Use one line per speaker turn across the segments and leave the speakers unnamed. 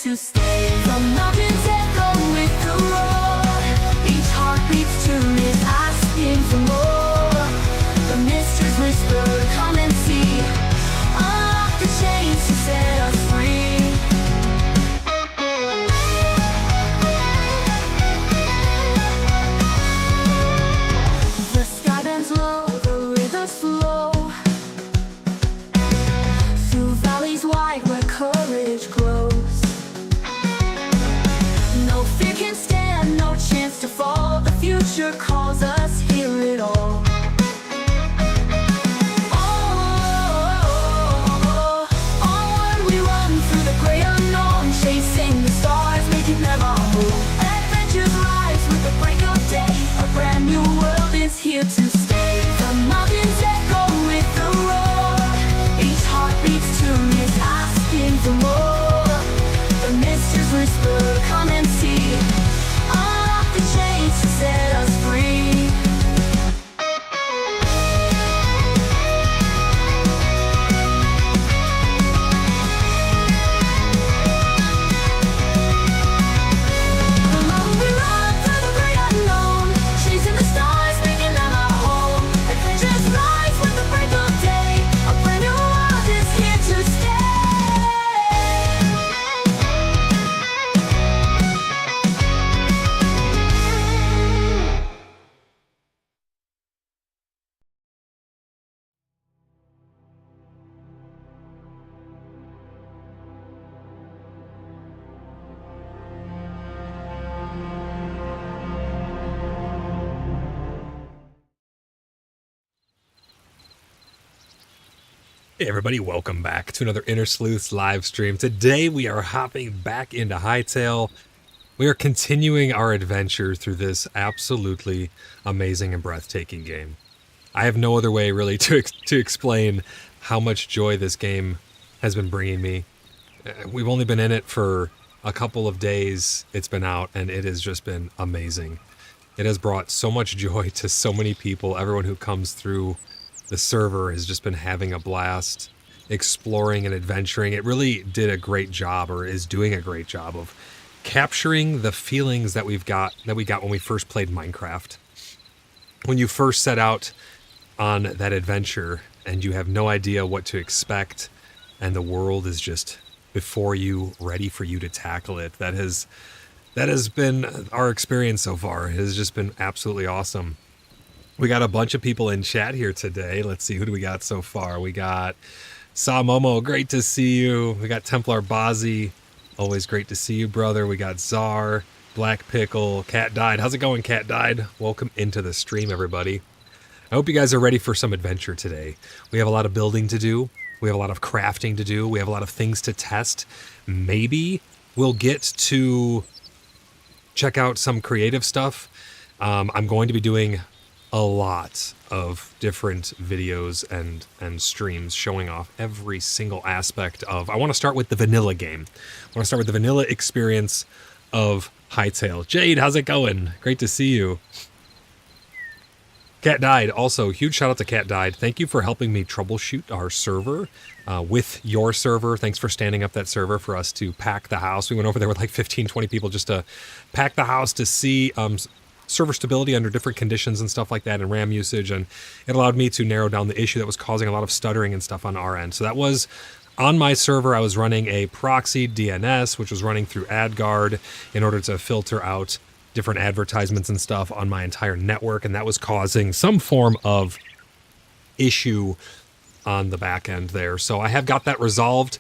to stay. The mountains echo with the roar. Each heartbeat's tune is asking for more. The mysteries whisper, come and see. Unlock the chains to set us free. The sky bends low, the rivers flow through valleys wide where courage grows. No fear can stand, no chance to fall. The future calls us, hear it all. Onward we run through the gray unknown, chasing the stars, making them our home. Adventures rise with the break of day. A brand new world is here to stay. The mountains echo with the roar. Each heartbeat's tune is asking for more. The mysteries whisper, come and see. Unlock the chains to set us free. We run through the great unknown, chasing the stars, making them our home. Adventures rise with the break of day. A brand new world is here to stay.
Hey everybody, welcome back to another Inner Sleuths live stream. Today we are hopping back into Hytale. We are continuing our adventure through this absolutely amazing and breathtaking game. I have no other way really to explain how much joy this game has been bringing me. We've only been in it for a couple of days. It's been out and it has just been amazing. It has brought so much joy to so many people. Everyone who comes through the server has just been having a blast, exploring and adventuring. It really did a great job, or is doing a great job, of capturing the feelings that we got when we first played Minecraft. When you first set out on that adventure and you have no idea what to expect, and the world is just before you, ready for you to tackle it. That has been our experience so far. It has just been absolutely awesome. We got a bunch of people in chat here today. Let's see, who do we got so far? We got Sa Momo, great to see you. We got Templar Bazzi, always great to see you, brother. We got Czar, Black Pickle, Cat Died. How's it going, Cat Died? Welcome into the stream, everybody. I hope you guys are ready for some adventure today. We have a lot of building to do. We have a lot of crafting to do. We have a lot of things to test. Maybe we'll get to check out some creative stuff. I'm going to be doing a lot of different videos and streams showing off every single aspect of... I want to start with the vanilla game. I want to start with the vanilla experience of Hytale. Jade, how's it going? Great to see you. Cat Died, also, huge shout out to Cat Died. Thank you for helping me troubleshoot our server with your server. Thanks for standing up that server for us to pack the house. We went over there with like 15, 20 people just to pack the house to see server stability under different conditions and stuff like that, and RAM usage, and it allowed me to narrow down the issue that was causing a lot of stuttering and stuff on our end. So that was on my server. I was running a proxy DNS, which was running through AdGuard in order to filter out different advertisements and stuff on my entire network, and that was causing some form of issue on the back end there. So I have got that resolved.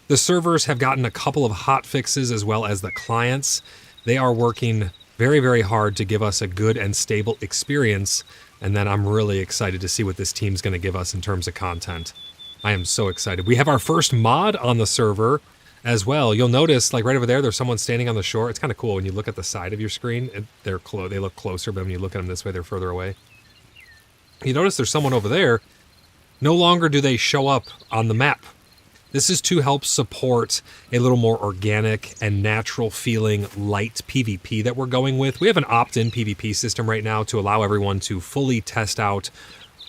The servers have gotten a couple of hot fixes, as well as the clients. They are working very, very hard to give us a good and stable experience, and then I'm really excited to see what this team's going to give us in terms of content. I am so excited. We have our first mod on the server as well. You'll notice, like right over there, there's someone standing on the shore. It's kind of cool when you look at the side of your screen. They look closer, but when you look at them this way, they're further away. You notice there's someone over there. No longer do they show up on the map. This is to help support a little more organic and natural feeling light PvP that we're going with. We have an opt-in PvP system right now to allow everyone to fully test out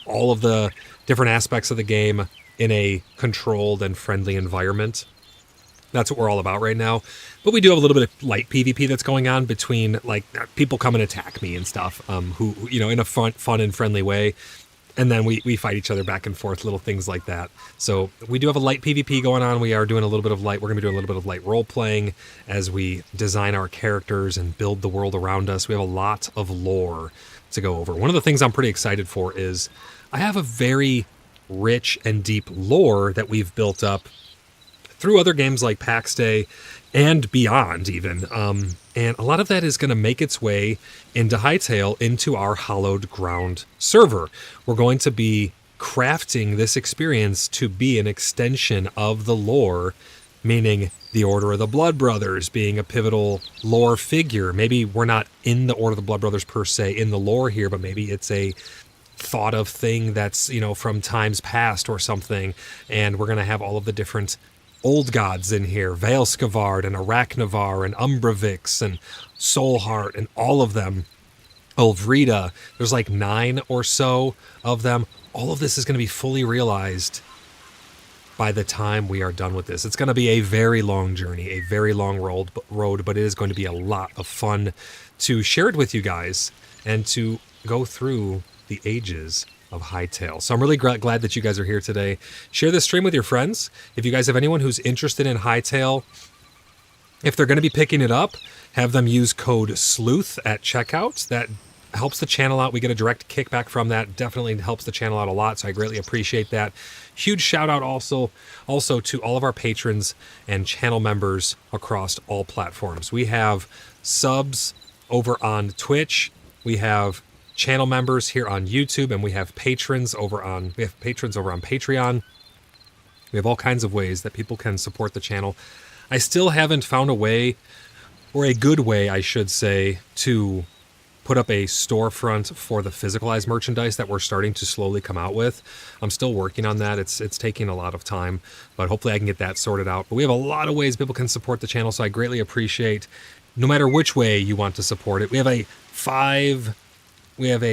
all of the different aspects of the game in a controlled and friendly environment. That's what we're all about right now. But we do have a little bit of light PvP that's going on between like people come and attack me and stuff, who you know, in a fun and friendly way. And then we fight each other back and forth, little things like that. So we do have a light PvP going on. We are doing a little bit of light. We're going to be doing a little bit of light role playing as we design our characters and build the world around us. We have a lot of lore to go over. One of the things I'm pretty excited for is I have a very rich and deep lore that we've built up through other games like PAX Day and beyond even. And a lot of that is going to make its way into Hytale, into our Hallowed Ground server. We're going to be crafting this experience to be an extension of the lore, meaning the Order of the Blood Brothers being a pivotal lore figure. Maybe we're not in the Order of the Blood Brothers per se in the lore here, but maybe it's a thought of thing that's, you know, from times past or something. And we're going to have all of the different old gods in here, Veilskavard and Arachnavar and Umbravix and Soulheart and all of them. Ulvrida, there's like 9 or so of them. All of this is going to be fully realized by the time we are done with this. It's going to be a very long journey, a very long road, but it is going to be a lot of fun to share it with you guys and to go through the ages of Hytale. So I'm really glad that you guys are here today. Share this stream with your friends. If you guys have anyone who's interested in Hytale, if they're going to be picking it up, have them use code SLEUTH at checkout. That helps the channel out. We get a direct kickback from that. Definitely helps the channel out a lot, so I greatly appreciate that. Huge shout out also to all of our patrons and channel members across all platforms. We have subs over on Twitch. We have channel members here on YouTube, and we have patrons over on Patreon. We have all kinds of ways that people can support the channel. I still haven't found a way, or a good way, I should say, to put up a storefront for the physicalized merchandise that we're starting to slowly come out with. I'm still working on that. It's taking a lot of time, but hopefully I can get that sorted out. But we have a lot of ways people can support the channel, so I greatly appreciate no matter which way you want to support it. We have a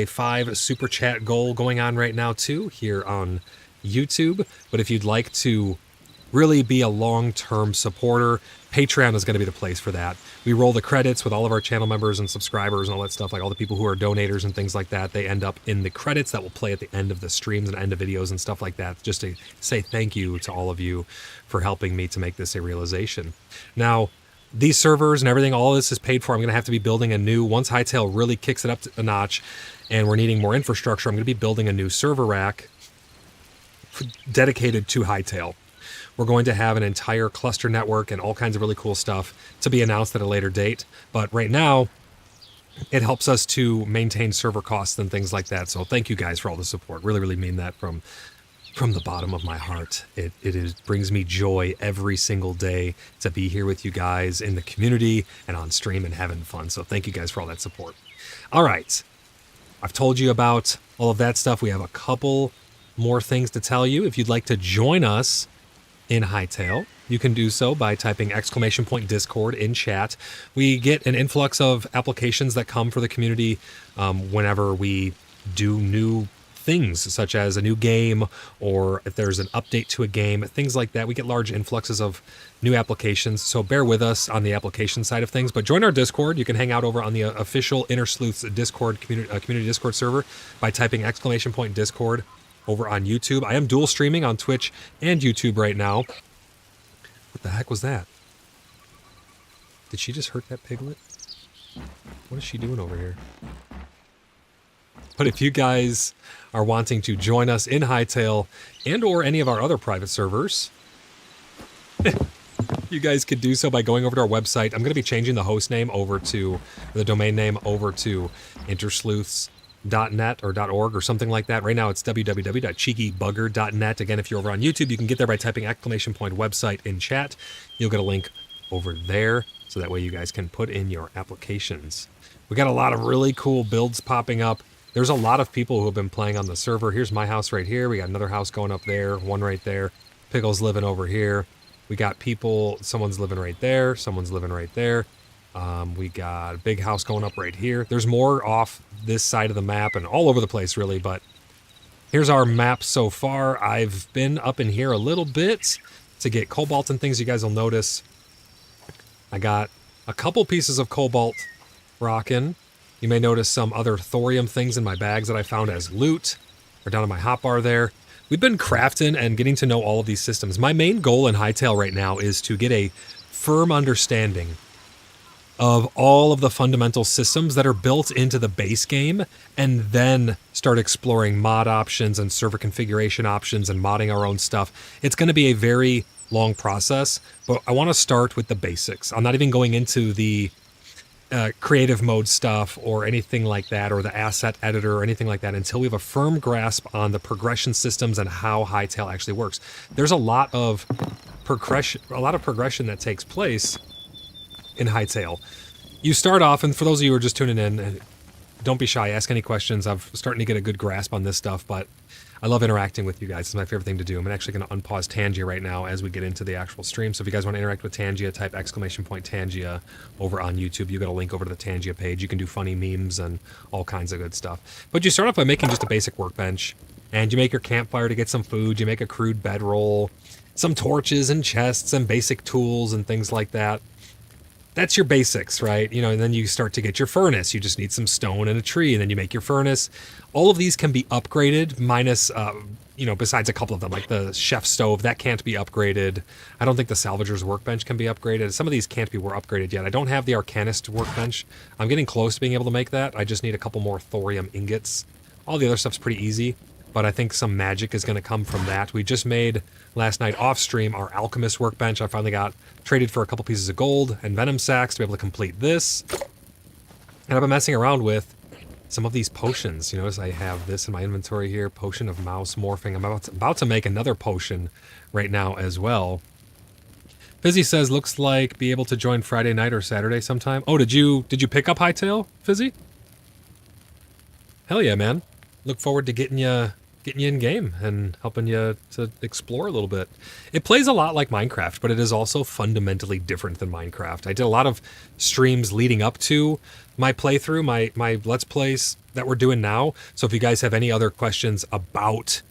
5 super chat goal going on right now too here on YouTube. But if you'd like to really be a long-term supporter, Patreon is going to be the place for that. We roll the credits with all of our channel members and subscribers and all that stuff, like all the people who are donators and things like that. They end up in the credits that will play at the end of the streams and end of videos and stuff like that, just to say thank you to all of you for helping me to make this a realization. Now, these servers and everything, all of this is paid for. I'm going to have to be building a new, once Hytale really kicks it up a notch and we're needing more infrastructure, I'm going to be building a new server rack dedicated to Hytale. We're going to have an entire cluster network and all kinds of really cool stuff to be announced at a later date. But right now, it helps us to maintain server costs and things like that. So thank you guys for all the support. Really, really mean that from the bottom of my heart. It brings me joy every single day to be here with you guys in the community and on stream and having fun. So thank you guys for all that support. All right. I've told you about all of that stuff. We have a couple more things to tell you. If you'd like to join us in Hytale, you can do so by typing !Discord in chat. We get an influx of applications that come for the community whenever we do new things, such as a new game, or if there's an update to a game, things like that. We get large influxes of new applications, so bear with us on the application side of things. But join our Discord. You can hang out over on the official Inner Sleuths Discord community Discord server by typing !Discord over on YouTube. I am dual streaming on Twitch and YouTube right now. What the heck was that? Did she just hurt that piglet? What is she doing over here? But if you guys are wanting to join us in Hytale and or any of our other private servers, you guys could do so by going over to our website. I'm going to be changing the host name over to, or the domain name over to intersleuths.net or .org or something like that. Right now it's www.cheekybugger.net. Again, if you're over on YouTube, you can get there by typing !Website in chat. You'll get a link over there, so that way you guys can put in your applications. We got a lot of really cool builds popping up. There's a lot of people who have been playing on the server. Here's my house right here. We got another house going up there, one right there. Pickle's living over here. We got people, someone's living right there, someone's living right there. We got a big house going up right here. There's more off this side of the map and all over the place, really, but here's our map so far. I've been up in here a little bit to get cobalt and things. You guys will notice I got a couple pieces of cobalt rocking. You may notice some other thorium things in my bags that I found as loot, or down in my hotbar there. We've been crafting and getting to know all of these systems. My main goal in Hytale right now is to get a firm understanding of all of the fundamental systems that are built into the base game, and then start exploring mod options and server configuration options and modding our own stuff. It's going to be a very long process, but I want to start with the basics. I'm not even going into the creative mode stuff or anything like that, or the asset editor or anything like that, until we have a firm grasp on the progression systems and how Hytale actually works. There's a lot of progression that takes place in Hytale. You start off, and for those of you who are just tuning in, don't be shy, ask any questions. I'm starting to get a good grasp on this stuff, but I love interacting with you guys. It's my favorite thing to do. I'm actually going to unpause Tangia right now as we get into the actual stream. So if you guys want to interact with Tangia, type !Tangia over on YouTube. You got a link over to the Tangia page. You can do funny memes and all kinds of good stuff. But you start off by making just a basic workbench, and you make your campfire to get some food. You make a crude bedroll, some torches and chests and basic tools and things like that. That's your basics, right? You know, and then you start to get your furnace. You just need some stone and a tree, and then you make your furnace. All of these can be upgraded, minus, besides a couple of them, like the chef stove, that can't be upgraded. I don't think the salvager's workbench can be upgraded. Some of these can't be upgraded yet. I don't have the arcanist workbench. I'm getting close to being able to make that. I just need a couple more thorium ingots. All the other stuff's pretty easy, but I think some magic is going to come from that. We just made, last night off stream, our alchemist workbench. I finally got traded for a couple pieces of gold and venom sacks to be able to complete this. And I've been messing around with some of these potions. You notice I have this in my inventory here, potion of mouse morphing. I'm about to make another potion right now as well. Fizzy says, looks like be able to join Friday night or Saturday sometime. Oh, did you pick up Hytale, Fizzy? Hell yeah, man. Look forward to getting you in game and helping you to explore a little bit. It plays a lot like Minecraft, but it is also fundamentally different than Minecraft. I did a lot of streams leading up to my playthrough, my Let's Plays that we're doing now. So if you guys have any other questions about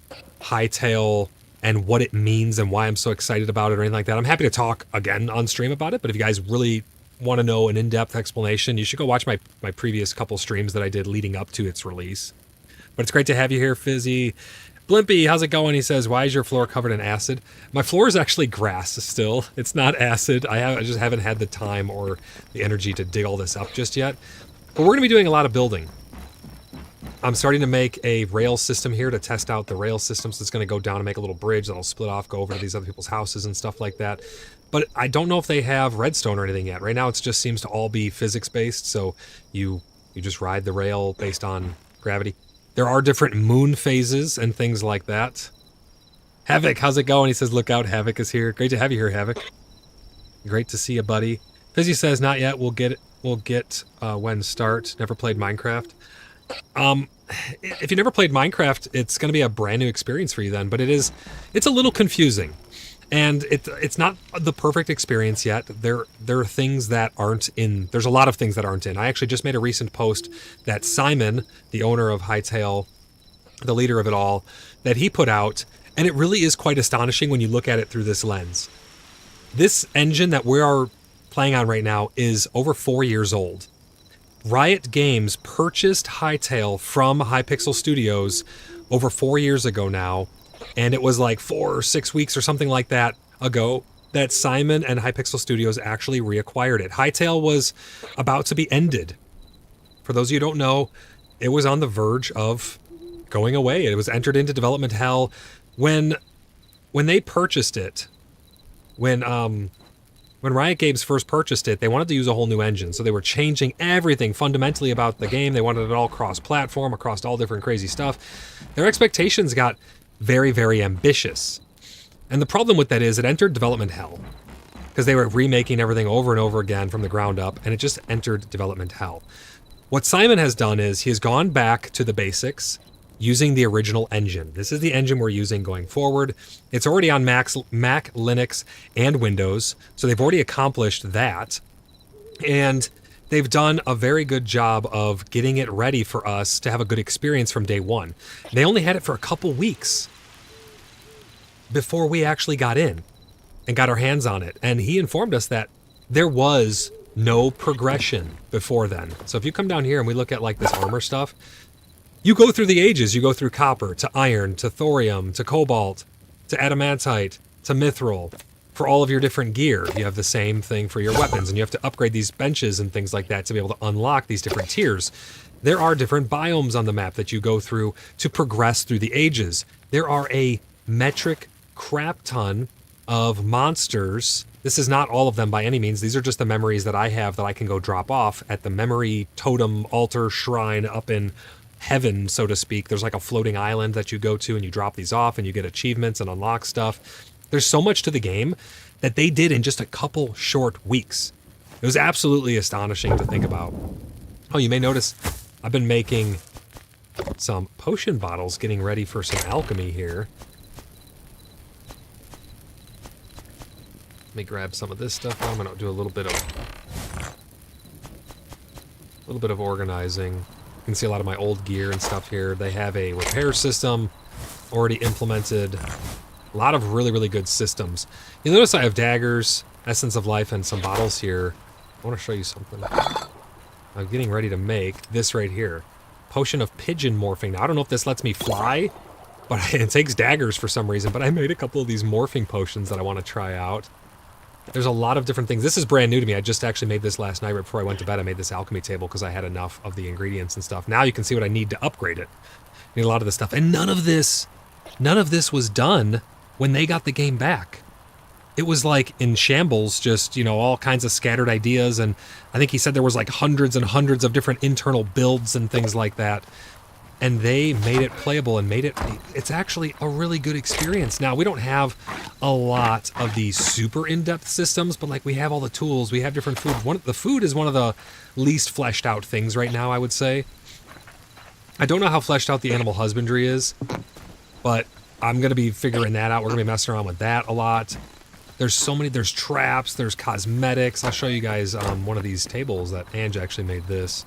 Hytale and what it means and why I'm so excited about it or anything like that, I'm happy to talk again on stream about it. But if you guys really want to know an in-depth explanation, you should go watch my previous couple streams that I did leading up to its release. But it's great to have you here, Fizzy. Blimpy, how's it going? He says, why is your floor covered in acid? My floor is actually grass still. It's not acid. I just haven't had the time or the energy to dig all this up just yet. But we're going to be doing a lot of building. I'm starting to make a rail system here to test out the rail system. So it's going to go down and make a little bridge that'll split off, go over to these other people's houses and stuff like that. But I don't know if they have redstone or anything yet. Right now it just seems to all be physics-based. So you just ride the rail based on gravity. There are different moon phases and things like that. Havoc, how's it going? He says, look out, Havoc is here. Great to have you here, Havoc. Great to see you, buddy. Fizzy says, not yet. We'll get when start. Never played Minecraft. If you never played Minecraft, it's going to be a brand new experience for you then, but it's a little confusing. And it's not the perfect experience yet. There are things that aren't in. There's a lot of things that aren't in. I actually just made a recent post that Simon, the owner of Hytale, the leader of it all, that he put out, and it really is quite astonishing when you look at it through this lens. This engine that we are playing on right now is over 4 years old. Riot Games purchased Hytale from Hypixel Studios over 4 years ago now. And it was like 4 or 6 weeks or something like that ago that Simon and Hypixel Studios actually reacquired it. Hytale was about to be ended. For those of you who don't know, it was on the verge of going away. It was entered into development hell. When they purchased it, when Riot Games first purchased it, they wanted to use a whole new engine. So they were changing everything fundamentally about the game. They wanted it all cross-platform, across all different crazy stuff. Their expectations got very, very ambitious. And the problem with that is it entered development hell because they were remaking everything over and over again from the ground up, and it just entered development hell. What Simon has done is he has gone back to the basics using the original engine. This is the engine we're using going forward. It's already on Mac, Linux, and Windows, so they've already accomplished that. And they've done a very good job of getting it ready for us to have a good experience from day one. They only had it for a couple weeks before we actually got in and got our hands on it. And he informed us that there was no progression before then. So if you come down here and we look at like this armor stuff, you go through the ages. You go through copper to iron to thorium to cobalt to adamantite to mithril. For all of your different gear, you have the same thing for your weapons, and you have to upgrade these benches and things like that to be able to unlock these different tiers. There are different biomes on the map that you go through to progress through the ages. There are a metric crap ton of monsters. This is not all of them by any means. These are just the memories that I have that I can go drop off at the memory totem altar shrine up in heaven, so to speak. There's like a floating island that you go to and you drop these off and you get achievements and unlock stuff. There's so much to the game that they did in just a couple short weeks. It was absolutely astonishing to think about. Oh, you may notice I've been making some potion bottles, getting ready for some alchemy here. Let me grab some of this stuff. I'm gonna do a little bit of organizing. You can see a lot of my old gear and stuff here. They have a repair system already implemented. A lot of really, really good systems. You'll notice I have daggers, essence of life, and some bottles here. I want to show you something. I'm getting ready to make this right here. Potion of pigeon morphing. Now, I don't know if this lets me fly, but it takes daggers for some reason. But I made a couple of these morphing potions that I want to try out. There's a lot of different things. This is brand new to me. I just actually made this last night right before I went to bed. I made this alchemy table because I had enough of the ingredients and stuff. Now you can see what I need to upgrade it. I need a lot of this stuff. And none of this was done when they got the game back. It was like in shambles, just, you know, all kinds of scattered ideas. And I think he said there was like hundreds and hundreds of different internal builds and things like that. And they made it playable and it's actually a really good experience. Now, we don't have a lot of these super in-depth systems, but like we have all the tools, we have different food. The food is one of the least fleshed out things right now, I would say. I don't know how fleshed out the animal husbandry is, but I'm going to be figuring that out. We're going to be messing around with that a lot. There's so many, there's traps, there's cosmetics. I'll show you guys one of these tables that Ange actually made this.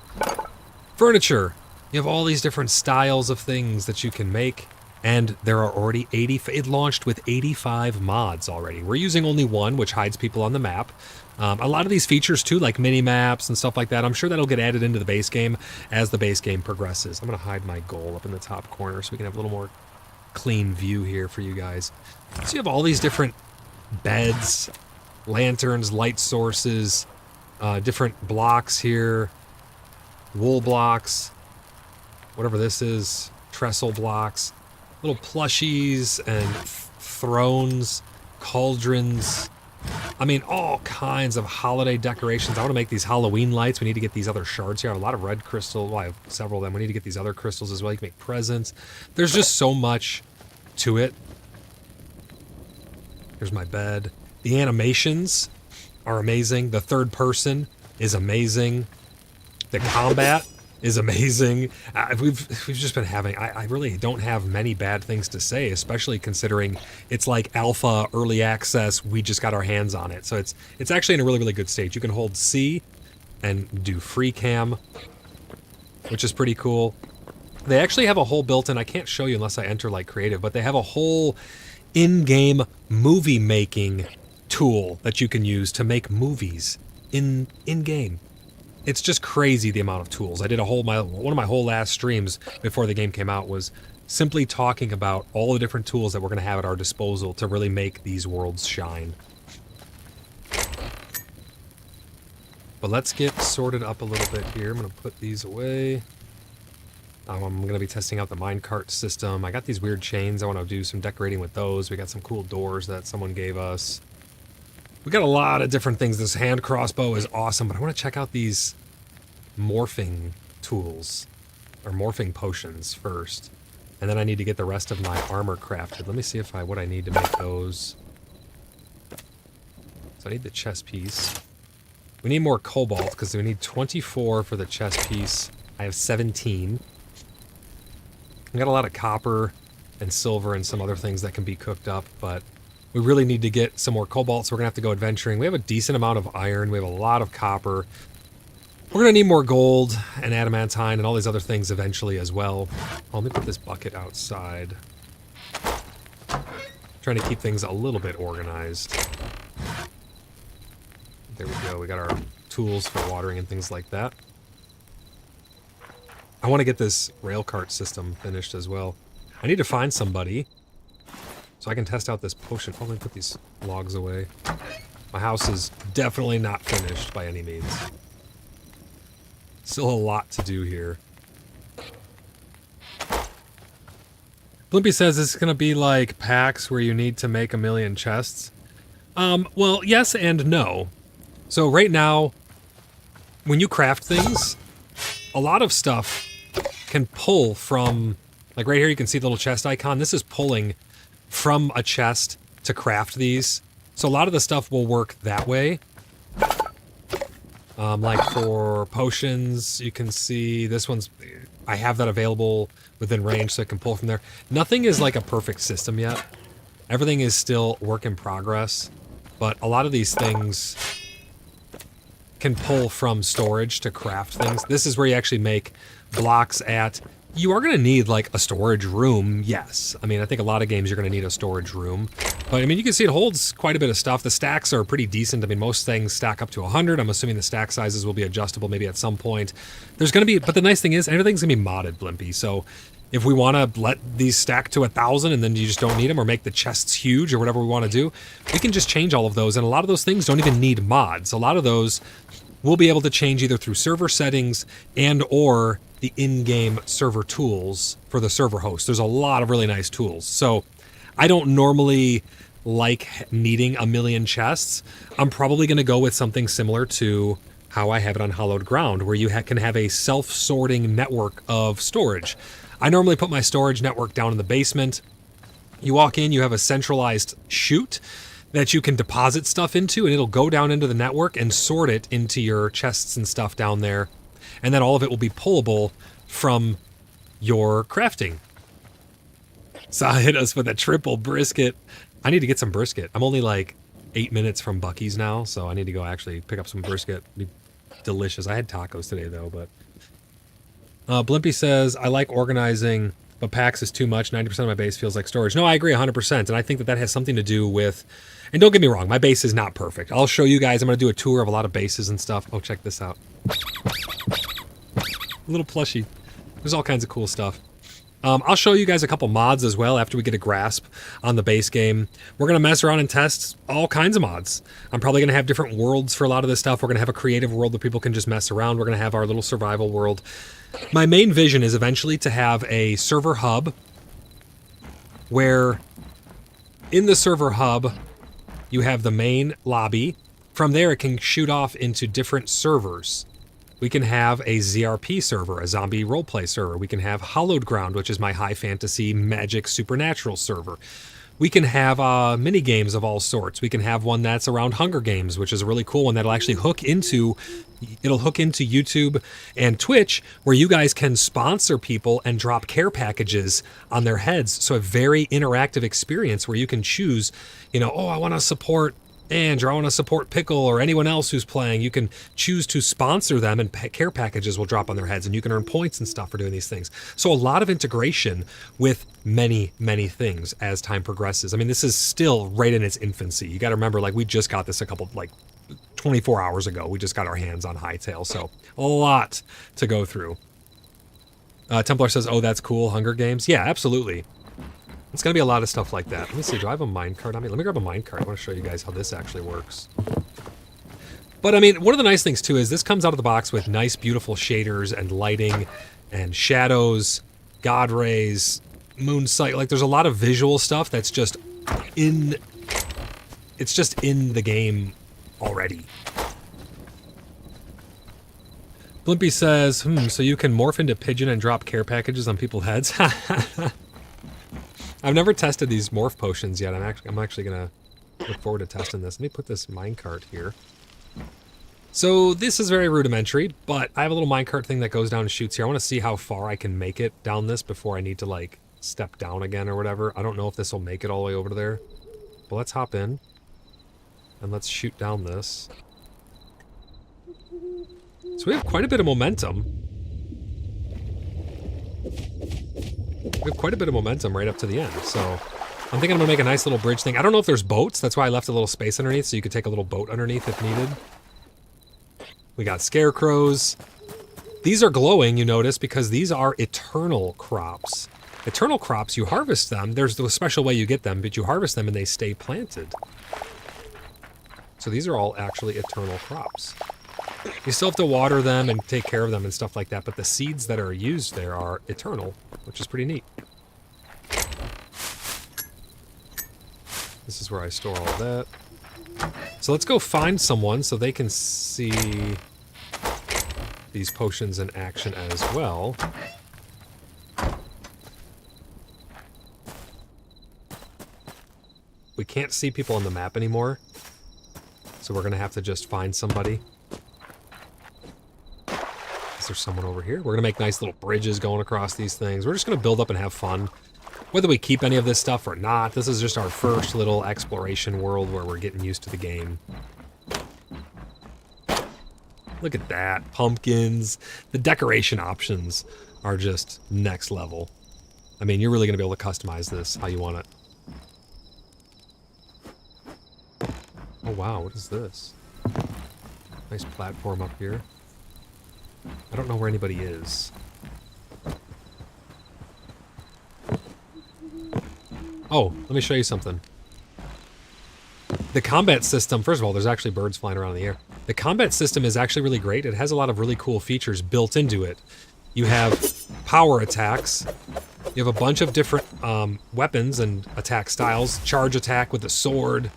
Furniture. You have all these different styles of things that you can make, and there are already it launched with 85 mods already. We're using only one, which hides people on the map. A lot of these features too, like mini maps and stuff like that, I'm sure that'll get added into the base game as the base game progresses. I'm going to hide my goal up in the top corner so we can have a little more clean view here for you guys. So you have all these different beds, lanterns, light sources, different blocks here, wool blocks, whatever this is, trestle blocks, little plushies and thrones, cauldrons. I mean, all kinds of holiday decorations. I want to make these Halloween lights. We need to get these other shards here. I have a lot of red crystal. Well, I have several of them. We need to get these other crystals as well. You can make presents. There's just so much to it. Here's my bed. The animations are amazing. The third person is amazing. The combat is amazing. We've just been having, I really don't have many bad things to say, especially considering it's like alpha, early access, we just got our hands on it. So it's actually in a really, really good state. You can hold C and do free cam, which is pretty cool. They actually have a whole built-in, I can't show you unless I enter like creative, but they have a whole in-game movie making tool that you can use to make movies in-game. It's just crazy the amount of tools. I did one of my whole last streams before the game came out was simply talking about all the different tools that we're going to have at our disposal to really make these worlds shine. But let's get sorted up a little bit here. I'm going to put these away. I'm going to be testing out the minecart system. I got these weird chains. I want to do some decorating with those. We got some cool doors that someone gave us. We got a lot of different things. This hand crossbow is awesome, but I want to check out these morphing tools, or morphing potions first. And then I need to get the rest of my armor crafted. Let me see what I need to make those. So I need the chest piece. We need more cobalt, because we need 24 for the chest piece. I have 17. I got a lot of copper and silver and some other things that can be cooked up, but we really need to get some more cobalt, so we're going to have to go adventuring. We have a decent amount of iron. We have a lot of copper. We're going to need more gold and adamantine and all these other things eventually as well. Let me put this bucket outside. Trying to keep things a little bit organized. There we go. We got our tools for watering and things like that. I want to get this rail cart system finished as well. I need to find somebody so I can test out this potion. Oh, let me put these logs away. My house is definitely not finished by any means. Still a lot to do here. Blimpy says this is going to be like packs where you need to make 1,000,000 chests. Well, yes and no. So right now, when you craft things, a lot of stuff can pull from, like right here you can see the little chest icon. This is pulling from a chest to craft these. So a lot of the stuff will work that way. Like for potions, you can see this one's, I have that available within range so I can pull from there. Nothing is like a perfect system yet. Everything is still work in progress, but a lot of these things can pull from storage to craft things. This is where you actually make blocks at, you are going to need like a storage room, yes. I mean, I think a lot of games you're going to need a storage room. But I mean, you can see it holds quite a bit of stuff. The stacks are pretty decent. I mean, most things stack up to 100. I'm assuming the stack sizes will be adjustable maybe at some point. There's going to be, but the nice thing is everything's going to be modded, Blimpy. So if we want to let these stack to 1,000 and then you just don't need them, or make the chests huge or whatever we want to do, we can just change all of those. And a lot of those things don't even need mods. A lot of those we'll be able to change either through server settings and or the in-game server tools for the server host. There's a lot of really nice tools. So I don't normally like needing 1,000,000 chests. I'm probably going to go with something similar to how I have it on Hallowed Ground, where you can have a self-sorting network of storage. I normally put my storage network down in the basement. You walk in, you have a centralized chute that you can deposit stuff into, and it'll go down into the network and sort it into your chests and stuff down there. And then all of it will be pullable from your crafting. So hit us with a triple brisket. I need to get some brisket. I'm only like 8 minutes from Bucky's now, so I need to go actually pick up some brisket. It'd be delicious. I had tacos today though, but Blimpy says, I like organizing, but packs is too much. 90% of my base feels like storage. No, I agree 100%. And I think that that has something to do with, and don't get me wrong, my base is not perfect. I'll show you guys. I'm going to do a tour of a lot of bases and stuff. Oh, check this out. A little plushie. There's all kinds of cool stuff. I'll show you guys a couple mods as well after we get a grasp on the base game. We're going to mess around and test all kinds of mods. I'm probably going to have different worlds for a lot of this stuff. We're going to have a creative world that people can just mess around. We're going to have our little survival world. My main vision is eventually to have a server hub where in the server hub you have the main lobby. From there it can shoot off into different servers. We can have a ZRP server, a zombie roleplay server. We can have Hallowed Ground, which is my high fantasy magic supernatural server. We can have mini games of all sorts. We can have one that's around Hunger Games, which is a really cool one that'll actually hook into YouTube and Twitch, where you guys can sponsor people and drop care packages on their heads. So a very interactive experience where you can choose, oh, I want to support Andrew, I want to support Pickle or anyone else who's playing. You can choose to sponsor them and care packages will drop on their heads and you can earn points and stuff for doing these things. So a lot of integration with many, many things as time progresses. I mean, this is still right in its infancy. You got to remember, like, we just got this 24 hours ago. We just got our hands on Hytale. So a lot to go through. Templar says, oh, that's cool. Hunger Games. Yeah, absolutely. It's going to be a lot of stuff like that. Let me see, do I have a minecart on me? Let me grab a minecart. I want to show you guys how this actually works. But I mean, one of the nice things too is this comes out of the box with nice, beautiful shaders and lighting and shadows, god rays, moon sight. Like, there's a lot of visual stuff that's just it's just in the game already. Blimpy says, so you can morph into pigeon and drop care packages on people's heads? I've never tested these morph potions yet. I'm actually gonna look forward to testing this. Let me put this minecart here. So this is very rudimentary, but I have a little minecart thing that goes down and shoots here. I want to see how far I can make it down this before I need to like step down again or whatever. I don't know if this will make it all the way over to there. But let's hop in and let's shoot down this. So we have quite a bit of momentum. We have quite a bit of momentum right up to the end, so I'm thinking I'm gonna make a nice little bridge thing. I don't know if there's boats, that's why I left a little space underneath, so you could take a little boat underneath if needed. We got scarecrows. These are glowing, you notice, because these are eternal crops. Eternal crops, you harvest them. There's a special way you get them, but you harvest them and they stay planted. So these are all actually eternal crops. You still have to water them and take care of them and stuff like that, but the seeds that are used there are eternal, which is pretty neat. This is where I store all of that. So let's go find someone so they can see these potions in action as well. We can't see people on the map anymore, so we're going to have to just find somebody. Is there someone over here? We're going to make nice little bridges going across these things. We're just going to build up and have fun. Whether we keep any of this stuff or not, this is just our first little exploration world where we're getting used to the game. Look at that. Pumpkins. The decoration options are just next level. I mean, you're really going to be able to customize this how you want it. Oh, wow. What is this? Nice platform up here. I don't know where anybody is. Oh, let me show you something. The combat system, first of all, there's actually birds flying around in the air. The combat system is actually really great. It has a lot of really cool features built into it. You have power attacks. You have a bunch of different weapons and attack styles. Charge attack with the sword.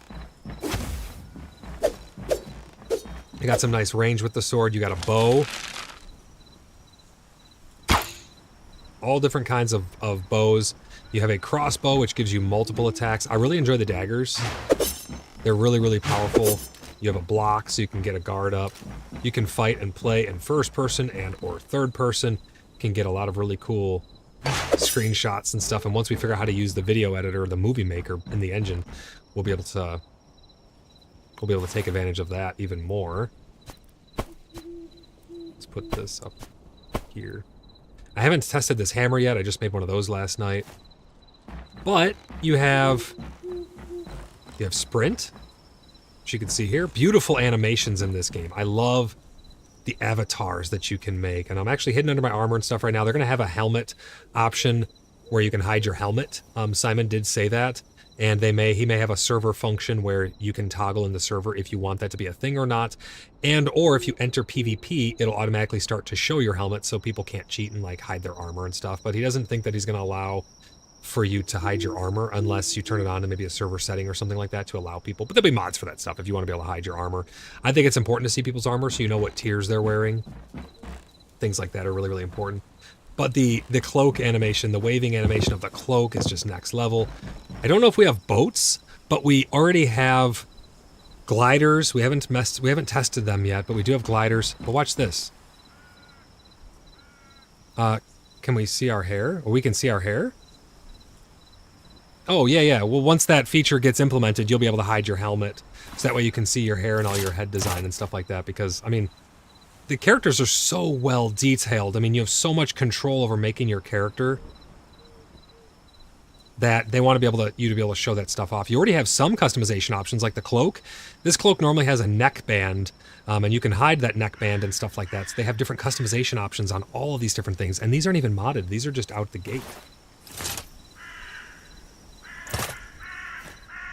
You got some nice range with the sword. You got a bow. All different kinds of bows. You have a crossbow, which gives you multiple attacks. I really enjoy the daggers. They're really, really powerful. You have a block, so you can get a guard up. You can fight and play in first person and or third person. You can get a lot of really cool screenshots and stuff. And once we figure out how to use the video editor or the movie maker in the engine, we'll be able to take advantage of that even more. Let's put this up here. I haven't tested this hammer yet. I just made one of those last night. But you have sprint, which you can see here. Beautiful animations in this game. I love the avatars that you can make. And I'm actually hidden under my armor and stuff right now. They're going to have a helmet option where you can hide your helmet. Simon did say that. And he may have a server function where you can toggle in the server if you want that to be a thing or not. And or if you enter PvP, it'll automatically start to show your helmet so people can't cheat and like hide their armor and stuff. But he doesn't think that he's going to allow for you to hide your armor unless you turn it on to maybe a server setting or something like that to allow people. But there'll be mods for that stuff if you want to be able to hide your armor. I think it's important to see people's armor so you know what tiers they're wearing. Things like that are really, really important. But the cloak animation, the waving animation of the cloak is just next level. I don't know if we have boats, but we already have gliders. We haven't tested them yet, but we do have gliders. But watch this. Can we see our hair? Or we can see our hair? Oh, yeah. Well, once that feature gets implemented, you'll be able to hide your helmet. So that way you can see your hair and all your head design and stuff like that. Because, I mean, the characters are so well detailed. I mean, you have so much control over making your character that they want to be able to you to be able to show that stuff off. You already have some customization options like the cloak. This cloak normally has a neckband, and you can hide that neckband and stuff like that. So they have different customization options on all of these different things, and these aren't even modded. These are just out the gate.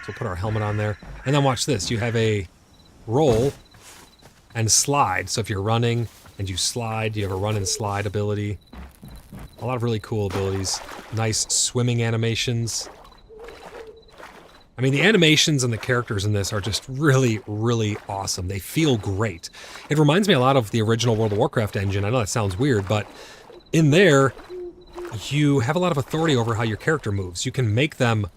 So we'll put our helmet on there, and then watch this. You have a roll and slide. So if you're running and you slide, you have a run and slide ability. A lot of really cool abilities. Nice swimming animations. I mean, the animations and the characters in this are just really, really awesome. They feel great. It reminds me a lot of the original World of Warcraft engine. I know that sounds weird, but in there, you have a lot of authority over how your character moves. You can make them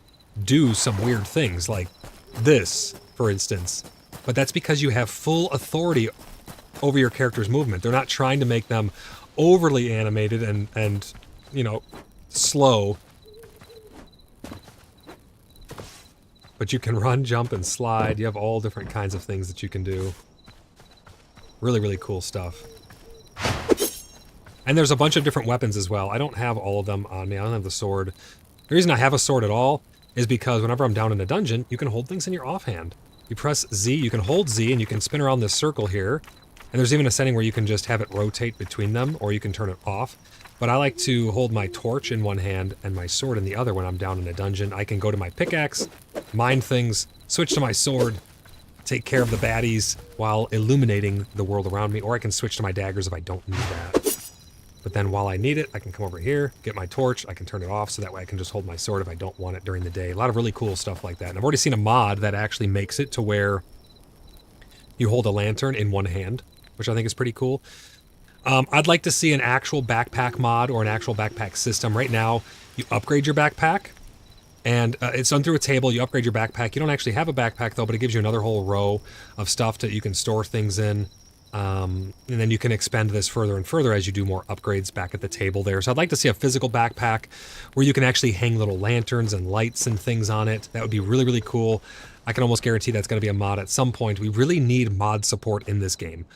do some weird things, like this, for instance. But that's because you have full authority over your character's movement. They're not trying to make them overly animated and you know, slow. But you can run, jump, and slide. You have all different kinds of things that you can do. Really, really cool stuff. And there's a bunch of different weapons as well. I don't have all of them on me. I don't have the sword. The reason I have a sword at all is because whenever I'm down in a dungeon, you can hold things in your offhand. You press Z, you can hold Z, and you can spin around this circle here, And there's even a setting where you can just have it rotate between them, or you can turn it off. But I like to hold my torch in one hand and my sword in the other when I'm down in a dungeon. I can go to my pickaxe, mine things, switch to my sword, take care of the baddies while illuminating the world around me, or I can switch to my daggers if I don't need that. But then while I need it, I can come over here, get my torch, I can turn it off so that way I can just hold my sword if I don't want it during the day. A lot of really cool stuff like that. And I've already seen a mod that actually makes it to where you hold a lantern in one hand, which I think is pretty cool. I'd like to see an actual backpack mod or an actual backpack system. Right now, you upgrade your backpack, and it's done through a table. You upgrade your backpack. You don't actually have a backpack, though, but it gives you another whole row of stuff that you can store things in. And then you can expand this further and further as you do more upgrades back at the table there. So I'd like to see a physical backpack where you can actually hang little lanterns and lights and things on it. That would be really, really cool. I can almost guarantee that's going to be a mod at some point. We really need mod support in this game.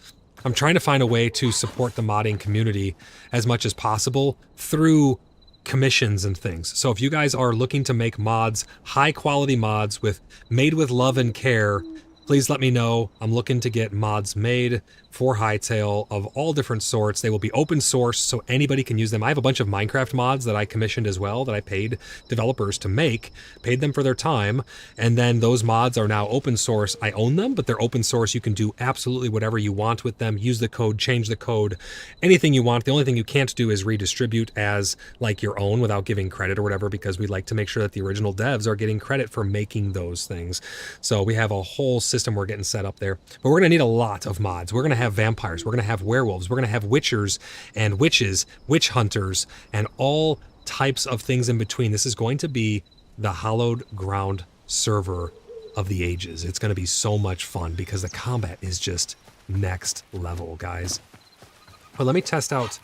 I'm trying to find a way to support the modding community as much as possible through commissions and things. So if you guys are looking to make mods, high quality mods made with love and care, please let me know. I'm looking to get mods made for Hytale of all different sorts. They will be open source, so anybody can use them. I have a bunch of Minecraft mods that I commissioned as well, that I paid developers to make, paid them for their time, and then those mods are now open source. I own them, but they're open source. You can do absolutely whatever you want with them. Use the code, change the code, anything you want. The only thing you can't do is redistribute as like your own without giving credit or whatever, because we like to make sure that the original devs are getting credit for making those things. So we have a whole system we're getting set up there. But we're going to need a lot of mods. We're going to have vampires, we're going to have werewolves, we're going to have witchers and witches, witch hunters, and all types of things in between. This is going to be the hallowed ground server of the ages. It's going to be so much fun because the combat is just next level, guys. But let me test out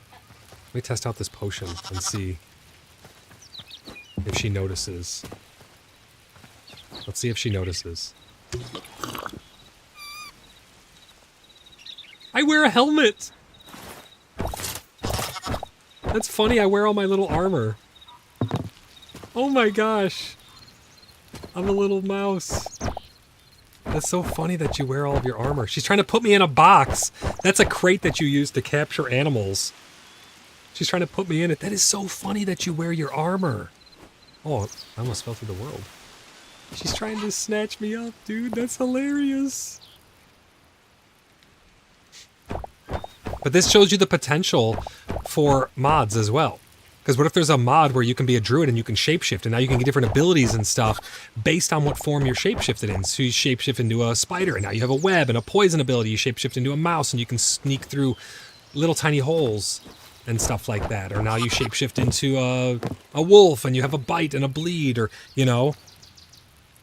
this potion and see if she notices. Let's see if she notices. I wear a helmet! That's funny, I wear all my little armor. Oh my gosh. I'm a little mouse. That's so funny that you wear all of your armor. She's trying to put me in a box. That's a crate that you use to capture animals. She's trying to put me in it. That is so funny that you wear your armor. Oh, I almost fell through the world. She's trying to snatch me up, dude. That's hilarious. But this shows you the potential for mods as well. Because what if there's a mod where you can be a druid and you can shapeshift, and now you can get different abilities and stuff based on what form you're shapeshifted in. So you shapeshift into a spider, and now you have a web and a poison ability. You shapeshift into a mouse, and you can sneak through little tiny holes and stuff like that. Or now you shapeshift into a wolf, and you have a bite and a bleed, or, you know,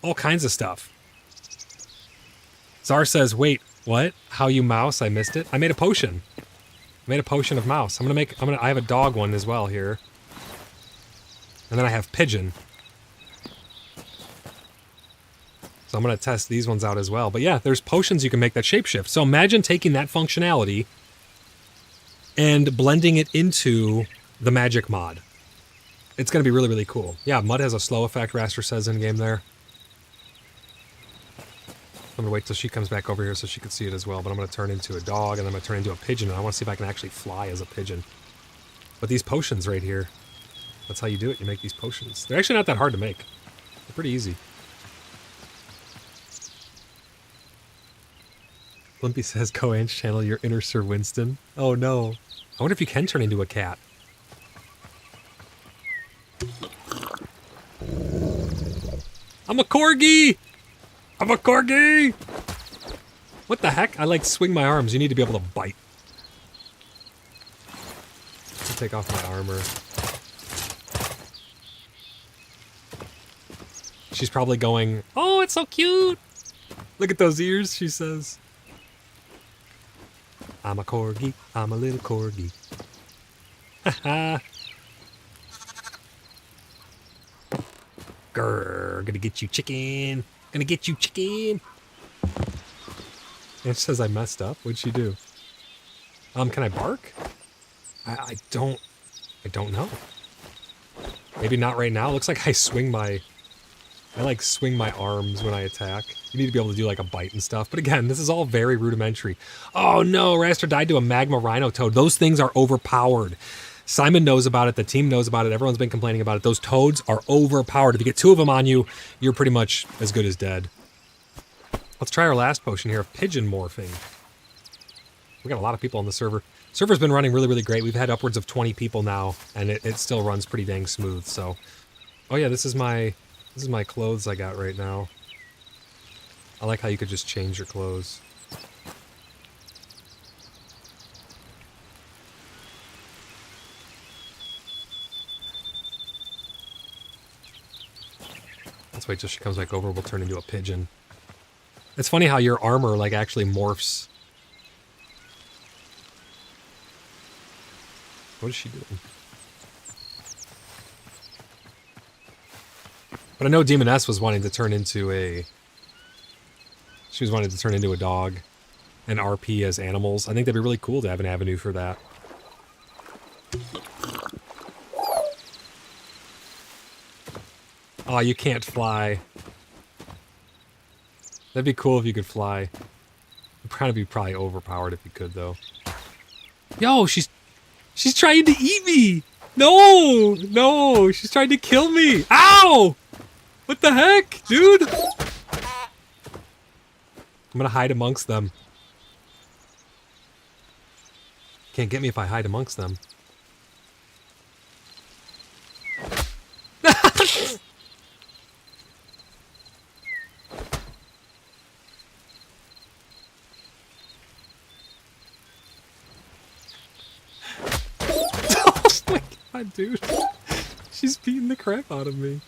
all kinds of stuff. Czar says, wait, what? How you mouse? I missed it. I made a potion. I made a potion of mouse. I have a dog one as well here. And then I have pigeon. So I'm going to test these ones out as well. But yeah, there's potions you can make that shapeshift. So imagine taking that functionality and blending it into the magic mod. It's going to be really, really cool. Yeah, mud has a slow effect, Raster says in game there. I'm going to wait till she comes back over here so she can see it as well. But I'm going to turn into a dog, and then I'm going to turn into a pigeon. And I want to see if I can actually fly as a pigeon. But these potions right here, that's how you do it. You make these potions. They're actually not that hard to make. They're pretty easy. Blimpy says, Coanch, channel your inner Sir Winston. Oh no. I wonder if you can turn into a cat. I'm a corgi! I'm a corgi! What the heck? I like swing my arms. You need to be able to bite. I'll take off my armor. She's probably going, oh, it's so cute! Look at those ears, she says. I'm a corgi. I'm a little corgi. Haha. Grrr, gonna get you, chicken. Gonna get you, chicken. And she says I messed up. What'd she do? Can I bark? I don't know. Maybe not right now. Looks like I swing my I like swing my arms when I attack. You need to be able to do like a bite and stuff. But again, this is all very rudimentary. Oh no, Raster died to a magma rhino toad. Those things are overpowered. Simon knows about it. The team knows about it. Everyone's been complaining about it. Those toads are overpowered. If you get 2 of them on you, you're pretty much as good as dead. Let's try our last potion here of pigeon morphing. We got a lot of people on the server. Server's been running really, really great. We've had upwards of 20 people now, and it still runs pretty dang smooth. So, oh yeah, this is my clothes I got right now. I like how you could just change your clothes. Let's wait till she comes back over. We'll turn into a pigeon. It's funny how your armor like actually morphs. What is she doing? But I know Demoness was wanting to turn into a... She was wanting to turn into a dog and RP as animals. I think that'd be really cool to have an avenue for that. Oh, you can't fly. That'd be cool if you could fly. It'd be probably overpowered if you could, though. Yo, she's trying to eat me! No! No! She's trying to kill me! Ow! What the heck, dude? I'm gonna hide amongst them. Can't get me if I hide amongst them. Oh my god, dude. She's beating the crap out of me.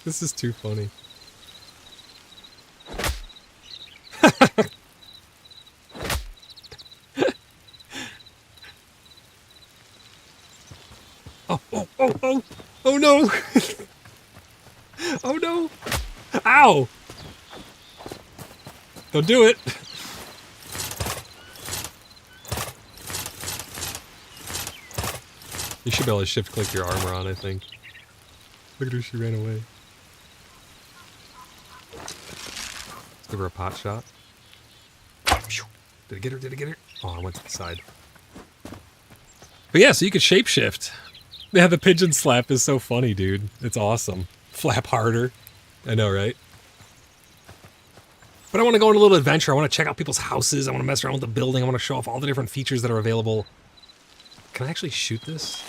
This is too funny. Oh, oh, oh, oh, oh no! Oh no! Ow! Don't do it! You should be able to shift click your armor on, I think. Look at her, she ran away. Let's give her a pot shot. Did it get her? Did it get her? Oh, I went to the side. But yeah, so you could shapeshift. Yeah, the pigeon slap is so funny, dude. It's awesome. Flap harder. I know, right? But I want to go on a little adventure. I want to check out people's houses. I want to mess around with the building. I want to show off all the different features that are available. Can I actually shoot this?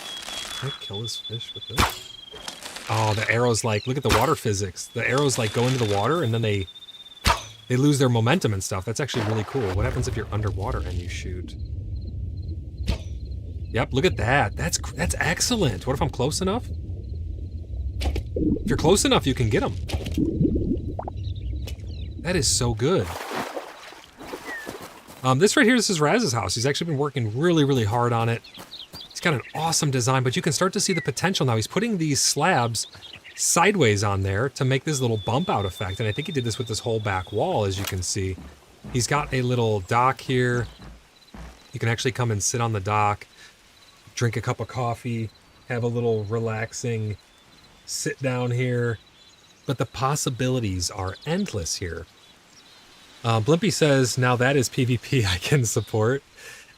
Can I kill this fish with this? Oh, the arrows like, look at the water physics. The arrows like go into the water and then they lose their momentum and stuff. That's actually really cool. What happens if you're underwater and you shoot? Yep, look at that. That's excellent. What if I'm close enough? If you're close enough, you can get them. That is so good. This right here, this is Raz's house. He's actually been working really, really hard on it. He's got an awesome design, but you can start to see the potential now. He's putting these slabs sideways on there to make this little bump out effect. And I think he did this with this whole back wall, as you can see. He's got a little dock here. You can actually come and sit on the dock, drink a cup of coffee, have a little relaxing sit down here. But the possibilities are endless here. Blimpy says, now that is PvP I can support.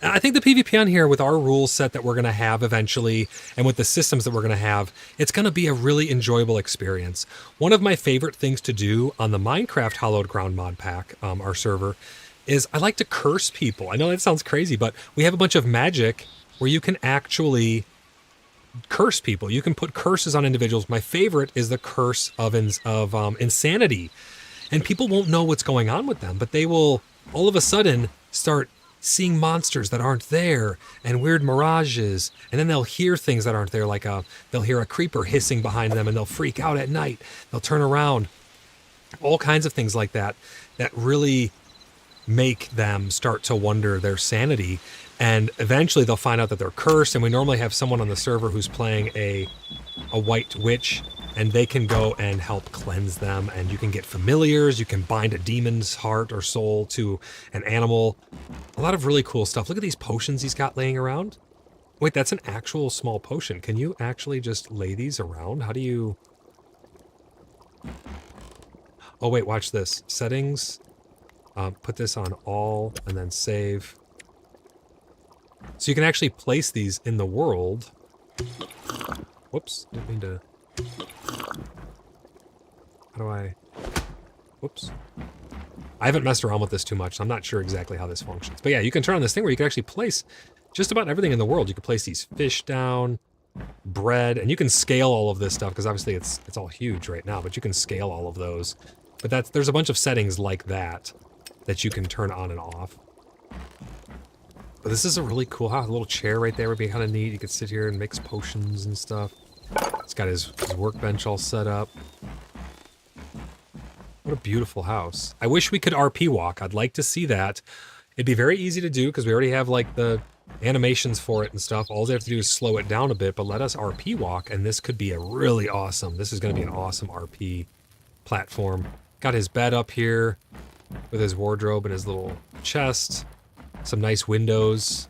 And I think the PvP on here, with our rule set that we're going to have eventually, and with the systems that we're going to have, it's going to be a really enjoyable experience. One of my favorite things to do on the Minecraft Hallowed Ground mod pack, our server, is I like to curse people. I know that sounds crazy, but we have a bunch of magic where you can actually curse people. You can put curses on individuals. My favorite is the curse of insanity. And people won't know what's going on with them, but they will all of a sudden start seeing monsters that aren't there and weird mirages. And then they'll hear things that aren't there, like they'll hear a creeper hissing behind them and they'll freak out at night. They'll turn around. All kinds of things like that that really make them start to wonder their sanity. And eventually they'll find out that they're cursed. And we normally have someone on the server who's playing a white witch, and they can go and help cleanse them. And you can get familiars. You can bind a demon's heart or soul to an animal. A lot of really cool stuff. Look at these potions he's got laying around. Wait, that's an actual small potion. Can you actually just lay these around? How do you... Oh, wait, watch this. Settings. Put this on all and then save. So you can actually place these in the world. Whoops, didn't mean to... How do I... Whoops. I haven't messed around with this too much, so I'm not sure exactly how this functions. But yeah, you can turn on this thing where you can actually place just about everything in the world. You can place these fish down, bread, and you can scale all of this stuff, because obviously it's all huge right now, but you can scale all of those. But there's a bunch of settings like that you can turn on and off. But this is a really cool house. A little chair right there would be kind of neat. You could sit here and mix potions and stuff. It's got his workbench all set up. What a beautiful house. I wish we could RP walk. I'd like to see that. It'd be very easy to do because we already have like the animations for it and stuff. All they have to do is slow it down a bit, but let us RP walk, and this could be a really awesome. This is going to be an awesome RP platform. Got his bed up here with his wardrobe and his little chest. Some nice windows.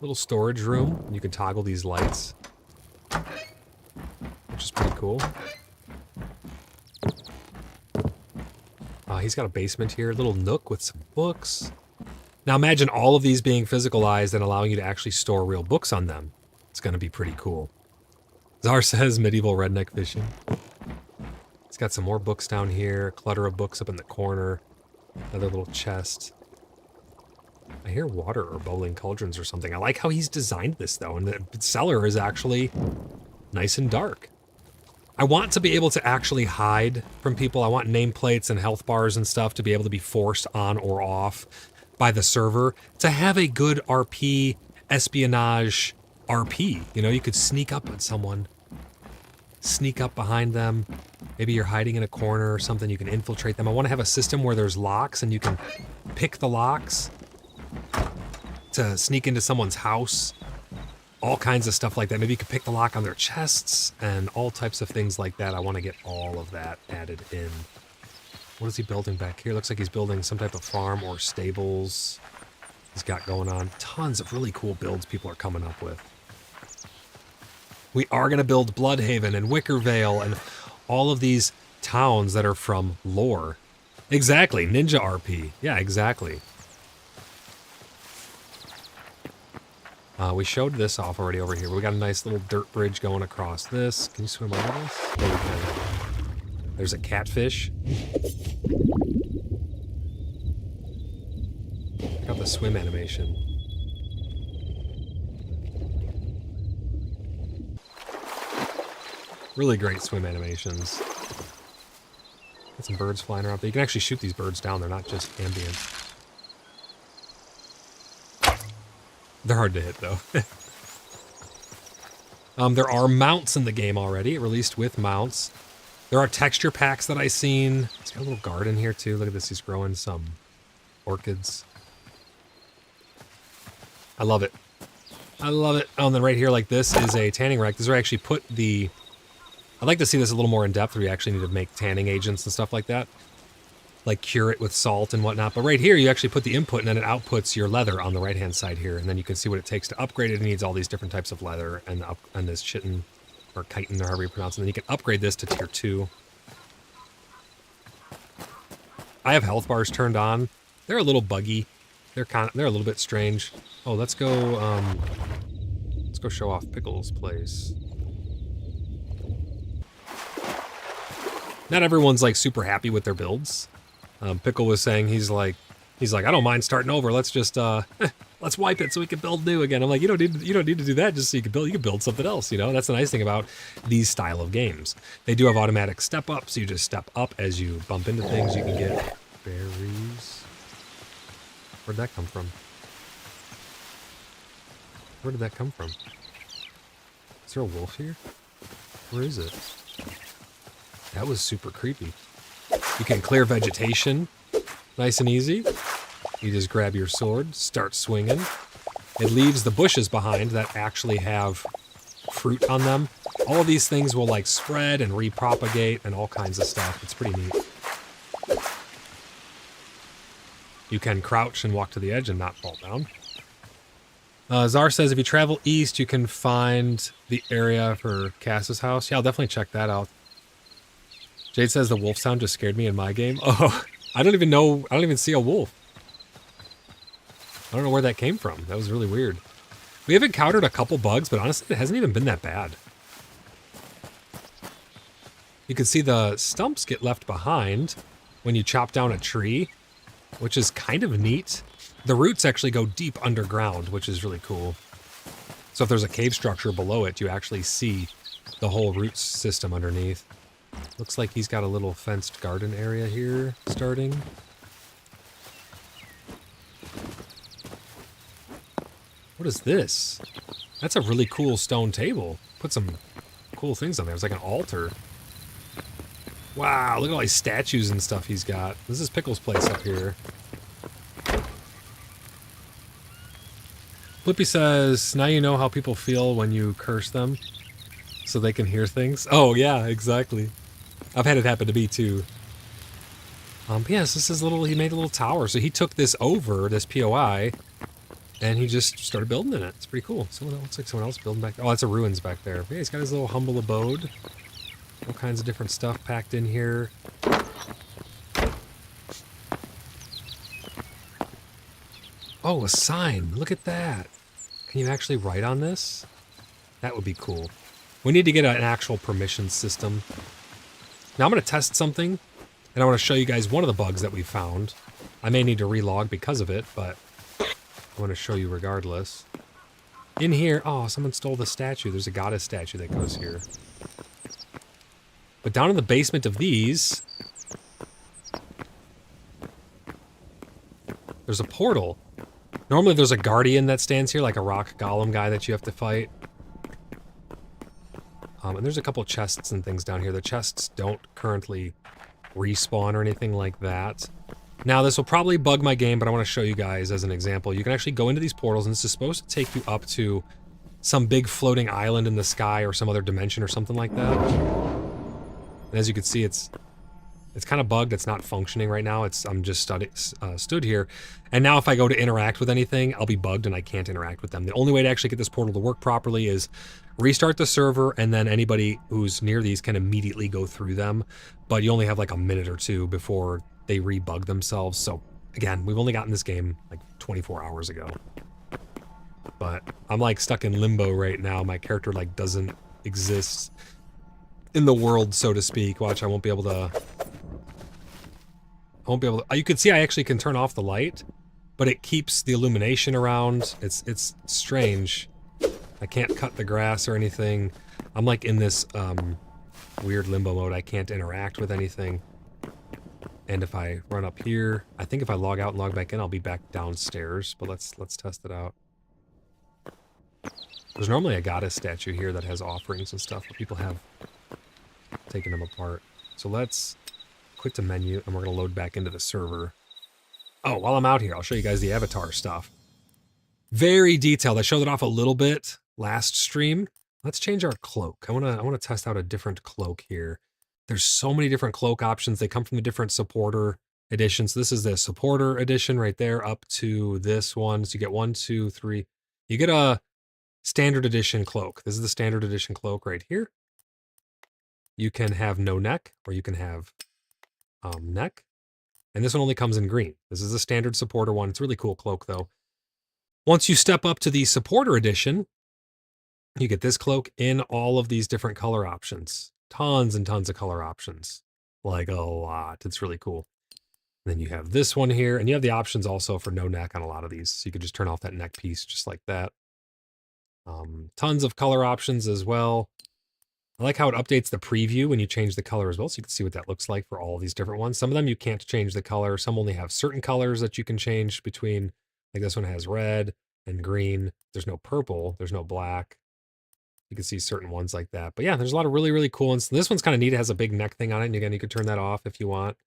Little storage room. You can toggle these lights, which is pretty cool. He's got a basement here, a little nook with some books. Now imagine all of these being physicalized and allowing you to actually store real books on them. It's going to be pretty cool. Czar says medieval redneck fishing. He's got some more books down here, a clutter of books up in the corner, another little chest. I hear water or bubbling cauldrons or something. I like how he's designed this though, and the cellar is actually nice and dark. I want to be able to actually hide from people. I want nameplates and health bars and stuff to be able to be forced on or off by the server to have a good RP, espionage RP. You know, you could sneak up on someone, sneak up behind them. Maybe you're hiding in a corner or something. You can infiltrate them. I want to have a system where there's locks and you can pick the locks to sneak into someone's house. All kinds of stuff like that. Maybe you could pick the lock on their chests and all types of things like that. I want to get all of that added in. What is he building back here? Looks like he's building some type of farm or stables. He's got going on tons of really cool builds people are coming up with. We are going to build Bloodhaven and Wickervale and all of these towns that are from lore. Exactly. Ninja RP. Yeah, exactly. We showed this off already over here. We got a nice little dirt bridge going across this. Can you swim over this? There we can. There's a catfish. Check out the swim animation. Really great swim animations. Got some birds flying around. But you can actually shoot these birds down. They're not just ambient. They're hard to hit, though. There are mounts in the game already. It released with mounts. There are texture packs that I've seen. It's got a little garden here, too. Look at this. He's growing some orchids. I love it. I love it. Oh, and then right here, like this, is a tanning rack. This is where I actually put the... I'd like to see this a little more in depth, where you actually need to make tanning agents and stuff like that. Like cure it with salt and whatnot. But right here, you actually put the input and then it outputs your leather on the right-hand side here. And then you can see what it takes to upgrade it. It needs all these different types of leather and this chitin or chitin or however you pronounce it. And then you can upgrade this to tier 2. I have health bars turned on. They're a little buggy. They're a little bit strange. Oh, let's go show off Pickle's place. Not everyone's like super happy with their builds. Pickle was saying he's like, I don't mind starting over. Let's just let's wipe it so we can build new again. I'm like, you don't need to do that just so you can build. You can build something else. You know, that's the nice thing about these style of games. They do have automatic step up, so you just step up as you bump into things. You can get berries. Where'd that come from? Where did that come from? Is there a wolf here? Where is it? That was super creepy. You can clear vegetation, nice and easy. You just grab your sword, start swinging. It leaves the bushes behind that actually have fruit on them. All of these things will like spread and repropagate and all kinds of stuff. It's pretty neat. You can crouch and walk to the edge and not fall down. Czar says if you travel east, you can find the area for Cass's house. Yeah, I'll definitely check that out. Jade says the wolf sound just scared me in my game. Oh, I don't even know. I don't even see a wolf. I don't know where that came from. That was really weird. We have encountered a couple bugs, but honestly, it hasn't even been that bad. You can see the stumps get left behind when you chop down a tree, which is kind of neat. The roots actually go deep underground, which is really cool. So if there's a cave structure below it, you actually see the whole root system underneath. Looks like he's got a little fenced garden area here starting. What is this? That's a really cool stone table. Put some cool things on there. It's like an altar. Wow, look at all these statues and stuff he's got. This is Pickle's place up here. Flippy says, now you know how people feel when you curse them, so they can hear things. Oh, yeah, exactly. I've had it happen to me, too. Yes, this is he made a little tower. So he took this over, this POI, and he just started building in it. It's pretty cool. Looks like someone else building back there. Oh, that's a ruins back there. Yeah, he's got his little humble abode. All kinds of different stuff packed in here. Oh, a sign. Look at that. Can you actually write on this? That would be cool. We need to get an actual permission system. Now I'm going to test something, and I want to show you guys one of the bugs that we found. I may need to relog because of it, but I want to show you regardless. In here, oh, someone stole the statue. There's a goddess statue that goes here. But down in the basement of these, there's a portal. Normally there's a guardian that stands here, like a rock golem guy that you have to fight. And there's a couple chests and things down here. The chests don't currently respawn or anything like that. Now, this will probably bug my game, but I want to show you guys as an example. You can actually go into these portals, and this is supposed to take you up to some big floating island in the sky or some other dimension or something like that. And as you can see, it's kind of bugged. It's not functioning right now. I'm just stood here. And now if I go to interact with anything, I'll be bugged and I can't interact with them. The only way to actually get this portal to work properly is restart the server, and then anybody who's near these can immediately go through them. But you only have like a minute or two before they rebug themselves. So again, we've only gotten this game like 24 hours ago. But I'm like stuck in limbo right now. My character like doesn't exist in the world, so to speak. Watch, I won't be able to... You can see I actually can turn off the light, but it keeps the illumination around. It's strange. I can't cut the grass or anything. I'm like in this weird limbo mode. I can't interact with anything. And if I run up here, I think if I log out and log back in, I'll be back downstairs. But let's test it out. There's normally a goddess statue here that has offerings and stuff, but people have taken them apart. So let's click to menu, and we're going to load back into the server. Oh, while I'm out here, I'll show you guys the avatar stuff. Very detailed. I showed it off a little bit last stream. Let's change our cloak. I want to test out a different cloak here. There's so many different cloak options. They come from the different supporter editions. This is the supporter edition right there up to this one. So you get 1, 2, 3. You get a standard edition cloak. This is the standard edition cloak right here. You can have no neck, or you can have neck. And this one only comes in green. This is a standard supporter one. It's a really cool cloak though. Once you step up to the supporter edition, you get this cloak in all of these different color options. Tons and tons of color options. Like a lot. It's really cool. And then you have this one here, and you have the options also for no neck on a lot of these. So you could just turn off that neck piece just like that. Tons of color options as well. I like how it updates the preview when you change the color as well, so you can see what that looks like for all these different ones. Some of them you can't change the color. Some only have certain colors that you can change between. Like this one has red and green. There's no purple. There's no black. You can see certain ones like that. But yeah, there's a lot of really, really cool ones. This one's kind of neat. It has a big neck thing on it. And again, you can turn that off if you want.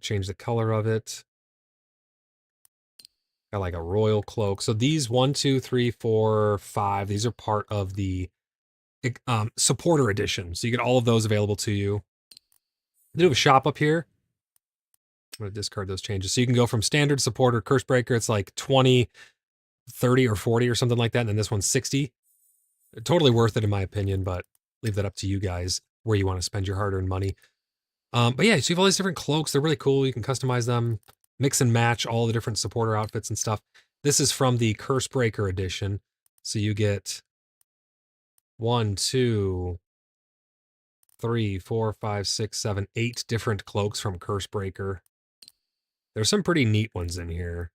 Change the color of it. Got like a royal cloak. So these 1, 2, 3, 4, 5, these are part of the supporter edition. So you get all of those available to you. They do have a shop up here. I'm going to discard those changes. So you can go from standard supporter, curse breaker. It's like 20, 30, or 40 or something like that. And then this one's 60. Totally worth it in my opinion, but leave that up to you guys where you want to spend your hard-earned money. But yeah, so you have all these different cloaks. They're really cool. You can customize them, mix and match all the different supporter outfits and stuff. This is from the Curse Breaker edition. So you get 1, 2, 3, 4, 5, 6, 7, 8 different cloaks from Curse Breaker. There's some pretty neat ones in here.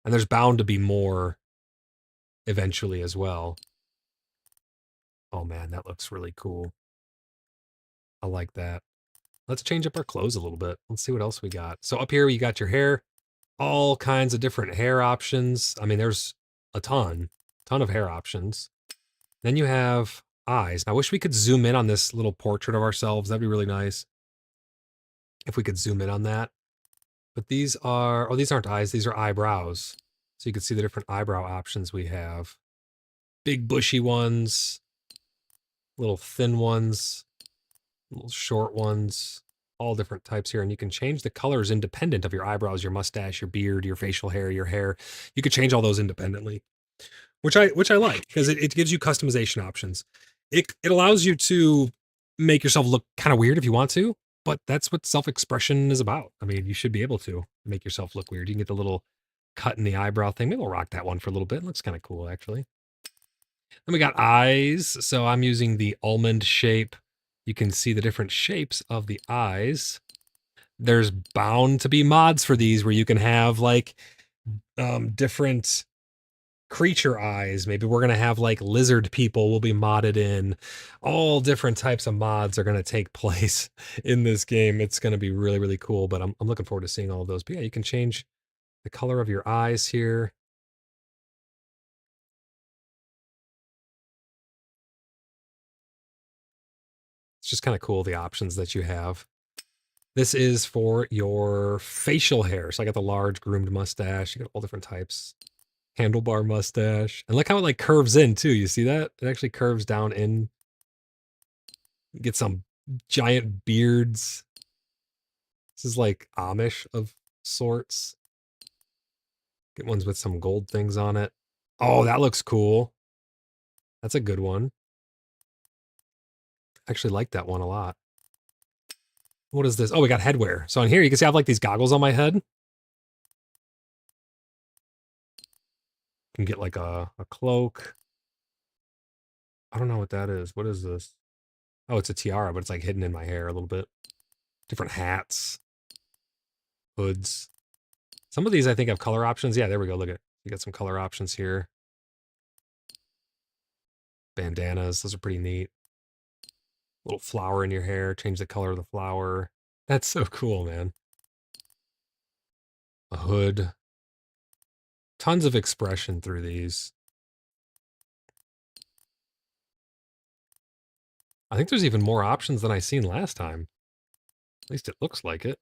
And there's bound to be more eventually as well. Oh man, that looks really cool. I like that. Let's change up our clothes a little bit. Let's see what else we got. So up here, you got your hair, all kinds of different hair options. I mean, there's a ton of hair options. Then you have eyes. Now, I wish we could zoom in on this little portrait of ourselves. That'd be really nice if we could zoom in on that. But these are, oh, these aren't eyes. These are eyebrows. So you can see the different eyebrow options we have. Big bushy ones, little thin ones, little short ones, all different types here. And you can change the colors independent of your eyebrows, your mustache, your beard, your facial hair, your hair. You could change all those independently, which I like because it gives you customization options. It allows you to make yourself look kind of weird if you want to, but that's what self-expression is about. I mean, you should be able to make yourself look weird. You can get the little cut in the eyebrow thing. Maybe we'll rock that one for a little bit. It looks kind of cool, actually. Then we got eyes. So I'm using the almond shape. You can see the different shapes of the eyes. There's bound to be mods for these where you can have like different creature eyes. Maybe we're going to have like lizard people will be modded in. All different types of mods are going to take place in this game. It's going to be really, really cool, but I'm looking forward to seeing all of those. But yeah, you can change the color of your eyes here. It's just kind of cool, the options that you have. This is for your facial hair. So I got the large groomed mustache. You got all different types. Handlebar mustache. And look how it like curves in too. You see that? It actually curves down in. You get some giant beards. This is like Amish of sorts. Get ones with some gold things on it. Oh, that looks cool. That's a good one. I actually like that one a lot. What is this? Oh, we got headwear. So on here, you can see I have like these goggles on my head. You can get like a cloak. I don't know what that is. What is this? Oh, it's a tiara, but it's like hidden in my hair a little bit. Different hats, hoods. Some of these I think have color options. Yeah, there we go. Look at, you got some color options here. Bandanas, those are pretty neat. Little flower in your hair, change the color of the flower. That's so cool, man. A hood. Tons of expression through these. I think there's even more options than I seen last time. At least it looks like it.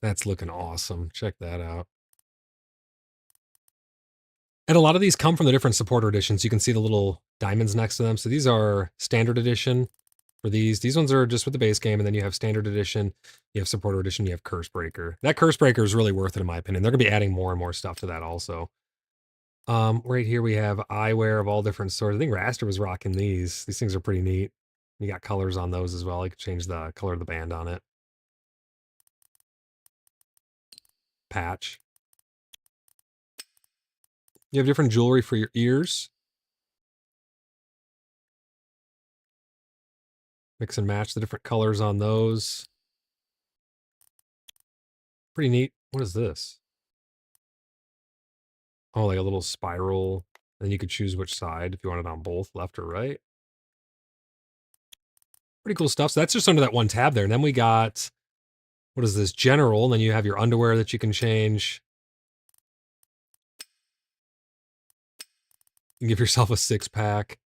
That's looking awesome. Check that out. And a lot of these come from the different supporter editions. You can see the little diamonds next to them. So these are standard edition for these. These ones are just with the base game. And then you have standard edition, you have supporter edition, you have Curse Breaker. That Curse Breaker is really worth it in my opinion. They're going to be adding more and more stuff to that also. Right here we have eyewear of all different sorts. I think Raster was rocking these. These things are pretty neat. You got colors on those as well. You can change the color of the band on it. Patch. You have different jewelry for your ears. Mix and match the different colors on those. Pretty neat. What is this? Oh, like a little spiral. Then you could choose which side if you want it on both, left or right. Pretty cool stuff. So that's just under that one tab there. And then we got, what is this? General. And then you have your underwear that you can change. You can give yourself a 6-pack.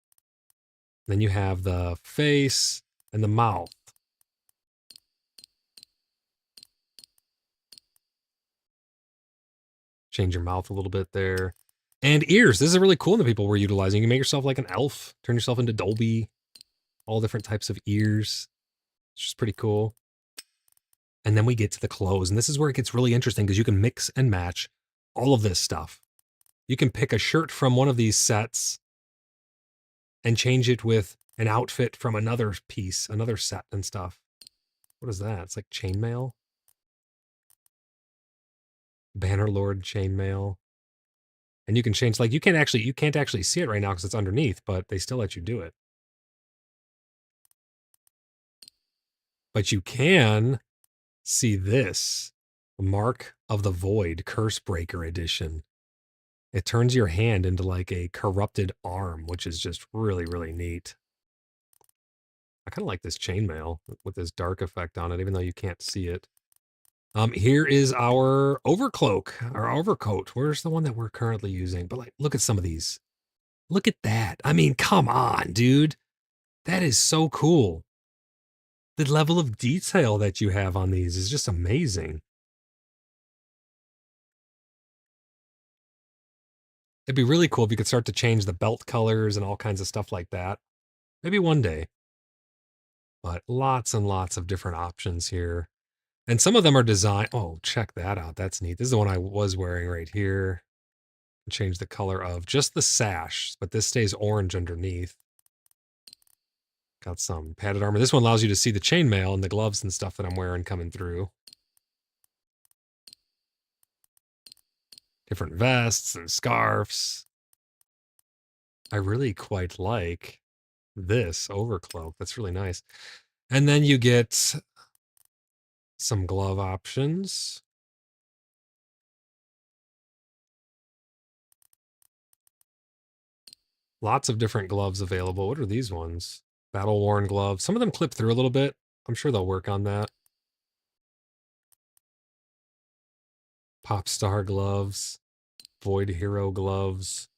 Then you have the face and the mouth. Change your mouth a little bit there. And ears. This is really cool that people were utilizing. You can make yourself like an elf. Turn yourself into Dolby. All different types of ears. which is pretty cool. And then we get to the clothes, and this is where it gets really interesting because you can mix and match all of this stuff. You can pick a shirt from one of these sets and change it with an outfit from another piece, another set and stuff. What is that? It's like chainmail. Bannerlord chainmail. And you can change, like, you can't actually see it right now because it's underneath, but they still let you do it. But you can see this Mark of the Void Cursebreaker edition. It turns your hand into like a corrupted arm, which is just really, really neat. I kind of like this chainmail with this dark effect on it, even though you can't see it. Here is our overcloak, our overcoat. Where's the one that we're currently using? But like, look at some of these. Look at that. I mean, come on, dude. That is so cool. The level of detail that you have on these is just amazing. It'd be really cool if you could start to change the belt colors and all kinds of stuff like that. Maybe one day. But lots and lots of different options here. And some of them are designed. Oh, check that out. That's neat. This is the one I was wearing right here. Change the color of just the sash, but this stays orange underneath. Got some padded armor. This one allows you to see the chainmail and the gloves and stuff that I'm wearing coming through. Different vests and scarves. I really quite like this overcloak. That's really nice. And then you get some glove options. Lots of different gloves available. What are these ones? Battle-worn gloves. Some of them clip through a little bit. I'm sure they'll work on that. Pop star gloves. Void hero gloves.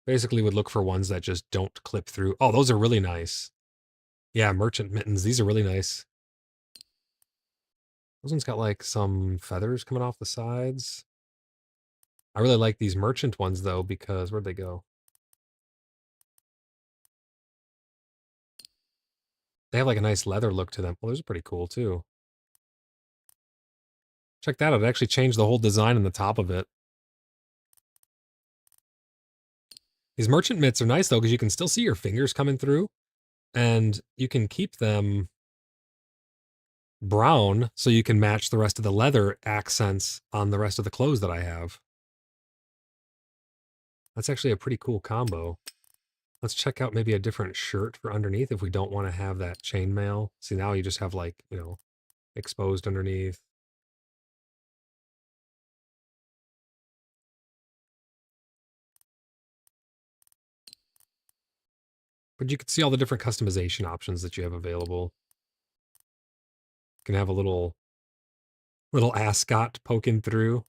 Basically would look for ones that just don't clip through. Oh, those are really nice. Yeah, merchant mittens. These are really nice. Those ones got like some feathers coming off the sides. I really like these merchant ones though, because where'd they go? They have like a nice leather look to them. Well, those are pretty cool too. Check that out. It actually changed the whole design on the top of it. These merchant mitts are nice though, because you can still see your fingers coming through, and you can keep them brown so you can match the rest of the leather accents on the rest of the clothes that I have. That's actually a pretty cool combo. Let's check out maybe a different shirt for underneath if we don't want to have that chainmail. See, now you just have like, you know, exposed underneath. But you can see all the different customization options that you have available. You can have a little ascot poking through.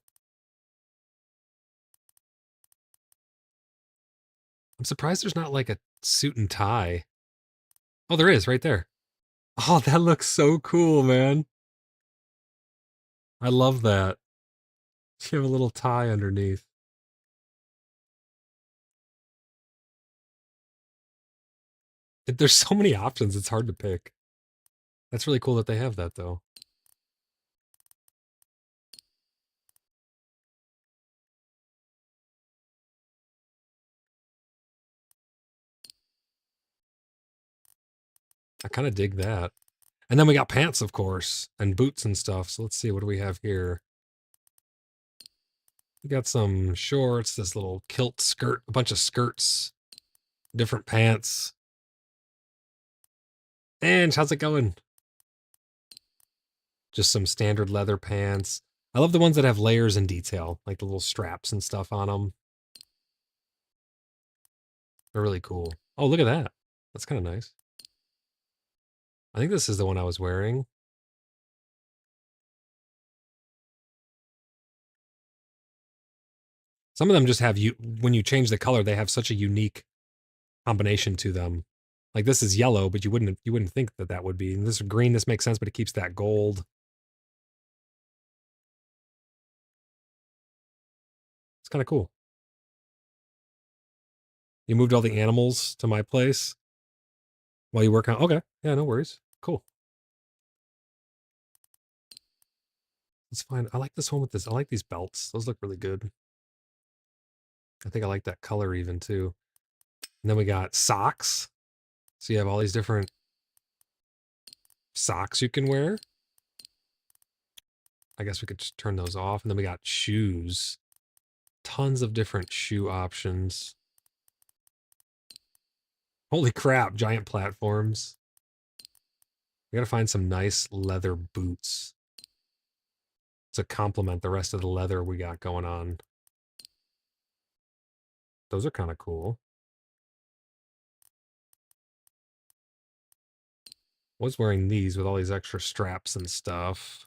I'm surprised there's not like a suit and tie. Oh, there is right there. Oh, that looks so cool, man. I love that. You have a little tie underneath. There's so many options, it's hard to pick. That's really cool that they have that, though. I kind of dig that. And then we got pants, of course, and boots and stuff. So let's see, what do we have here? We got some shorts, this little kilt skirt, a bunch of skirts, different pants. And how's it going? Just some standard leather pants. I love the ones that have layers and detail, like the little straps and stuff on them. They're really cool. Oh, look at that. That's kind of nice. I think this is the one I was wearing. Some of them just have when you change the color, they have such a unique combination to them. Like this is yellow, but you wouldn't think that that would be. And this is green, this makes sense, but it keeps that gold. It's kind of cool. You moved all the animals to my place while you work on. Okay, yeah, no worries. Cool. Let's find, I like this one with this. I like these belts. Those look really good. I think I like that color even too. And then we got socks. So you have all these different socks you can wear. I guess we could just turn those off. And then we got shoes. Tons of different shoe options. Holy crap, giant platforms. We gotta find some nice leather boots to complement the rest of the leather we got going on. Those are kind of cool. Was wearing these with all these extra straps and stuff.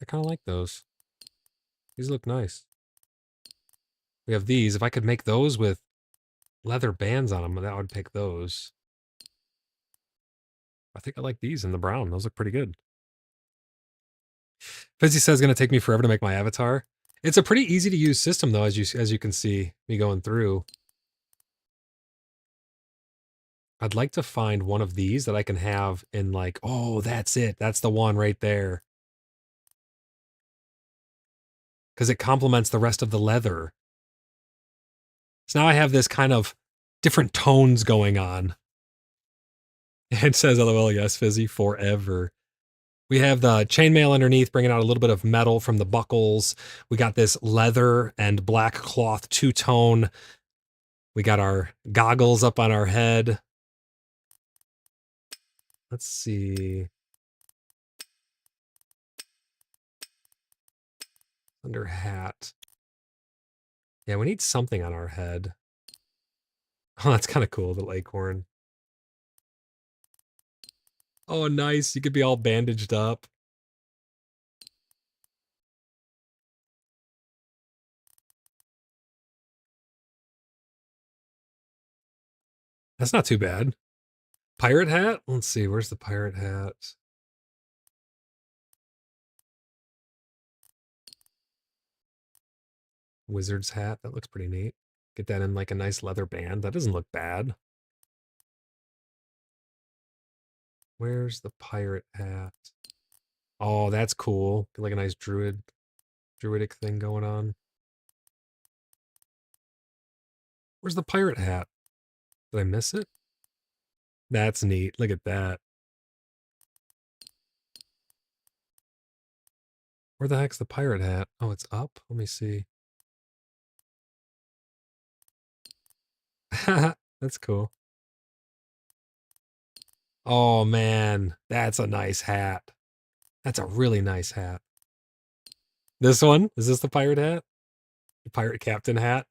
I kind of like those. These look nice. We have these. If I could make those with leather bands on them, that would pick those. I think I like these in the brown. Those look pretty good. Fizzy says it's going to take me forever to make my avatar. It's a pretty easy to use system though, as you can see me going through. I'd like to find one of these that I can have in like, oh, that's it. That's the one right there. Because it complements the rest of the leather. So now I have this kind of different tones going on. It says, LOL, yes, Fizzy, forever. We have the chainmail underneath, bringing out a little bit of metal from the buckles. We got this leather and black cloth two-tone. We got our goggles up on our head. Let's see. Under hat. Yeah, we need something on our head. Oh, that's kind of cool, the acorn. Oh, nice. You could be all bandaged up. That's not too bad. Pirate hat? Let's see. Where's the pirate hat? Wizard's hat. That looks pretty neat. Get that in like a nice leather band. That doesn't look bad. Where's the pirate hat? Oh, that's cool. Get like a nice druidic thing going on. Where's the pirate hat? Did I miss it? That's neat. Look at that. Where the heck's the pirate hat? Oh, it's up? Let me see. That's cool. Oh, man. That's a nice hat. That's a really nice hat. This one? Is this the pirate hat? The pirate captain hat?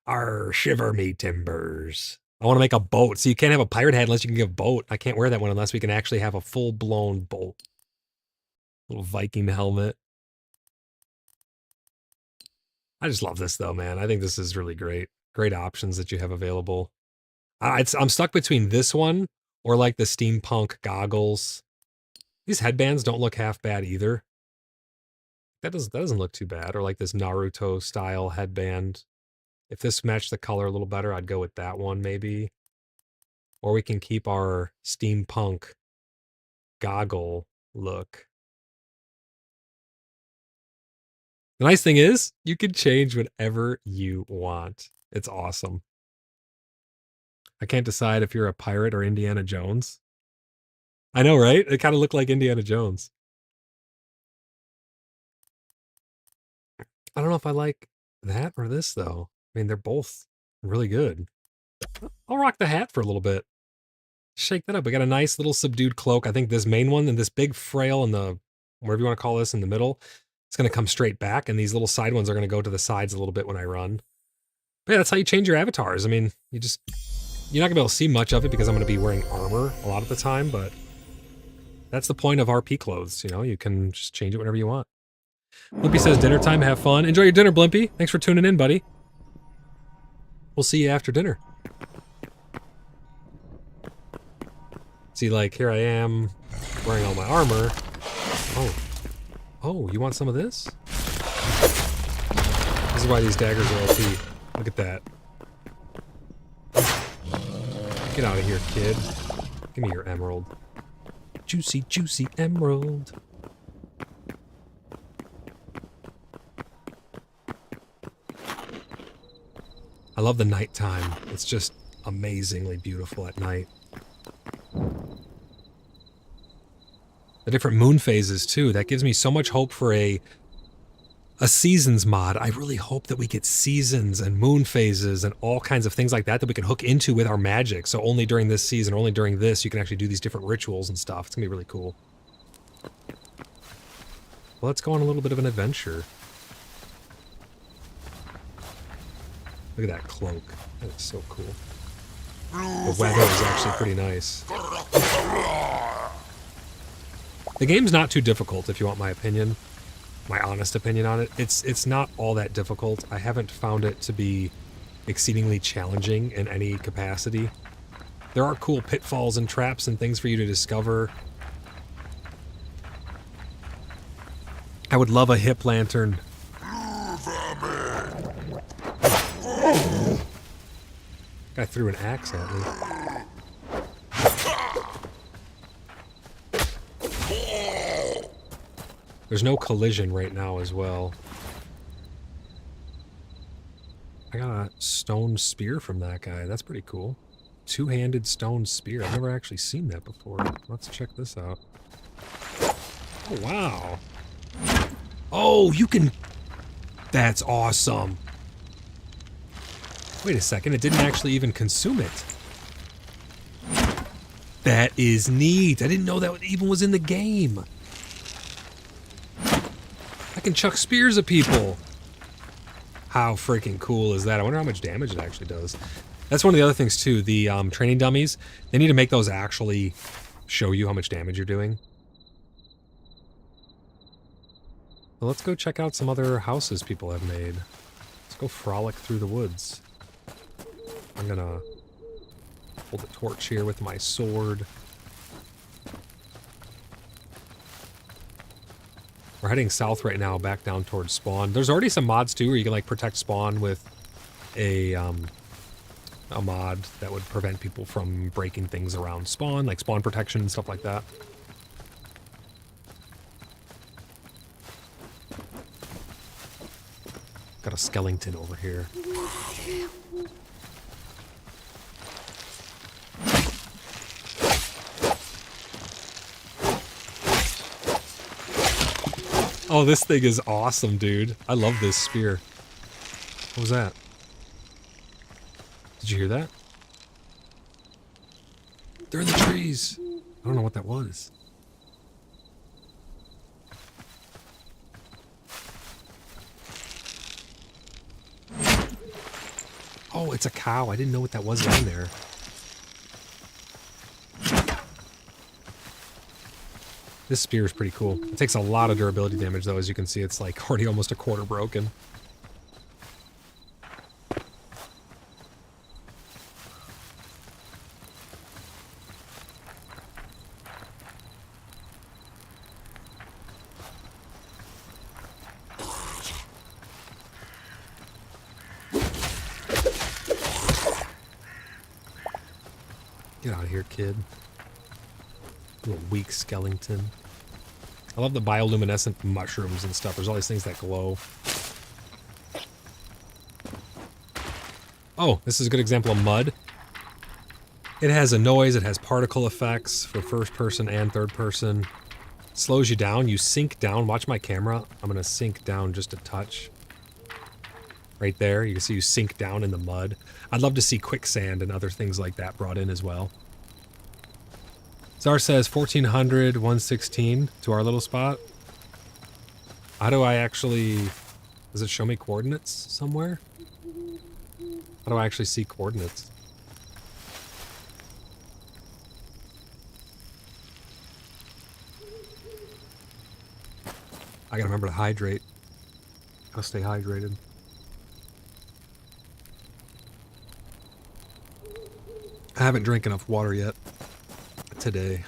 Arr, shiver me timbers. I want to make a boat. So you can't have a pirate hat unless you can get a boat. I can't wear that one unless we can actually have a full-blown boat. Little Viking helmet. I just love this though, man. I think this is really great. Great options that you have available. I'm stuck between this one or like the steampunk goggles. These headbands don't look half bad either. That doesn't look too bad. Or like this Naruto style headband. If this matched the color a little better, I'd go with that one maybe. Or we can keep our steampunk goggle look. The nice thing is, you can change whatever you want. It's awesome. I can't decide if you're a pirate or Indiana Jones. I know, right? It kind of looked like Indiana Jones. I don't know if I like that or this, though. I mean, they're both really good. I'll rock the hat for a little bit. Shake that up. We got a nice little subdued cloak. I think this main one and this big frail and the, whatever you want to call this, in the middle, it's going to come straight back. And these little side ones are going to go to the sides a little bit when I run. But yeah, that's how you change your avatars. I mean, you're not going to be able to see much of it because I'm going to be wearing armor a lot of the time, but that's the point of RP clothes. You know, you can just change it whenever you want. Blimpy says, dinner time, have fun. Enjoy your dinner, Blimpy. Thanks for tuning in, buddy. We'll see you after dinner. See, like, here I am wearing all my armor. Oh, you want some of this? This is why these daggers are OP. Look at that. Get out of here, kid. Give me your emerald. Juicy, juicy emerald. I love the nighttime. It's just amazingly beautiful at night. The different moon phases, too. That gives me so much hope for a seasons mod. I really hope that we get seasons and moon phases and all kinds of things like that that we can hook into with our magic. So only during this season, only during this, you can actually do these different rituals and stuff. It's going to be really cool. Well, let's go on a little bit of an adventure. Look at that cloak. That is so cool. The weather is actually pretty nice. The game's not too difficult, if you want my opinion. My honest opinion on it. It's not all that difficult. I haven't found it to be exceedingly challenging in any capacity. There are cool pitfalls and traps and things for you to discover. I would love a hip lantern. Guy threw an axe at me. There's no collision right now as well. I got a stone spear from that guy. That's pretty cool. Two-handed stone spear. I've never actually seen that before. Let's check this out. Oh, wow. Oh, you can... That's awesome. Wait a second. It didn't actually even consume it. That is neat. I didn't know that even was in the game. I can chuck spears at people. How freaking cool is that? I wonder how much damage it actually does. That's one of the other things too. The training dummies, they need to make those actually show you how much damage you're doing. Well, let's go check out some other houses people have made. Let's go frolic through the woods. I'm gonna hold the torch here with my sword. We're heading south right now, back down towards spawn. There's already some mods too, where you can like protect spawn with a mod that would prevent people from breaking things around spawn, like spawn protection and stuff like that. Got a skeleton over here. Oh, this thing is awesome, dude. I love this spear. What was that? Did you hear that? They're in the trees. I don't know what that was. Oh, it's a cow. I didn't know what that was down there. This spear is pretty cool. It takes a lot of durability damage, though. As you can see, it's like already almost a quarter broken. Get out of here, kid. Little weak skeleton. I love the bioluminescent mushrooms and stuff. There's all these things that glow. Oh, this is a good example of mud. It has a noise, it has particle effects for first person and third person. It slows you down, you sink down. Watch my camera. I'm gonna sink down just a touch. Right there, you can see you sink down in the mud. I'd love to see quicksand and other things like that brought in as well. Czar says 1400, 116 to our little spot. How do I actually... Does it show me coordinates somewhere? How do I actually see coordinates? I gotta remember to hydrate. Gotta stay hydrated. I haven't drank enough water yet today.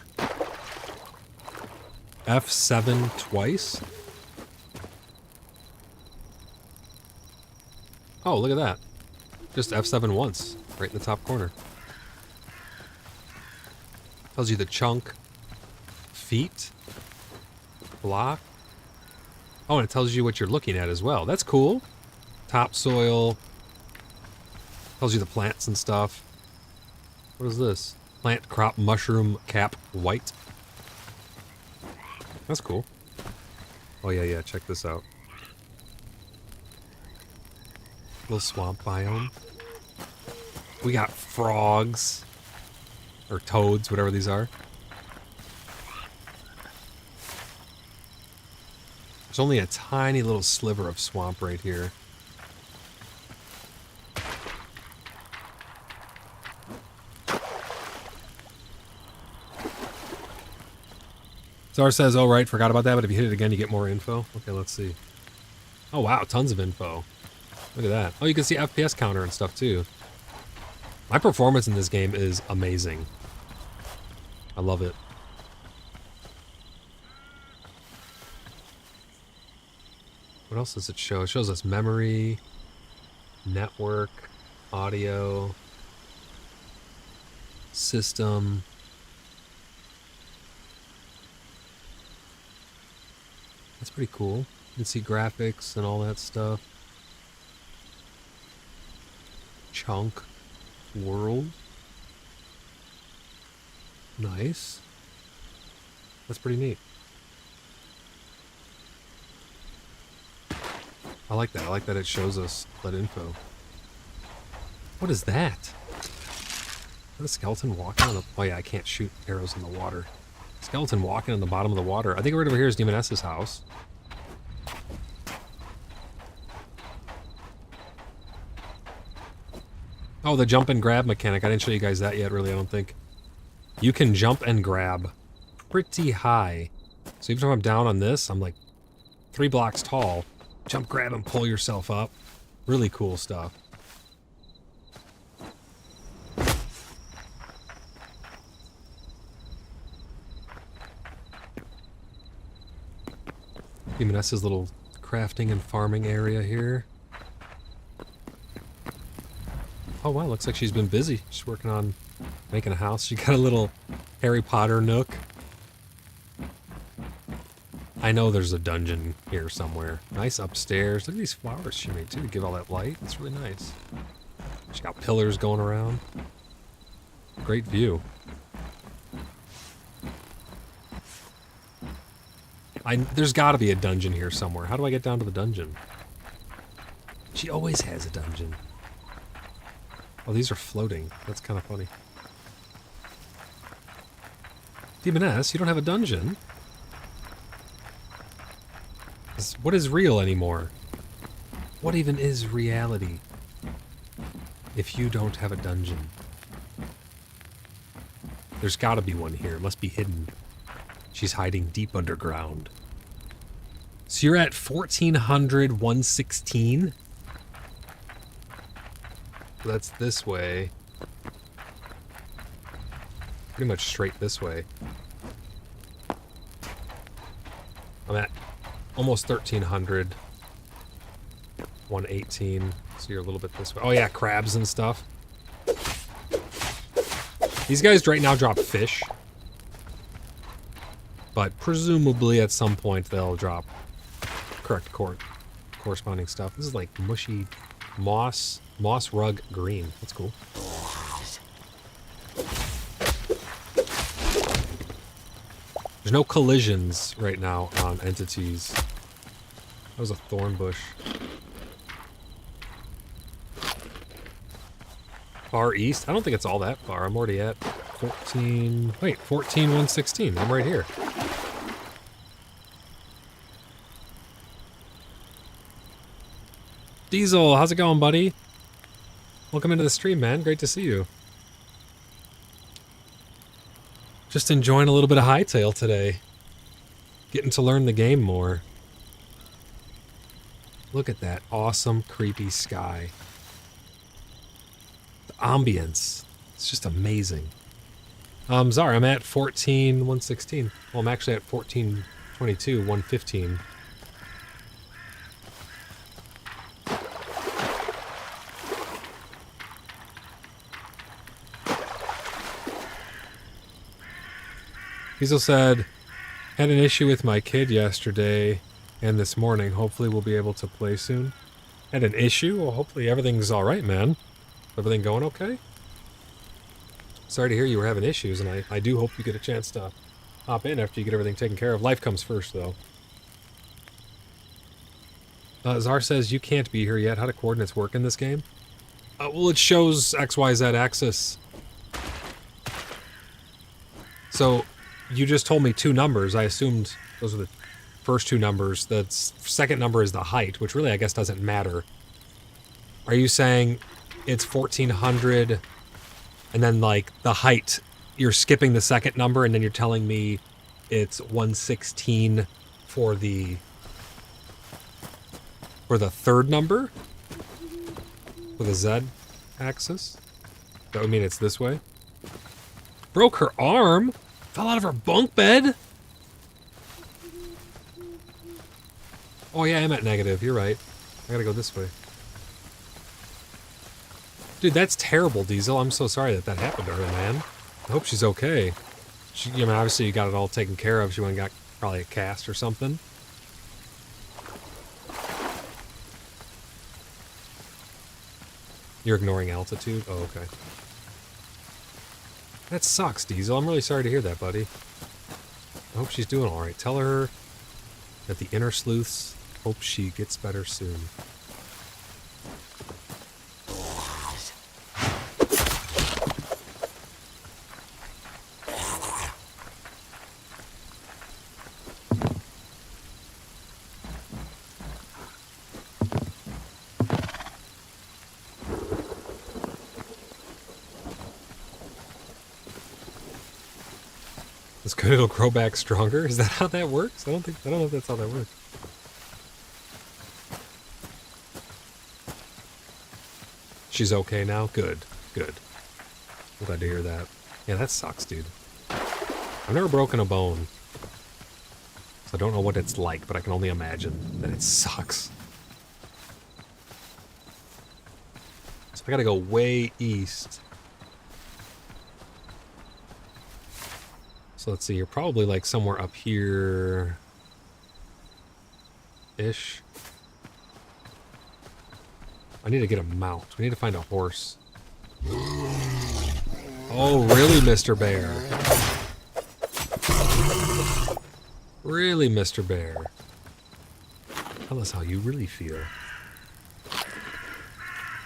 F7 twice? Oh, look at that. Just F7 once, right in the top corner. Tells you the chunk, feet, block. Oh, and it tells you what you're looking at as well. That's cool. Topsoil. Tells you the plants and stuff. What is this? Plant crop mushroom cap white. That's cool. Oh, yeah, check this out. Little swamp biome. We got frogs. Or toads, whatever these are. There's only a tiny little sliver of swamp right here. Zar says, oh, right, forgot about that, but if you hit it again, you get more info. Okay, let's see. Oh, wow, tons of info. Look at that. Oh, you can see FPS counter and stuff, too. My performance in this game is amazing. I love it. What else does it show? It shows us memory, network, audio, system. That's pretty cool. You can see graphics and all that stuff. Chunk. World. Nice. That's pretty neat. I like that. I like that it shows us that info. What is that? Is that a skeleton walking on the... Oh yeah, I can't shoot arrows in the water. Skeleton walking on the bottom of the water. I think right over here is Demoness's house. Oh, the jump and grab mechanic. I didn't show you guys that yet, really, I don't think. You can jump and grab pretty high. So even if I'm down on this, I'm like 3 blocks tall. Jump, grab, and pull yourself up. Really cool stuff. Demoness's little crafting and farming area here. Oh wow, looks like she's been busy. She's working on making a house. She got a little Harry Potter nook. I know there's a dungeon here somewhere. Nice upstairs. Look at these flowers she made too to give all that light. It's really nice. She got pillars going around. Great view. There's got to be a dungeon here somewhere. How do I get down to the dungeon? She always has a dungeon. Oh, these are floating. That's kind of funny. Demoness, you don't have a dungeon? What is real anymore? What even is reality if you don't have a dungeon? There's got to be one here. It must be hidden. She's hiding deep underground. So you're at 1400, 116? That's this way. Pretty much straight this way. I'm at almost 1300. 118. So you're a little bit this way. Oh yeah, crabs and stuff. These guys right now drop fish. But presumably at some point they'll drop corresponding stuff. This is like mushy moss rug green. That's cool. There's no collisions right now on entities. That was a thorn bush. Far east? I don't think it's all that far. I'm already at 14... Wait, 14116. I'm right here. Diesel, how's it going, buddy? Welcome into the stream, man. Great to see you. Just enjoying a little bit of Hytale today. Getting to learn the game more. Look at that awesome, creepy sky. The ambience. It's just amazing. Zara, I'm at 14116. Well, I'm actually at 1422, 115. Diesel said, had an issue with my kid yesterday and this morning. Hopefully we'll be able to play soon. Had an issue? Well, hopefully everything's alright, man. Everything going okay? Sorry to hear you were having issues, and I do hope you get a chance to hop in after you get everything taken care of. Life comes first, though. Czar says you can't be here yet. How do coordinates work in this game? Well, it shows XYZ axis. So, you just told me 2 numbers. I assumed those were the first 2 numbers. The second number is the height, which really I guess doesn't matter. Are you saying it's 1400 and then like the height, you're skipping the second number and then you're telling me it's 116 for the third number? For the Z axis? That would mean it's this way? Broke her arm? Fell out of her bunk bed? Oh yeah, I'm at negative. You're right. I gotta go this way. Dude, that's terrible, Diesel. I'm so sorry that happened to her, man. I hope she's okay. I mean, obviously you got it all taken care of. She went and got probably a cast or something. You're ignoring altitude? Oh, okay. That sucks, Diesel. I'm really sorry to hear that, buddy. I hope she's doing alright. Tell her that the inner sleuths hope she gets better soon. It's good, it'll grow back stronger? Is that how that works? I don't know if that's how that works. She's okay now? Good. Good. I'm glad to hear that. Yeah, that sucks, dude. I've never broken a bone. So I don't know what it's like, but I can only imagine that it sucks. So I gotta go way east. So let's see, you're probably like somewhere up here-ish. I need to get a mount. We need to find a horse. Oh, really, Mr. Bear? Really, Mr. Bear? Tell us how you really feel.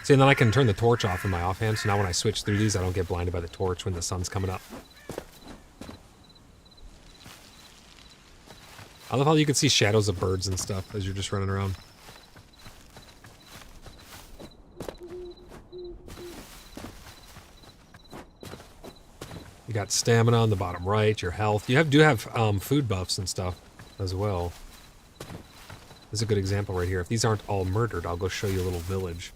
See, and then I can turn the torch off in my offhand, so now when I switch through these, I don't get blinded by the torch when the sun's coming up. I love how you can see shadows of birds and stuff as you're just running around. You got stamina on the bottom right, your health. You do have food buffs and stuff as well. This is a good example right here. If these aren't all murdered, I'll go show you a little village.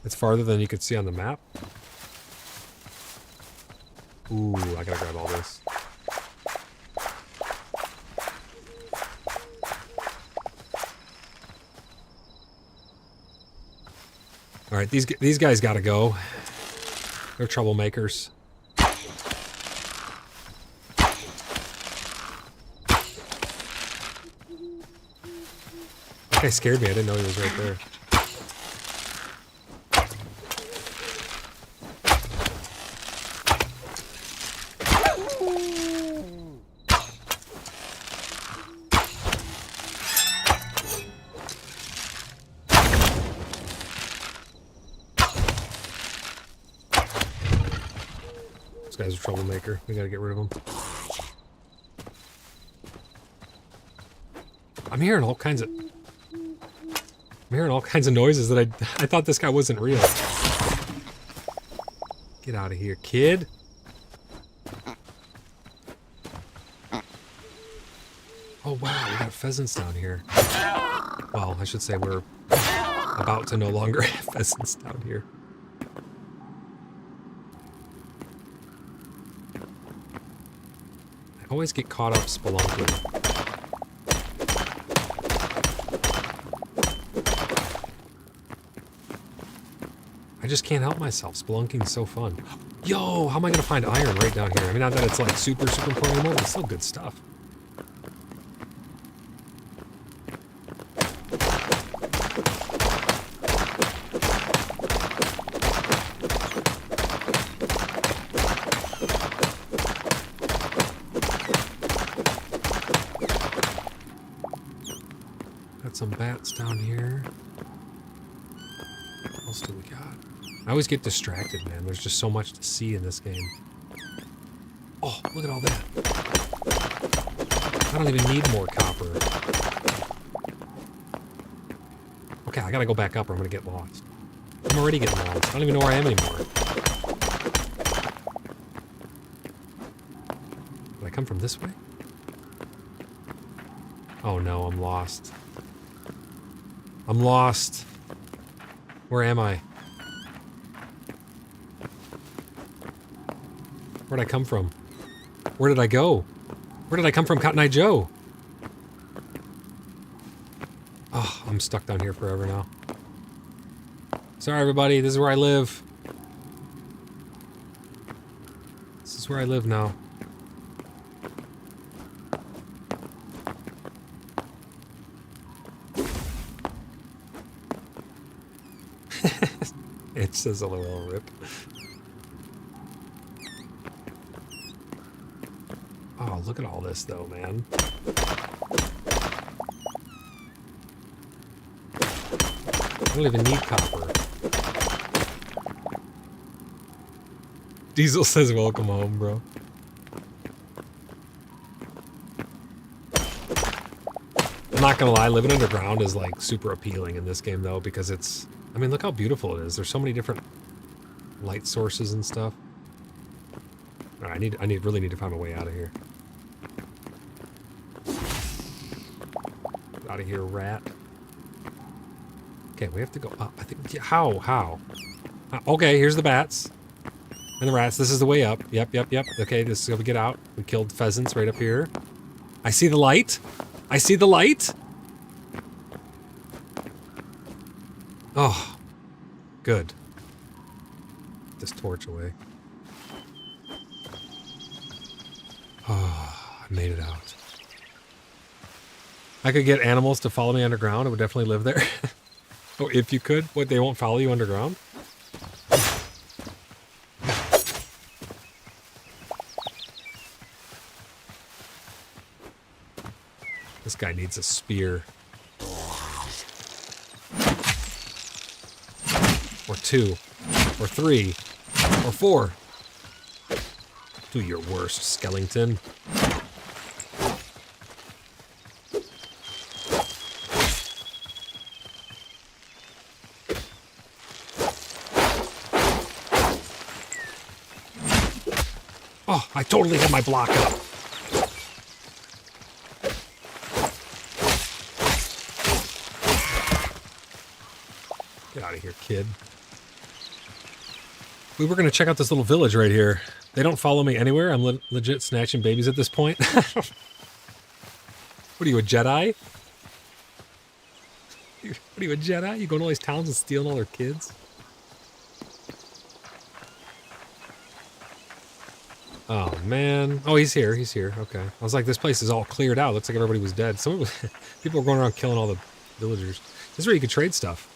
It's farther than you could see on the map. Ooh, I gotta grab all this. All right, these guys gotta go. They're troublemakers. That guy scared me. I didn't know he was right there. This guy's a troublemaker. We gotta get rid of him. I'm hearing all kinds of noises that I thought this guy wasn't real. Get out of here, kid. Oh wow, we got pheasants down here. Well, I should say we're about to no longer have pheasants down here. I always get caught up spelunking. I just can't help myself. Spelunking's so fun. Yo, how am I going to find iron right down here? I mean, not that it's like super important anymore, but it's still good stuff. Got some bats down here. What else do we got? I always get distracted, man. There's just so much to see in this game. Oh, look at all that. I don't even need more copper. Okay, I gotta go back up or I'm gonna get lost. I'm already getting lost. I don't even know where I am anymore. Did I come from this way? Oh no, I'm lost. I'm lost. Where am I? Where'd I come from? Where did I go? Where did I come from, Cotton Eye Joe? Oh, I'm stuck down here forever now. Sorry, everybody. This is where I live. This is where I live now. It says LOL rip. Oh, look at all this though, man. I don't even need copper. Diesel says welcome home, bro. I'm not gonna lie, living underground is like super appealing in this game though, because it's, I mean, look how beautiful it is. There's so many different light sources and stuff. All right, I really need to find a way out of here. Out of here, rat. Okay, we have to go up. I think, how? Okay, here's the bats. And the rats. This is the way up. Yep. Okay, this is how we get out. We killed pheasants right up here. I see the light. I see the light. Oh, good. Put this torch away. Oh, I made it out. I could get animals to follow me underground. I would definitely live there. Oh, if you could? What, they won't follow you underground? This guy needs a spear. Or 2. Or 3. Or 4. Do your worst, Skellington. Oh, I totally had my block up. Get out of here, kid. We were going to check out this little village right here. They don't follow me anywhere. I'm legit snatching babies at this point. What are you, a Jedi? What are you, a Jedi? You go to all these towns and stealing all their kids? Oh, man. Oh, he's here. He's here. Okay. I was like, this place is all cleared out. Looks like everybody was dead. People were going around killing all the villagers. This is where you could trade stuff.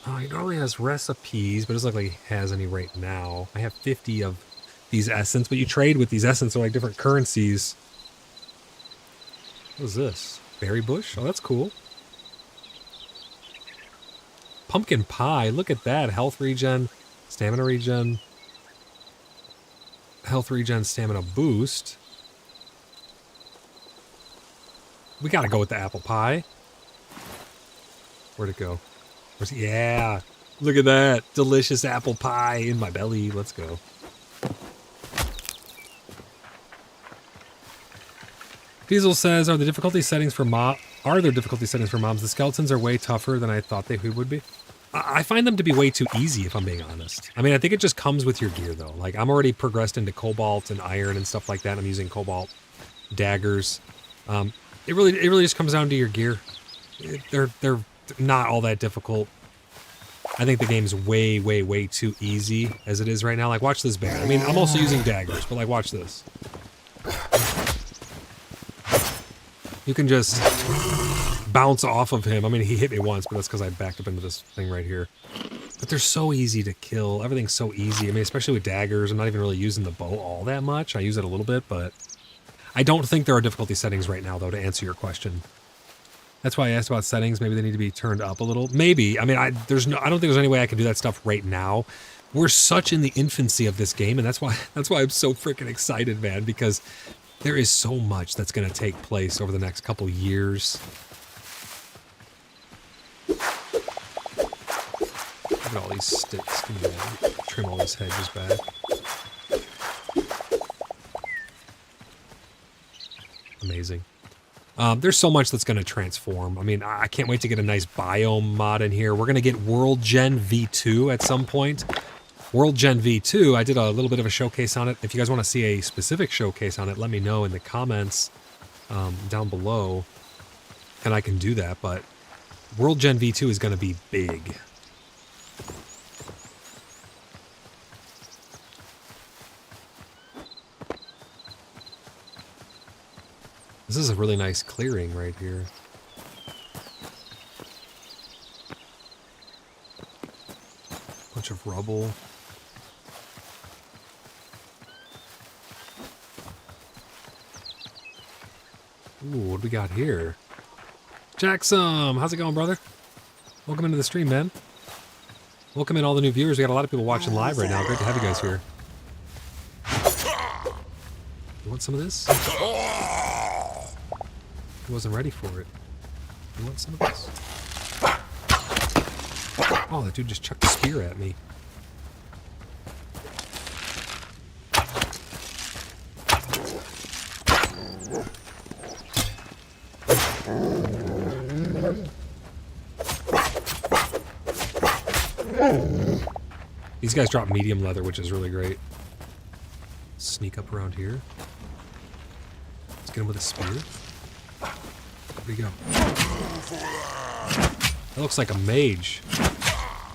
Oh, he normally has recipes, but it doesn't look like he has any right now. I have 50 of these essence, but you trade with these essence, so like different currencies. What is this? Berry bush? Oh, that's cool. Pumpkin pie. Look at that. Health regen, stamina regen. Health regen, stamina boost. We gotta go with the apple pie. Where'd it go? Yeah, look at that. Delicious apple pie in my belly. Let's go. Diesel says, are there difficulty settings for mobs? The skeletons are way tougher than I thought they would be. I find them to be way too easy, if I'm being honest. I mean, I think it just comes with your gear, though. Like, I'm already progressed into cobalt and iron and stuff like that. I'm using cobalt daggers. It really just comes down to your gear. They're not all that difficult. I think the game's way, way, way too easy as it is right now. Like, watch this bear. I mean, I'm also using daggers, but like, watch this. You can just bounce off of him. I mean, he hit me once, but that's because I backed up into this thing right here. But they're so easy to kill. Everything's so easy. I mean, especially with daggers. I'm not even really using the bow all that much. I use it a little bit, but I don't think there are difficulty settings right now, though, to answer your question. That's why I asked about settings. Maybe they need to be turned up a little. Maybe. I mean, I don't think there's any way I can do that stuff right now. We're such in the infancy of this game, and that's why I'm so freaking excited, man, because there is so much that's going to take place over the next couple years. Look at all these sticks. Trim all these hedges back. Amazing. There's so much that's going to transform. I mean, I can't wait to get a nice biome mod in here. We're going to get World Gen V2 at some point. World Gen V2, I did a little bit of a showcase on it. If you guys want to see a specific showcase on it, let me know in the comments down below, and I can do that. But World Gen V2 is going to be big. This is a really nice clearing right here. Bunch of rubble. Ooh, what do we got here? Jackson, how's it going, brother? Welcome into the stream, man. Welcome in all the new viewers. We got a lot of people watching live right now. Great to have you guys here. You want some of this? He wasn't ready for it. You want some of this? Oh, that dude just chucked a spear at me. These guys drop medium leather, which is really great. Sneak up around here. Let's get him with a spear. Where'd he go? That looks like a mage.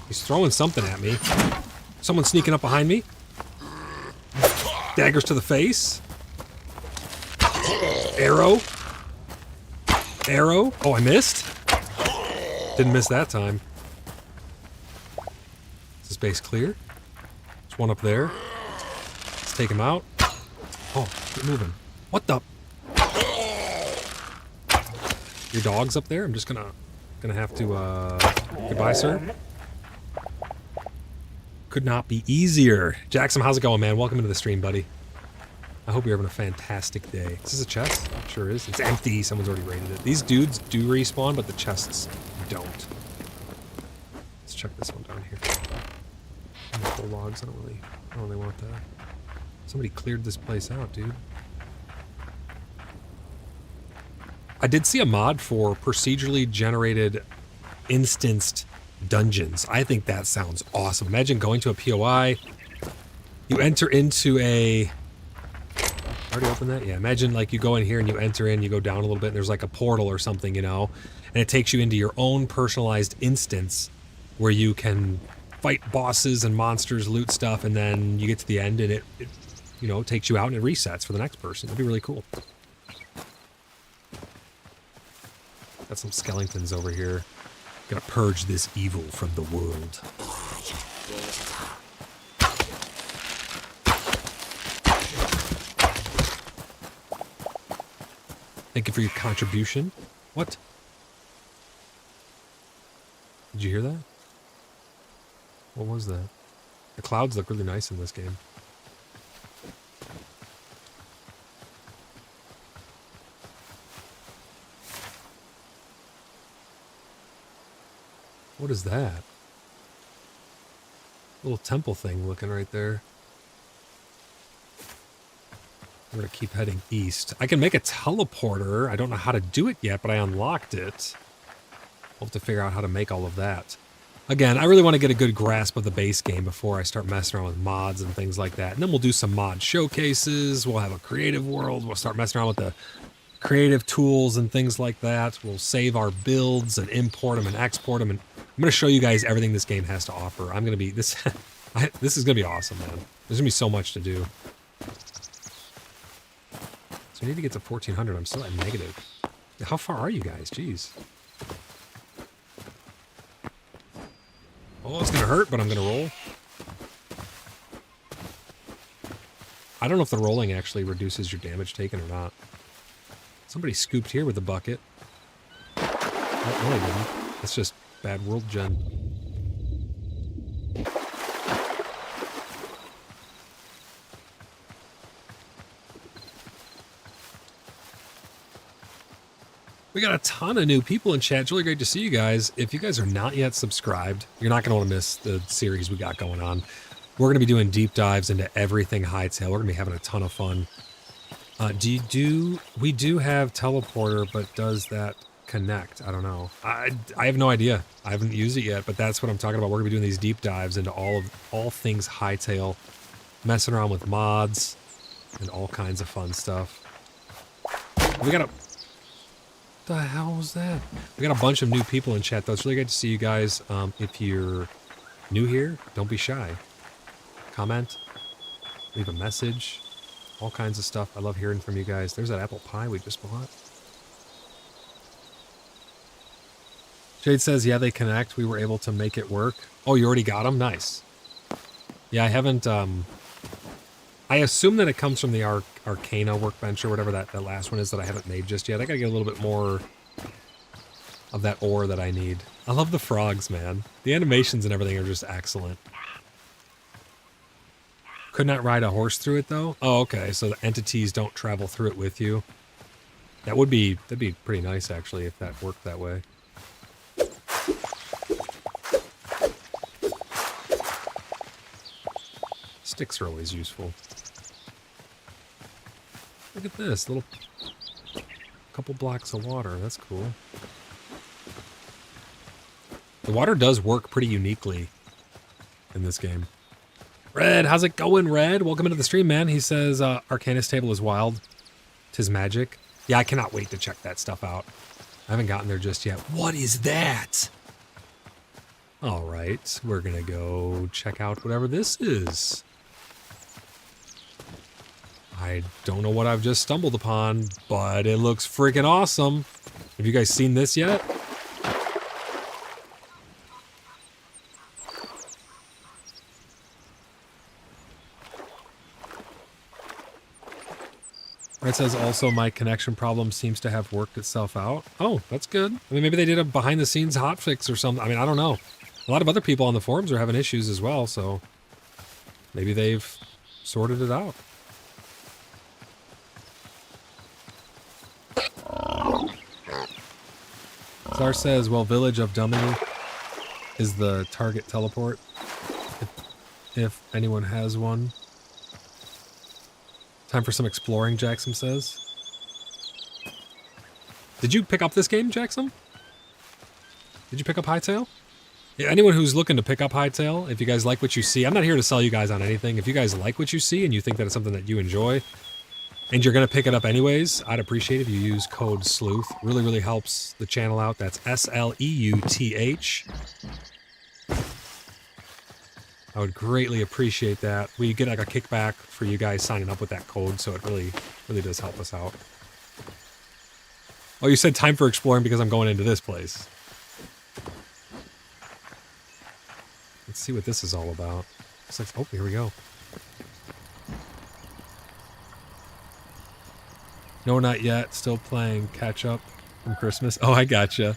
He's throwing something at me. Someone sneaking up behind me. Daggers to the face. Arrow. Arrow. Oh, I missed? Didn't miss that time. Is this base clear? There's one up there. Let's take him out. Oh, get moving. What the? Your dog's up there? I'm just gonna have to, goodbye, sir. Could not be easier. Jackson, how's it going, man? Welcome into the stream, buddy. I hope you're having a fantastic day. Is this a chest? It sure is. It's empty. Someone's already raided it. These dudes do respawn, but the chests don't. Let's check this one down here. Full logs. I don't really want that. Somebody cleared this place out, dude. I did see a mod for procedurally generated instanced dungeons. I think that sounds awesome. Imagine going to a POI. You enter into a... Already opened that? Yeah, imagine like you go in here and you enter in, you go down a little bit, and there's like a portal or something, you know, and it takes you into your own personalized instance where you can fight bosses and monsters, loot stuff, and then you get to the end and it you know, takes you out and it resets for the next person. That'd be really cool. Got some skeletons over here. Gotta purge this evil from the world. Thank you for your contribution. What? Did you hear that? What was that? The clouds look really nice in this game. What is that? Little temple thing looking right there. We're gonna keep heading east. I can make a teleporter. I don't know how to do it yet, but I unlocked it. We'll have to figure out how to make all of that. Again, I really want to get a good grasp of the base game before I start messing around with mods and things like that. And then we'll do some mod showcases. We'll have a creative world. We'll start messing around with the creative tools and things like that. We'll save our builds and import them and export them. And I'm going to show you guys everything this game has to offer. I'm going to be... This this is going to be awesome, man. There's going to be so much to do. So I need to get to 1400. I'm still at negative. How far are you guys? Jeez. Oh, it's going to hurt, but I'm going to roll. I don't know if the rolling actually reduces your damage taken or not. Somebody scooped here with a bucket. Oh, no, they didn't. That's just bad world gen. We got a ton of new people in chat. It's really great to see you guys. If you guys are not yet subscribed, you're not going to want to miss the series we got going on. We're going to be doing deep dives into everything Hytale. We're going to be having a ton of fun. We do have teleporter, but does that connect? I don't know. I have no idea. I haven't used it yet, but that's what I'm talking about. We're going to be doing these deep dives into all things Hytale, messing around with mods and all kinds of fun stuff. We got a... What the hell was that? We got a bunch of new people in chat, though. It's really good to see you guys. If you're new here, don't be shy. Comment, leave a message, all kinds of stuff. I love hearing from you guys. There's that apple pie we just bought. Jade says, yeah, they connect. We were able to make it work. Oh, you already got them? Nice. Yeah, I haven't... I assume that it comes from the Arcana workbench or whatever that last one is that I haven't made just yet. I gotta get a little bit more of that ore that I need. I love the frogs, man. The animations and everything are just excellent. Could not ride a horse through it, though? Oh, okay, so the entities don't travel through it with you. That'd be pretty nice, actually, if that worked that way. Sticks are always useful. Look at this, little couple blocks of water. That's cool. The water does work pretty uniquely in this game. Red, how's it going, Red? Welcome into the stream, man. He says, Arcanus table is wild. 'Tis magic. Yeah, I cannot wait to check that stuff out. I haven't gotten there just yet. What is that? All right, we're gonna go check out whatever this is. I don't know what I've just stumbled upon, but it looks freaking awesome. Have you guys seen this yet? It says also my connection problem seems to have worked itself out. Oh, that's good. I mean, maybe they did a behind the scenes hotfix or something. I mean, I don't know. A lot of other people on the forums are having issues as well, so maybe they've sorted it out. Star says, well, Village of Dummy is the target teleport, if anyone has one. Time for some exploring, Jackson says. Did you pick up this game, Jackson? Did you pick up Hytale? Yeah, anyone who's looking to pick up Hytale, if you guys like what you see, I'm not here to sell you guys on anything. If you guys like what you see and you think that it's something that you enjoy, and you're going to pick it up anyways, I'd appreciate if you use code SLEUTH. Really, really helps the channel out. That's SLEUTH. I would greatly appreciate that. We get like a kickback for you guys signing up with that code, so it really, really does help us out. Oh, you said time for exploring because I'm going into this place. Let's see what this is all about. It's like, oh, here we go. No, not yet. Still playing catch up from Christmas. Oh, I gotcha.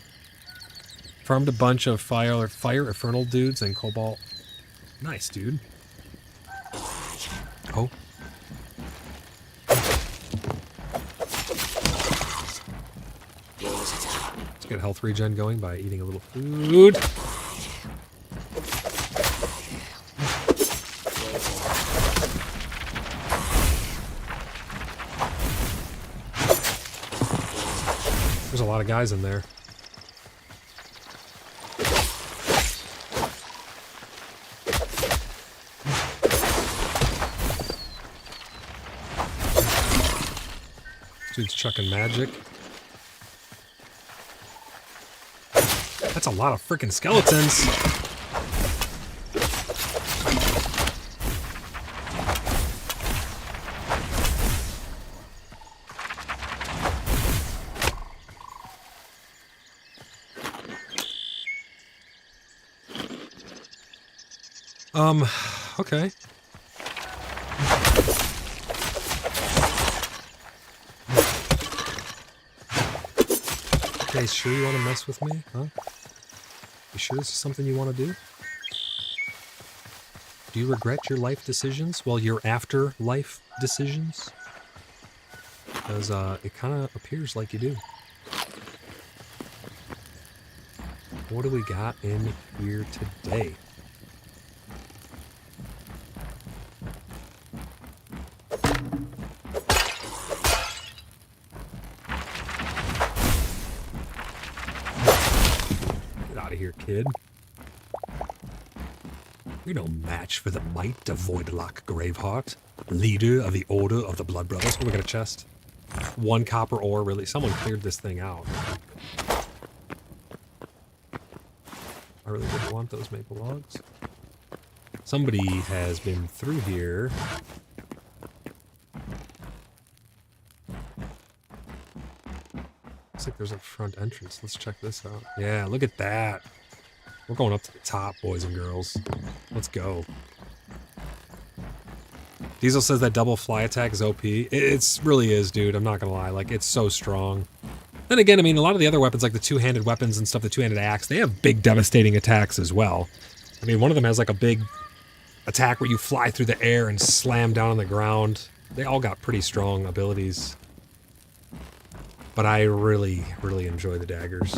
Farmed a bunch of fire infernal dudes and cobalt. Nice, dude. Oh. Let's get health regen going by eating a little food. There's a lot of guys in there. Dude's chucking magic. That That's a lot of freaking skeletons. Okay. Okay, sure you want to mess with me, huh? You sure this is something you want to do? Do you regret your life decisions? Well, your afterlife decisions? Because, it kind of appears like you do. What do we got in here today? Here, kid. You're no match for the might of Voidlock Graveheart, leader of the Order of the Blood Brothers. Oh, we got a chest. 1 copper ore, really? Someone cleared this thing out. I really didn't want those maple logs. Somebody has been through here. Looks like there's a front entrance. Let's check this out. Yeah, look at that. We're going up to the top, boys and girls. Let's go. Diesel says that double fly attack is OP. It really is, dude. I'm not gonna lie. Like, it's so strong. Then again, I mean, a lot of the other weapons, like the two-handed weapons and stuff, the two-handed axe, they have big, devastating attacks as well. I mean, one of them has like a big attack where you fly through the air and slam down on the ground. They all got pretty strong abilities. But I really, really enjoy the daggers.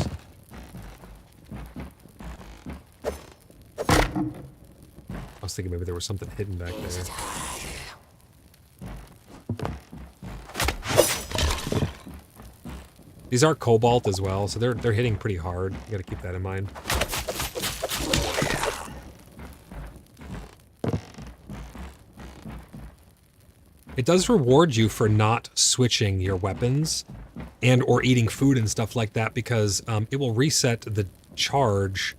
I was thinking maybe there was something hidden back there. These are cobalt as well, so they're hitting pretty hard. You gotta keep that in mind. It does reward you for not switching your weapons and or eating food and stuff like that, because it will reset the charge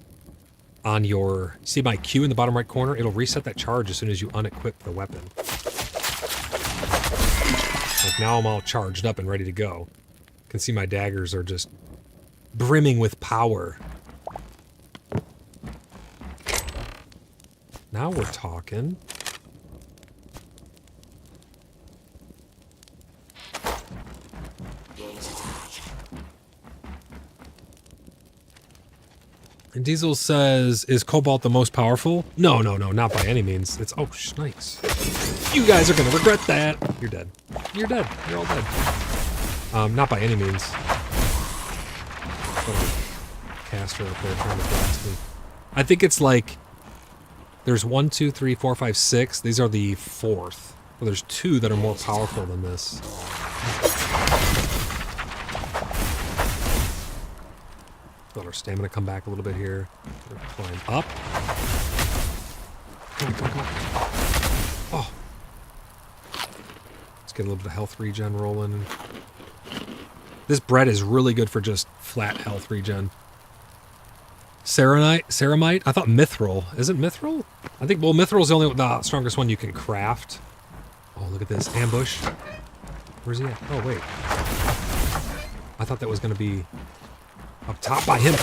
on your... See my Q in the bottom right corner? It'll reset that charge as soon as you unequip the weapon. Like now I'm all charged up and ready to go. You can see my daggers are just brimming with power. Now we're talking. And Diesel says, is Cobalt the most powerful? No, no, no, not by any means. It's, oh, nice. You guys are going to regret that. You're dead. You're dead. You're all dead. Not by any means. Caster up there trying to blast me. I think it's like, there's 1, 2, 3, 4, 5, 6. These are the 4th. Well, there's 2 that are more powerful than this. Let our stamina come back a little bit here. Climb up. Come on, come on, come on. Oh. Let's get a little bit of health regen rolling. This bread is really good for just flat health regen. Ceramite? I thought mithril. Is it mithril? I think, well, mithril's the strongest one you can craft. Oh, look at this. Ambush. Where's he at? Oh, wait. I thought that was going to be up top by him. Get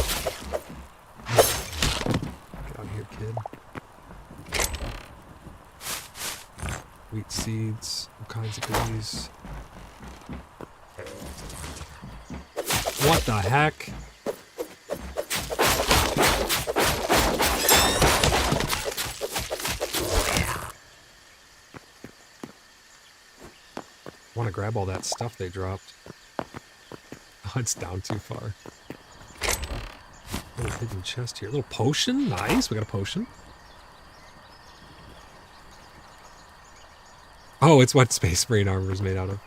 out of here, kid. Wheat seeds. All kinds of goodies. What the heck? I want to grab all that stuff they dropped. Oh, it's down too far. Little hidden chest here. Little potion. Nice. We got a potion. Oh, it's what Space Marine armor is made out of.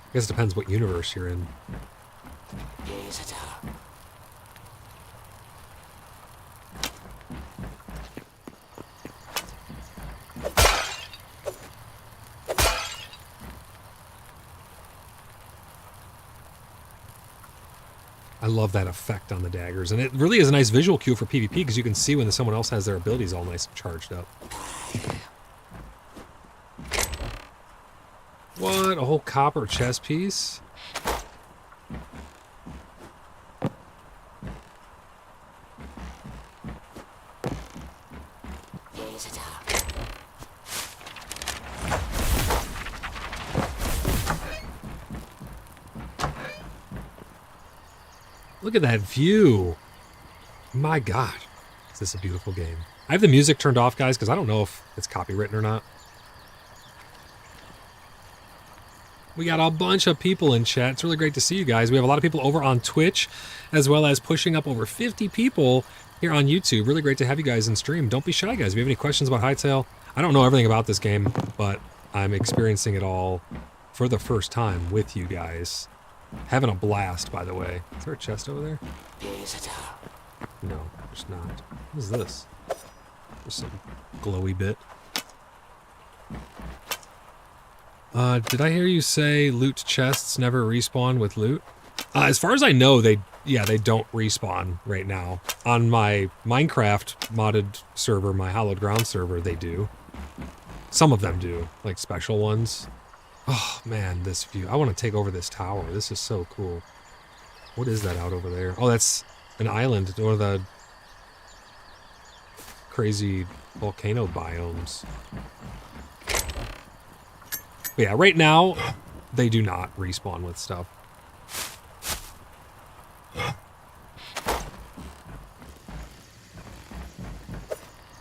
I guess it depends what universe you're in. I love that effect on the daggers. And it really is a nice visual cue for PvP because you can see when someone else has their abilities all nice and charged up. What? A whole copper chest piece? Look at that view. My God. Is this a beautiful game? I have the music turned off, guys, because I don't know if it's copywritten or not. We got a bunch of people in chat. It's really great to see you guys. We have a lot of people over on Twitch, as well as pushing up over 50 people here on YouTube. Really great to have you guys in stream. Don't be shy, guys. If you have any questions about Hytale, I don't know everything about this game, but I'm experiencing it all for the first time with you guys. Having a blast, by the way. Is there a chest over there? No, there's not. What is this? There's some glowy bit. Did I hear you say loot chests never respawn with loot? As far as I know, they don't respawn right now. On my Minecraft modded server, my Hallowed Ground server, they do. Some of them do, like special ones. Oh, man, this view. I want to take over this tower. This is so cool. What is that out over there? Oh, that's an island. One of the crazy volcano biomes. But yeah, right now, they do not respawn with stuff.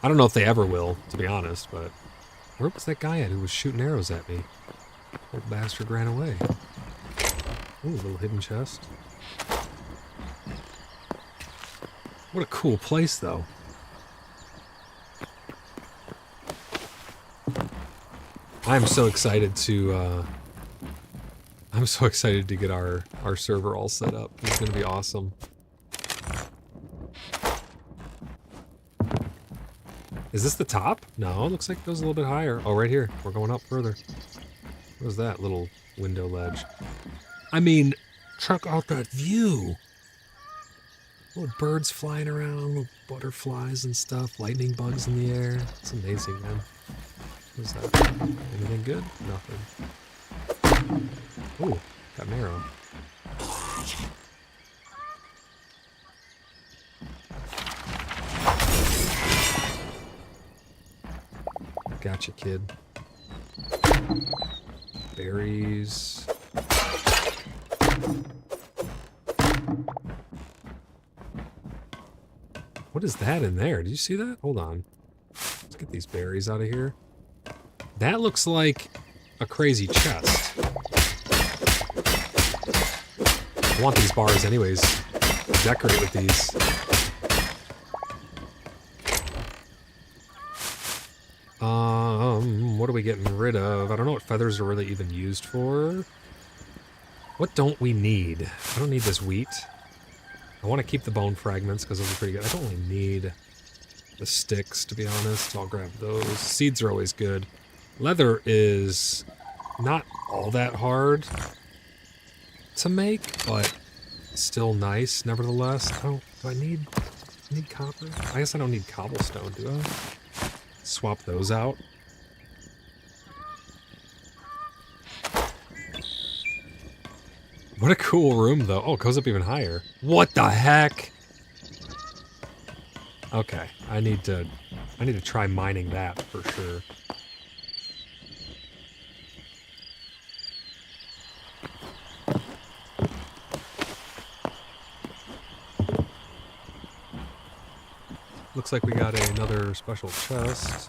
I don't know if they ever will, to be honest, but where was that guy at who was shooting arrows at me? Old bastard ran away. Ooh, a little hidden chest. What a cool place, though. I'm so excited to, I'm so excited to get our server all set up. It's gonna be awesome. Is this the top? No, it looks like it goes a little bit higher. Oh, right here. We're going up further. What was that little window ledge? I mean, check out that view. Little birds flying around, little butterflies and stuff, lightning bugs in the air. It's amazing, man. What is that? Anything good? Nothing. Ooh, got an arrow. Gotcha, kid. Berries. What is that in there? Did you see that? Hold on. Let's get these berries out of here. That looks like a crazy chest. I want these bars anyways. Decorate with these. What are we getting rid of? I don't know what feathers are really even used for. What don't we need? I don't need this wheat. I want to keep the bone fragments because those are pretty good. I don't really need the sticks, to be honest. I'll grab those. Seeds are always good. Leather is not all that hard to make, but still nice, nevertheless. Do I need copper? I guess I don't need cobblestone, do I? Swap those out. What a cool room, though. Oh, it goes up even higher. What the heck? Okay, I need to try mining that for sure. Looks like we got another special chest.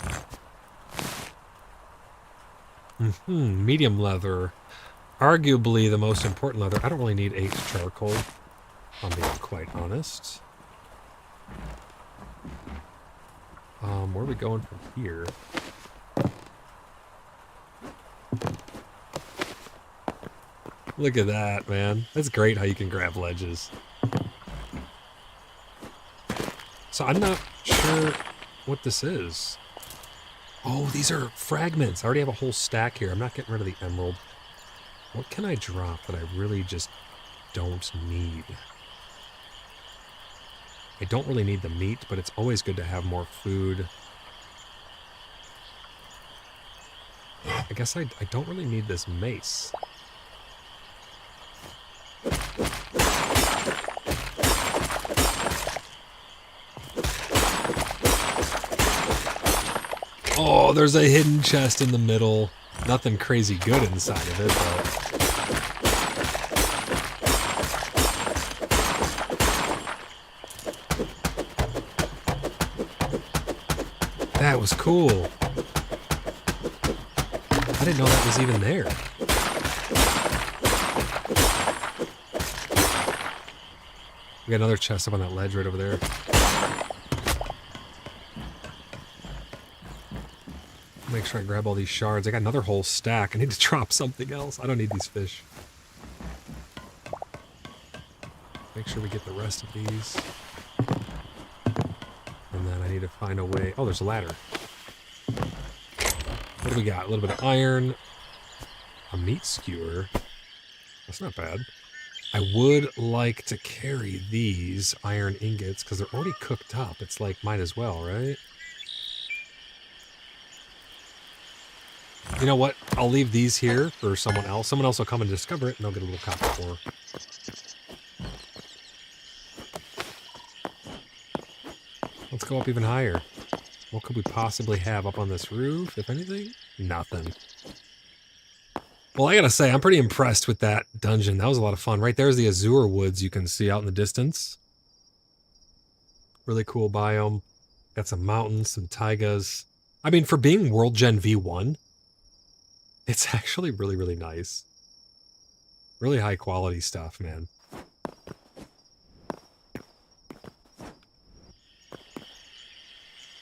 Medium leather. Arguably the most important leather. I don't really need 8 charcoal, if I'm being quite honest. Where are we going from here? Look at that, man. That's great how you can grab ledges. So I'm not sure what this is. Oh, these are fragments. I already have a whole stack here. I'm not getting rid of the emerald. What can I drop that I really just don't need? I don't really need the meat, but it's always good to have more food. I guess I don't really need this mace. Oh, there's a hidden chest in the middle. Nothing crazy good inside of it, but... That was cool. I didn't know that was even there. We got another chest up on that ledge right over there. Make sure I grab all these shards. I got another whole stack. I need to drop something else. I don't need these fish. Make sure we get the rest of these. And then I need to find a way... Oh, there's a ladder. What do we got? A little bit of iron. A meat skewer. That's not bad. I would like to carry these iron ingots because they're already cooked up. It's like, might as well, right? You know what? I'll leave these here for someone else. Someone else will come and discover it, and they'll get a little copper ore. Let's go up even higher. What could we possibly have up on this roof, if anything? Nothing. Well, I gotta say, I'm pretty impressed with that dungeon. That was a lot of fun. Right there's the Azure Woods you can see out in the distance. Really cool biome. Got some mountains, some taigas. I mean, for being World Gen V1, it's actually really, really nice. Really high quality stuff, man.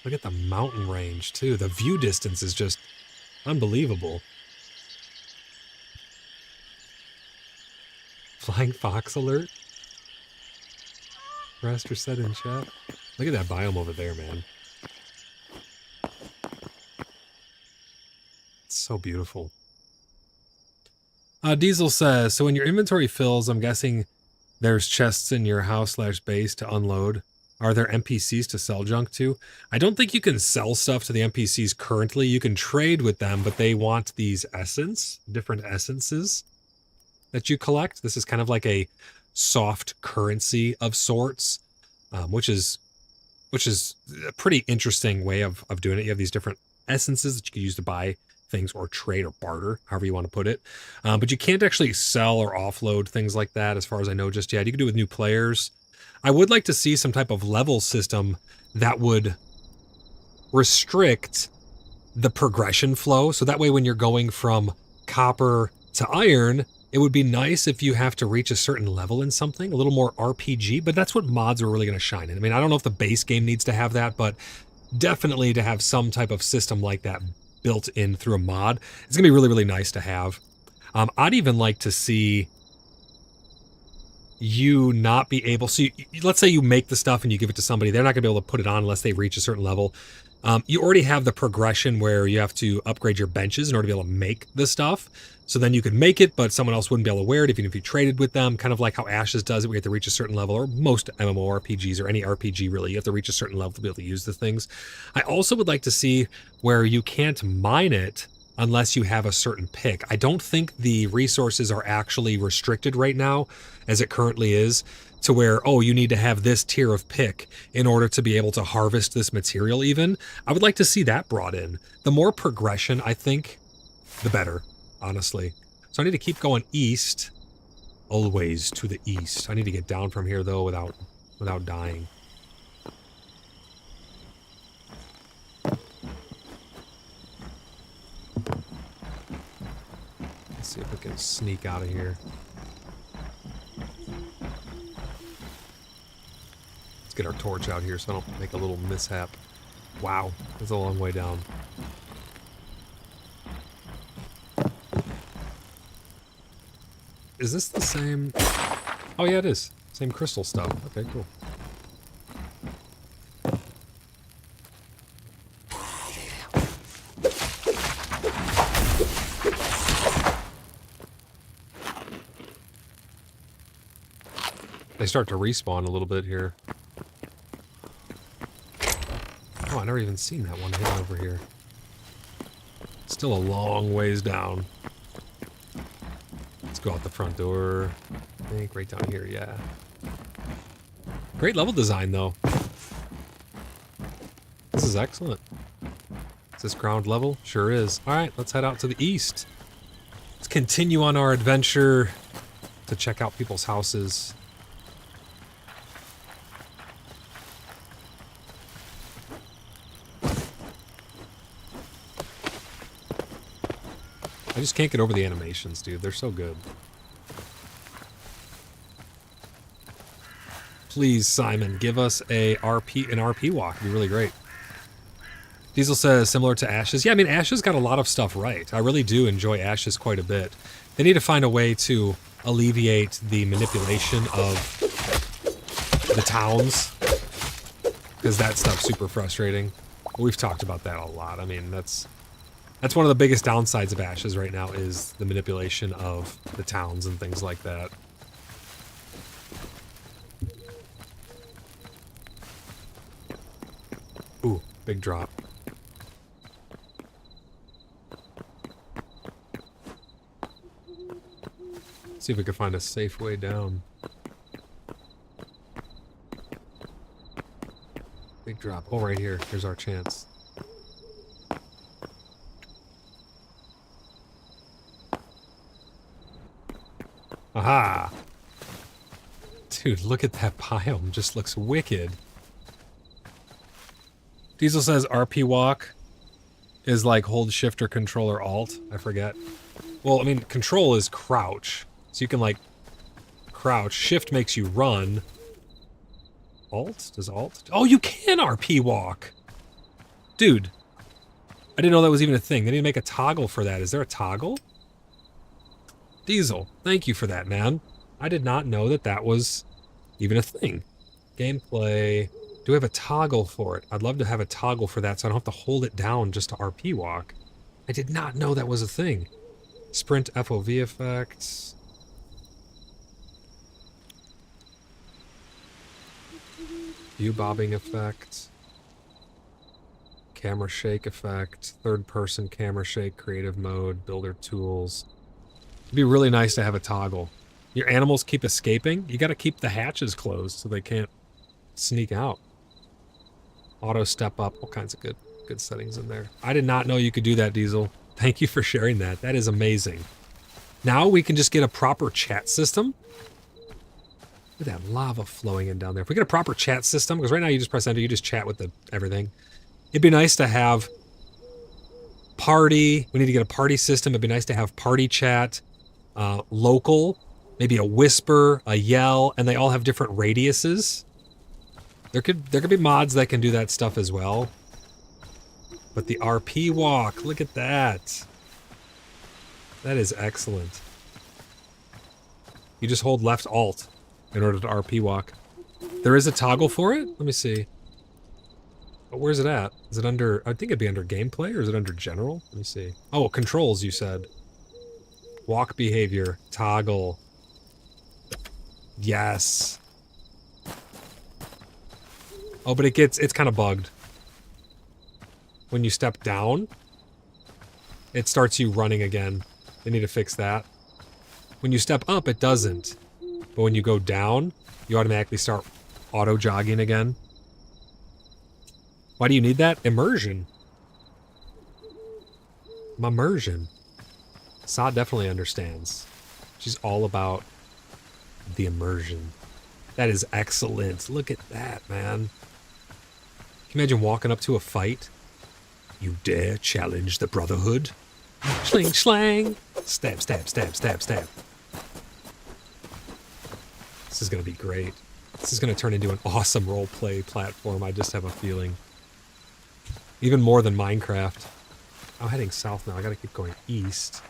Look at the mountain range, too. The view distance is just unbelievable. Flying fox alert? Rest or set in chat. Look at that biome over there, man. It's so beautiful. Diesel says, so when your inventory fills, I'm guessing there's chests in your house/base to unload. Are there NPCs to sell junk to? I don't think you can sell stuff to the NPCs currently. You can trade with them, but they want these different essences that you collect. This is kind of like a soft currency of sorts, which is a pretty interesting way of doing it. You have these different essences that you can use to buy things or trade or barter, however you want to put it. But you can't actually sell or offload things like that as far as I know just yet. You can do it with new players. I would like to see some type of level system that would restrict the progression flow. So that way when you're going from copper to iron, it would be nice if you have to reach a certain level in something, a little more RPG, but that's what mods are really going to shine in. I mean, I don't know if the base game needs to have that, but definitely to have some type of system like that built in through a mod, it's going to be really, really nice to have. I'd even like to see you not be able, so let's say you make the stuff and you give it to somebody, they're not gonna be able to put it on unless they reach a certain level. You already have the progression where you have to upgrade your benches in order to be able to make the stuff. So then you could make it, but someone else wouldn't be able to wear it even if you traded with them, kind of like how Ashes does it. We have to reach a certain level, or most MMORPGs or any RPG really, you have to reach a certain level to be able to use the things. I also would like to see where you can't mine it unless you have a certain pick. I don't think the resources are actually restricted right now, as it currently is, to where, oh, you need to have this tier of pick in order to be able to harvest this material even. I would like to see that brought in. The more progression, I think, the better, honestly. So I need to keep going east, always to the east. I need to get down from here, though, without dying. Let's see if we can sneak out of here. Let's get our torch out here so I don't make a little mishap. Wow, that's a long way down. Is this the same? Oh yeah, it is. Same crystal stuff. Okay, cool. They start to respawn a little bit here. Oh, I never even seen that one hidden over here. Still a long ways down. Let's go out the front door. I think right down here, yeah. Great level design, though. This is excellent. Is this ground level? Sure is. All right, let's head out to the east. Let's continue on our adventure to check out people's houses. I just can't get over the animations, dude. They're so good. Please, Simon, give us an RP walk. It'd be really great. Diesel says, similar to Ashes. Yeah, I mean, Ashes got a lot of stuff right. I really do enjoy Ashes quite a bit. They need to find a way to alleviate the manipulation of the towns, because that stuff's super frustrating. We've talked about that a lot. I mean, that's one of the biggest downsides of Ashes right now is the manipulation of the towns and things like that. Ooh, big drop. See if we can find a safe way down. Big drop. Oh, right here. Here's our chance. Aha! Dude, look at that biome. Just looks wicked. Diesel says RP walk is like hold shift or control or alt. I forget. Well, I mean, control is crouch. So you can like crouch. Shift makes you run. Alt? Does alt? Oh, you can RP walk! Dude. I didn't know that was even a thing. They need to make a toggle for that. Is there a toggle? Diesel, thank you for that, man. I did not know that that was even a thing. Gameplay. Do we have a toggle for it? I'd love to have a toggle for that so I don't have to hold it down just to RP walk. I did not know that was a thing. Sprint FOV effects. View bobbing effect. Camera shake effect. Third person camera shake, creative mode, builder tools. It'd be really nice to have a toggle. Your animals keep escaping. You gotta keep the hatches closed so they can't sneak out. Auto step up, all kinds of good settings in there. I did not know you could do that, Diesel. Thank you for sharing that. That is amazing. Now we can just get a proper chat system. Look at that lava flowing in down there. If we get a proper chat system, because right now you just press enter, you just chat with everything. It'd be nice to have party. We need to get a party system. It'd be nice to have party chat, local, maybe a whisper, a yell, and they all have different radiuses. There could be mods that can do that stuff as well. But the RP walk, look at that. That is excellent. You just hold left alt in order to RP walk. There is a toggle for it? Let me see. But where's it at? Is it under, I think it'd be under gameplay, or is it under general? Let me see. Oh, controls, you said. Walk behavior, toggle. Yes. Oh, but it's kind of bugged. When you step down, it starts you running again. They need to fix that. When you step up, it doesn't. But when you go down, you automatically start auto-jogging again. Why do you need that? Immersion. Immersion. Sa definitely understands. She's all about the immersion. That is excellent. Look at that, man. Can you imagine walking up to a fight? You dare challenge the Brotherhood? Schling, schlang. Stab, stab, stab, stab, stab. This is going to be great. This is going to turn into an awesome roleplay platform, I just have a feeling. Even more than Minecraft. I'm heading south now. I got to keep going east.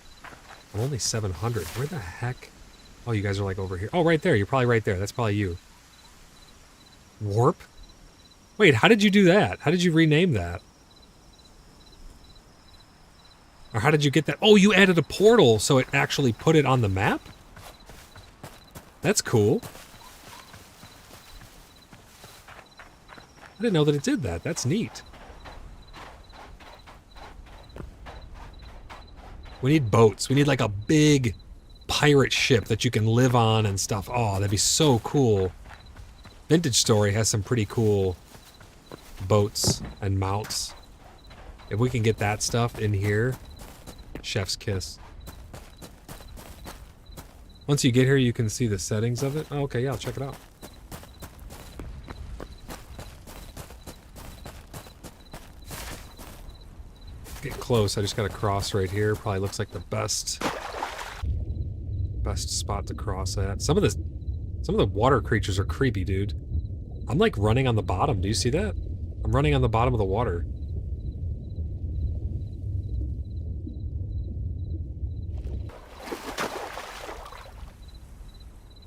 I'm only 700. Where the heck? Oh, you guys are like over here. Oh, right there. You're probably right there. That's probably you. Warp? Wait, how did you do that? How did you rename that? Or how did you get that? Oh, you added a portal so it actually put it on the map? That's cool. I didn't know that it did that. That's neat. We need boats. We need like a big pirate ship that you can live on and stuff. Oh, that'd be so cool. Vintage Story has some pretty cool boats and mounts. If we can get that stuff in here, chef's kiss. Once you get here, you can see the settings of it. Oh, okay, yeah, I'll check it out. Get close. I just got to cross right here. Probably looks like the best spot to cross at. Some of the water creatures are creepy, dude. I'm like running on the bottom. Do you see that? I'm running on the bottom of the water.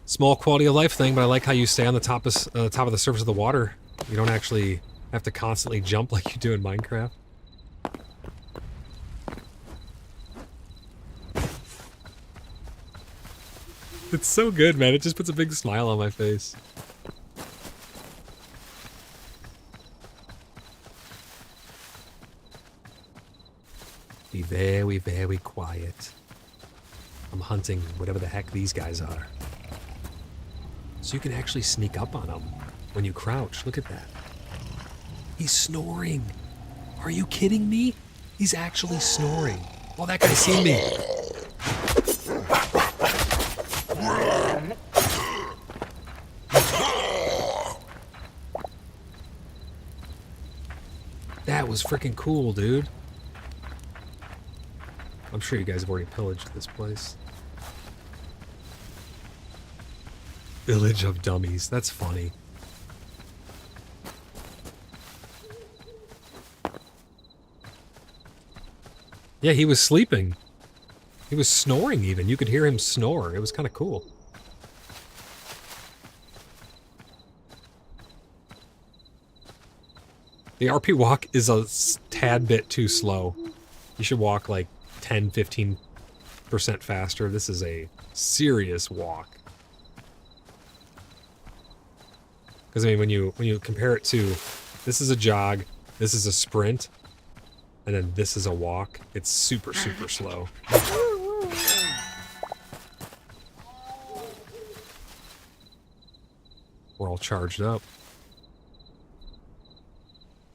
Small quality of life thing, but I like how you stay on the top of the surface of the water. You don't actually have to constantly jump like you do in Minecraft. It's so good, man. It just puts a big smile on my face. Be very, very quiet. I'm hunting whatever the heck these guys are. So you can actually sneak up on them when you crouch. Look at that. He's snoring. Are you kidding me? He's actually snoring. Oh, that guy's seen me. That was freaking cool, dude. I'm sure you guys have already pillaged this place. Village of Dummies. That's funny. Yeah, he was sleeping. He was snoring even. You could hear him snore. It was kind of cool. The RP walk is a tad bit too slow. You should walk like 10-15% faster. This is a serious walk. Because I mean, when you compare it to, this is a jog, this is a sprint, and then this is a walk. It's super, super slow. We're all charged up.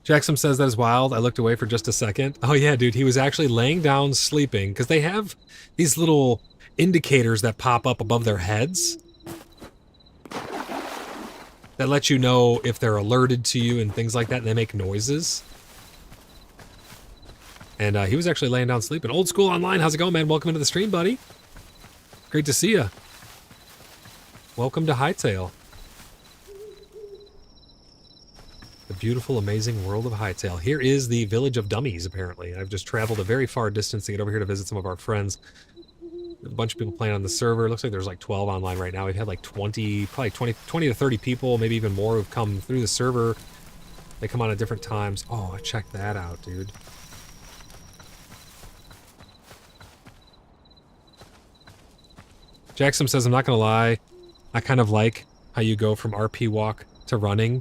Jackson says that is wild. I looked away for just a second. Oh yeah, dude, he was actually laying down sleeping, because they have these little indicators that pop up above their heads that let you know if they're alerted to you and things like that, and they make noises. And he was actually laying down sleeping. Old School Online, how's it going, man? Welcome into the stream, buddy. Great to see you. Welcome to Hytale. The beautiful, amazing world of Hytale. Here is the Village of Dummies, apparently. I've just traveled a very far distance to get over here to visit some of our friends. A bunch of people playing on the server. Looks like there's like 12 online right now. We've had like 20 to 30 people, maybe even more, who've come through the server. They come on at different times. Oh, check that out, dude. Jackson says, I'm not gonna lie, I kind of like how you go from RP walk to running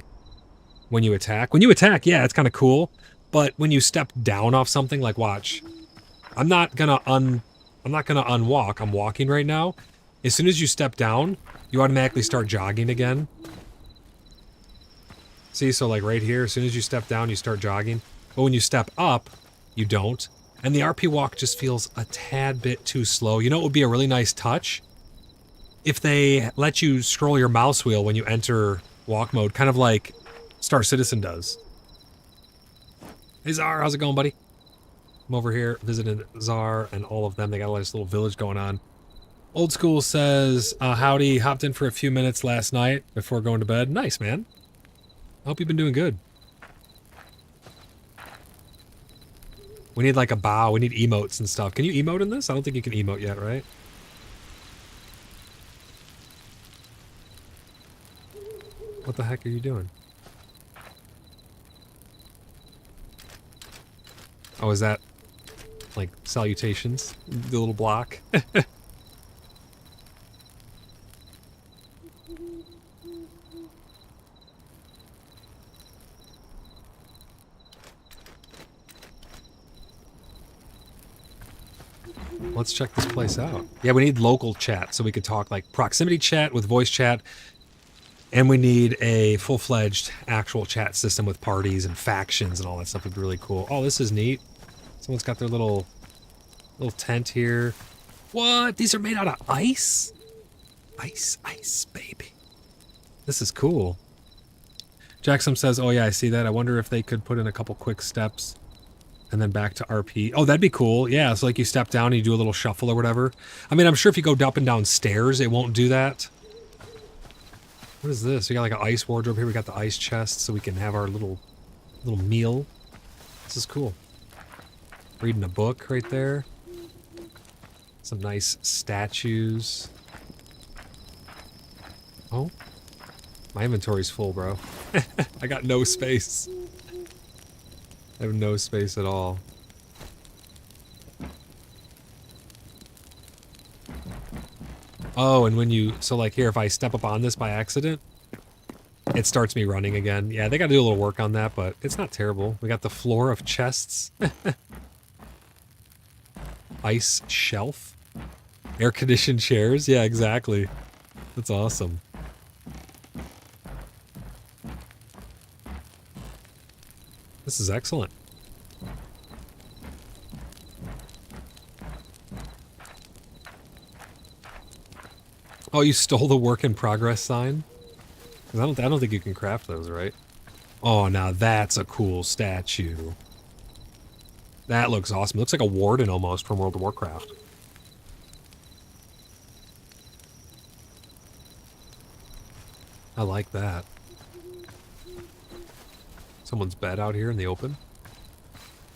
when you attack. When you attack, yeah, it's kind of cool. But when you step down off something, like watch. I'm not gonna unwalk. I'm walking right now. As soon as you step down, you automatically start jogging again. See, so like right here, as soon as you step down, you start jogging. But when you step up, you don't. And the RP walk just feels a tad bit too slow. You know what would be a really nice touch? If they let you scroll your mouse wheel when you enter walk mode, kind of like Star Citizen does. Hey Czar, how's it going, buddy? I'm over here visiting Czar and all of them. They got a nice little village going on. Old School says, howdy, hopped in for a few minutes last night before going to bed. Nice, man. I hope you've been doing good. We need like a bow. We need emotes and stuff. Can you emote in this? I don't think you can emote yet, right? What the heck are you doing? Oh, is that like salutations? The little block? let's check this place out. Yeah, we need local chat so we could talk like proximity chat with voice chat. And we need a full-fledged actual chat system with parties and factions and all that stuff would be really cool. Oh, this is neat. Someone's got their little tent here. What? These are made out of ice? Ice, baby. This is cool. Jackson says, oh yeah, I see that. I wonder if they could put in a couple quick steps and then back to RP. Oh, that'd be cool. Yeah, so like you step down and you do a little shuffle or whatever. I mean, I'm sure if you go up and down stairs, it won't do that. What is this? We got like an ice wardrobe here. We got the ice chest so we can have our little meal. This is cool. Reading a book right there. Some nice statues. Oh, my inventory's full, bro. I got no space. I have no space at all. Oh, and when you, so like here, if I step up on this by accident, it starts me running again. Yeah, they got to do a little work on that, but it's not terrible. We got the floor of chests. Ice shelf. Air-conditioned chairs. Yeah, exactly. That's awesome. This is excellent. Oh, you stole the work in progress sign? 'Cause I don't think you can craft those, right? Oh, now that's a cool statue. That looks awesome. It looks like a warden almost from World of Warcraft. I like that. Someone's bed out here in the open.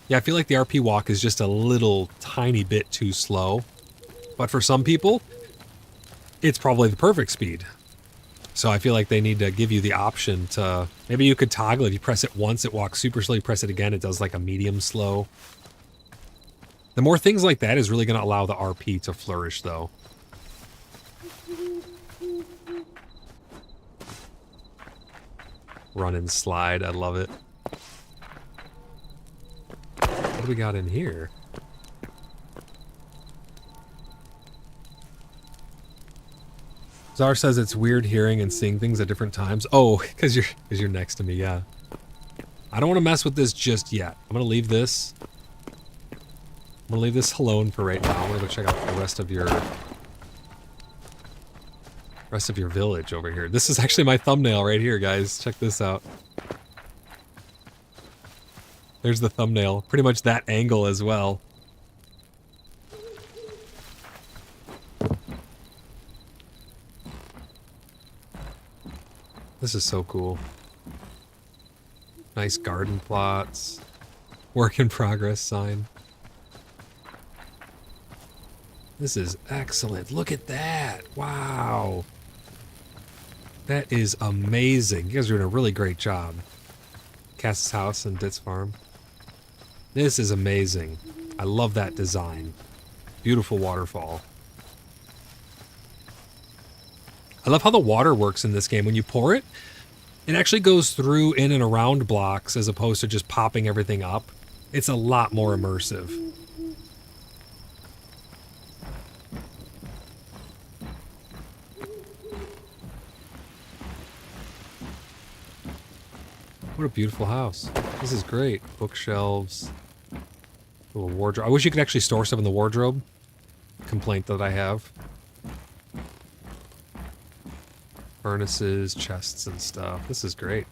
Yeah, I feel like the RP walk is just a little tiny bit too slow. But for some people, it's probably the perfect speed. So I feel like they need to give you the option to... Maybe you could toggle. If you press it once, it walks super slow. You press it again, it does like a medium slow. The more things like that is really going to allow the RP to flourish, though. Run and slide. I love it. What do we got in here? Czar says it's weird hearing and seeing things at different times. Oh, because you're next to me, yeah. I don't want to mess with this just yet. I'm going to leave this. I'm going to leave this alone for right now. I'm going to go check out the rest of your village over here. This is actually my thumbnail right here, guys. Check this out. There's the thumbnail. Pretty much that angle as well. This is so cool. Nice garden plots. Work in progress sign. This is excellent. Look at that. Wow. That is amazing. You guys are doing a really great job. Cass's house and Dit's farm. This is amazing. I love that design. Beautiful waterfall. I love how the water works in this game. When you pour it, it actually goes through in and around blocks as opposed to just popping everything up. It's a lot more immersive. What a beautiful house. This is great. Bookshelves. Little wardrobe. I wish you could actually store stuff in the wardrobe. Complaint that I have. Furnaces, chests, and stuff. This is great.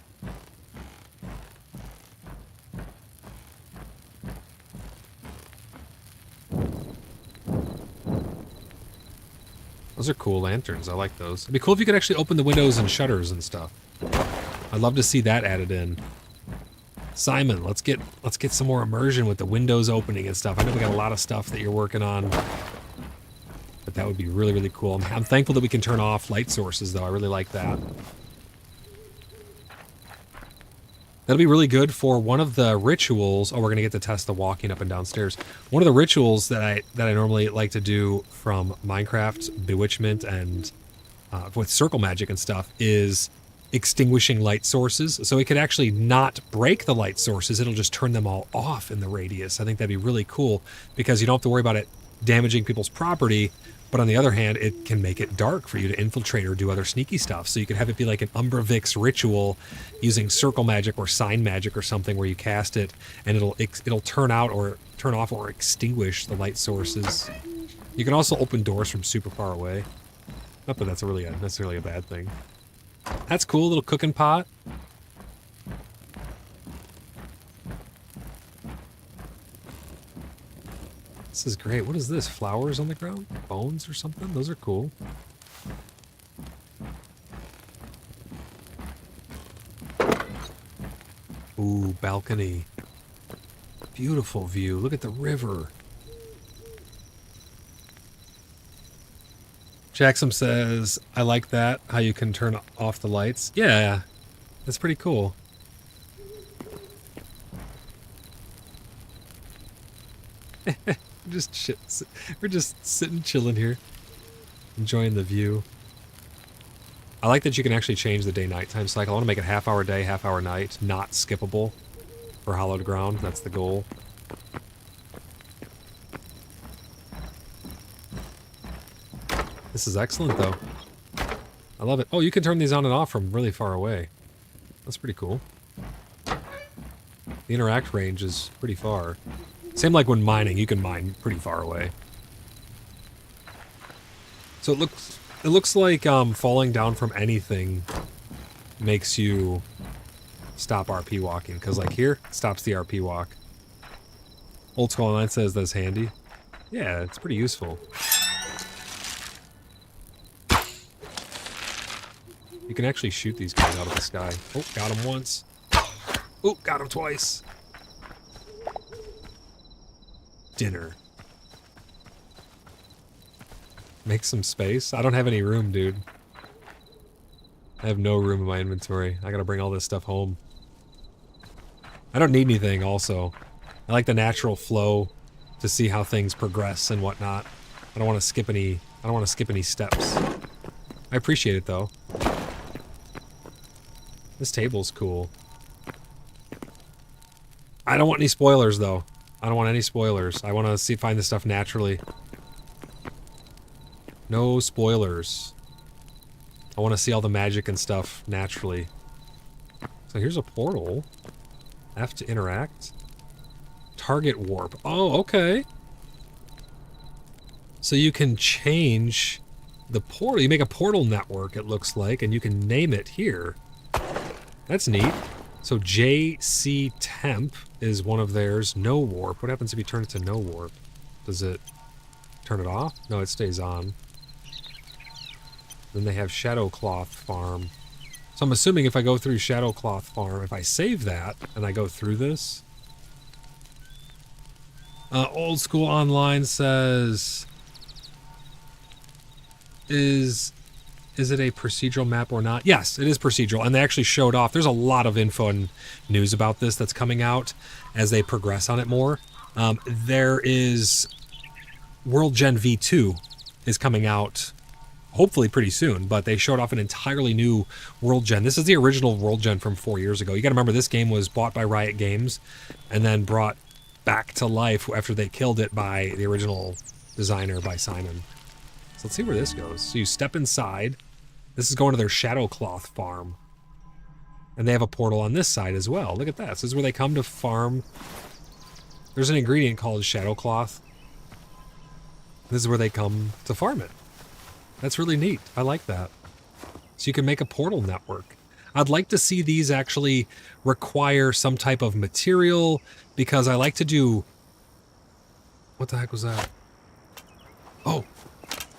Those are cool lanterns. I like those. It'd be cool if you could actually open the windows and shutters and stuff. I'd love to see that added in. Simon, let's get some more immersion with the windows opening and stuff. I know we got a lot of stuff that you're working on. But that would be really, really cool. I'm thankful that we can turn off light sources, though. I really like that. That'll be really good for one of the rituals. Oh, we're going to get to test the walking up and downstairs. One of the rituals that I normally like to do from Minecraft, Bewitchment, and with circle magic and stuff is extinguishing light sources. So it could actually not break the light sources. It'll just turn them all off in the radius. I think that'd be really cool because you don't have to worry about it damaging people's property. But on the other hand, it can make it dark for you to infiltrate or do other sneaky stuff. So you could have it be like an Umbravix ritual using circle magic or sign magic or something where you cast it and it'll turn out or turn off or extinguish the light sources. You can also open doors from super far away. Not that that's really necessarily a bad thing. That's cool, little cooking pot. This is great. What is this? Flowers on the ground? Bones or something? Those are cool. Ooh, balcony. Beautiful view. Look at the river. Jackson says, I like that, how you can turn off the lights. Yeah, that's pretty cool. We're just sitting, chilling here, enjoying the view. I like that you can actually change the day-nighttime cycle. I want to make it half-hour day, half-hour night, not skippable for hallowed ground. That's the goal. This is excellent, though. I love it. Oh, you can turn these on and off from really far away. That's pretty cool. The interact range is pretty far. Same like when mining, you can mine pretty far away. So it looks like falling down from anything makes you stop RP walking, because like here, it stops the RP walk. Old School Online says that's handy. Yeah, it's pretty useful. You can actually shoot these guys out of the sky. Oh, got him once. Oh, got him twice. Dinner. Make some space? I don't have any room, dude. I have no room in my inventory. I gotta bring all this stuff home. I don't need anything, also. I like the natural flow to see how things progress and whatnot. I don't want to skip any steps. I appreciate it, though. This table's cool. I don't want any spoilers, though. I don't want any spoilers. I want to find this stuff naturally. No spoilers. I want to see all the magic and stuff naturally. So here's a portal. F to interact. Target warp. Oh, okay. So you can change the portal. You make a portal network, it looks like, and you can name it here. That's neat. So JC Temp is one of theirs. No warp. What happens if you turn it to no warp? Does it turn it off? No, it stays on. Then they have Shadowcloth Farm. So I'm assuming if I go through Shadowcloth Farm, if I save that and I go through this. Old School Online says, is it a procedural map or not? Yes, it is procedural, and they actually showed off. There's a lot of info and news about this that's coming out as they progress on it more. There is World Gen V2 is coming out hopefully pretty soon, but they showed off an entirely new World Gen. This is the original World Gen from 4 years ago. You gotta remember, this game was bought by Riot Games and then brought back to life after they killed it by the original designer, by Simon. So let's see where this goes. So you step inside. This is going to their Shadowcloth farm. And they have a portal on this side as well. Look at that. This is where they come to farm. There's an ingredient called Shadowcloth. This is where they come to farm it. That's really neat. I like that. So you can make a portal network. I'd like to see these actually require some type of material, because I like to do... What the heck was that? Oh,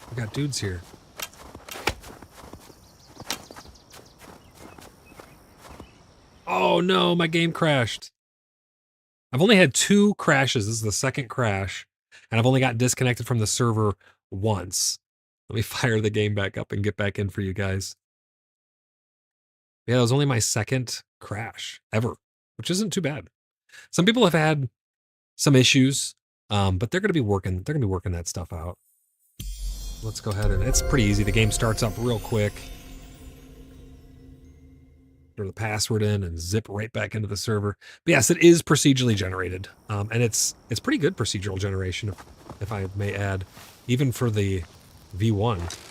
we got dudes here. Oh no, my game crashed. I've only had 2 crashes. This is the second crash, and I've only got disconnected from the server once. Let me fire the game back up and get back in for you guys. Yeah, that was only my second crash ever, which isn't too bad. Some people have had some issues, but they're going to be working that stuff out. Let's go ahead and it's pretty easy. The game starts up real quick. or the password in and zip right back into the server. But yes, it is procedurally generated, and it's pretty good procedural generation, if I may add, even for the V1.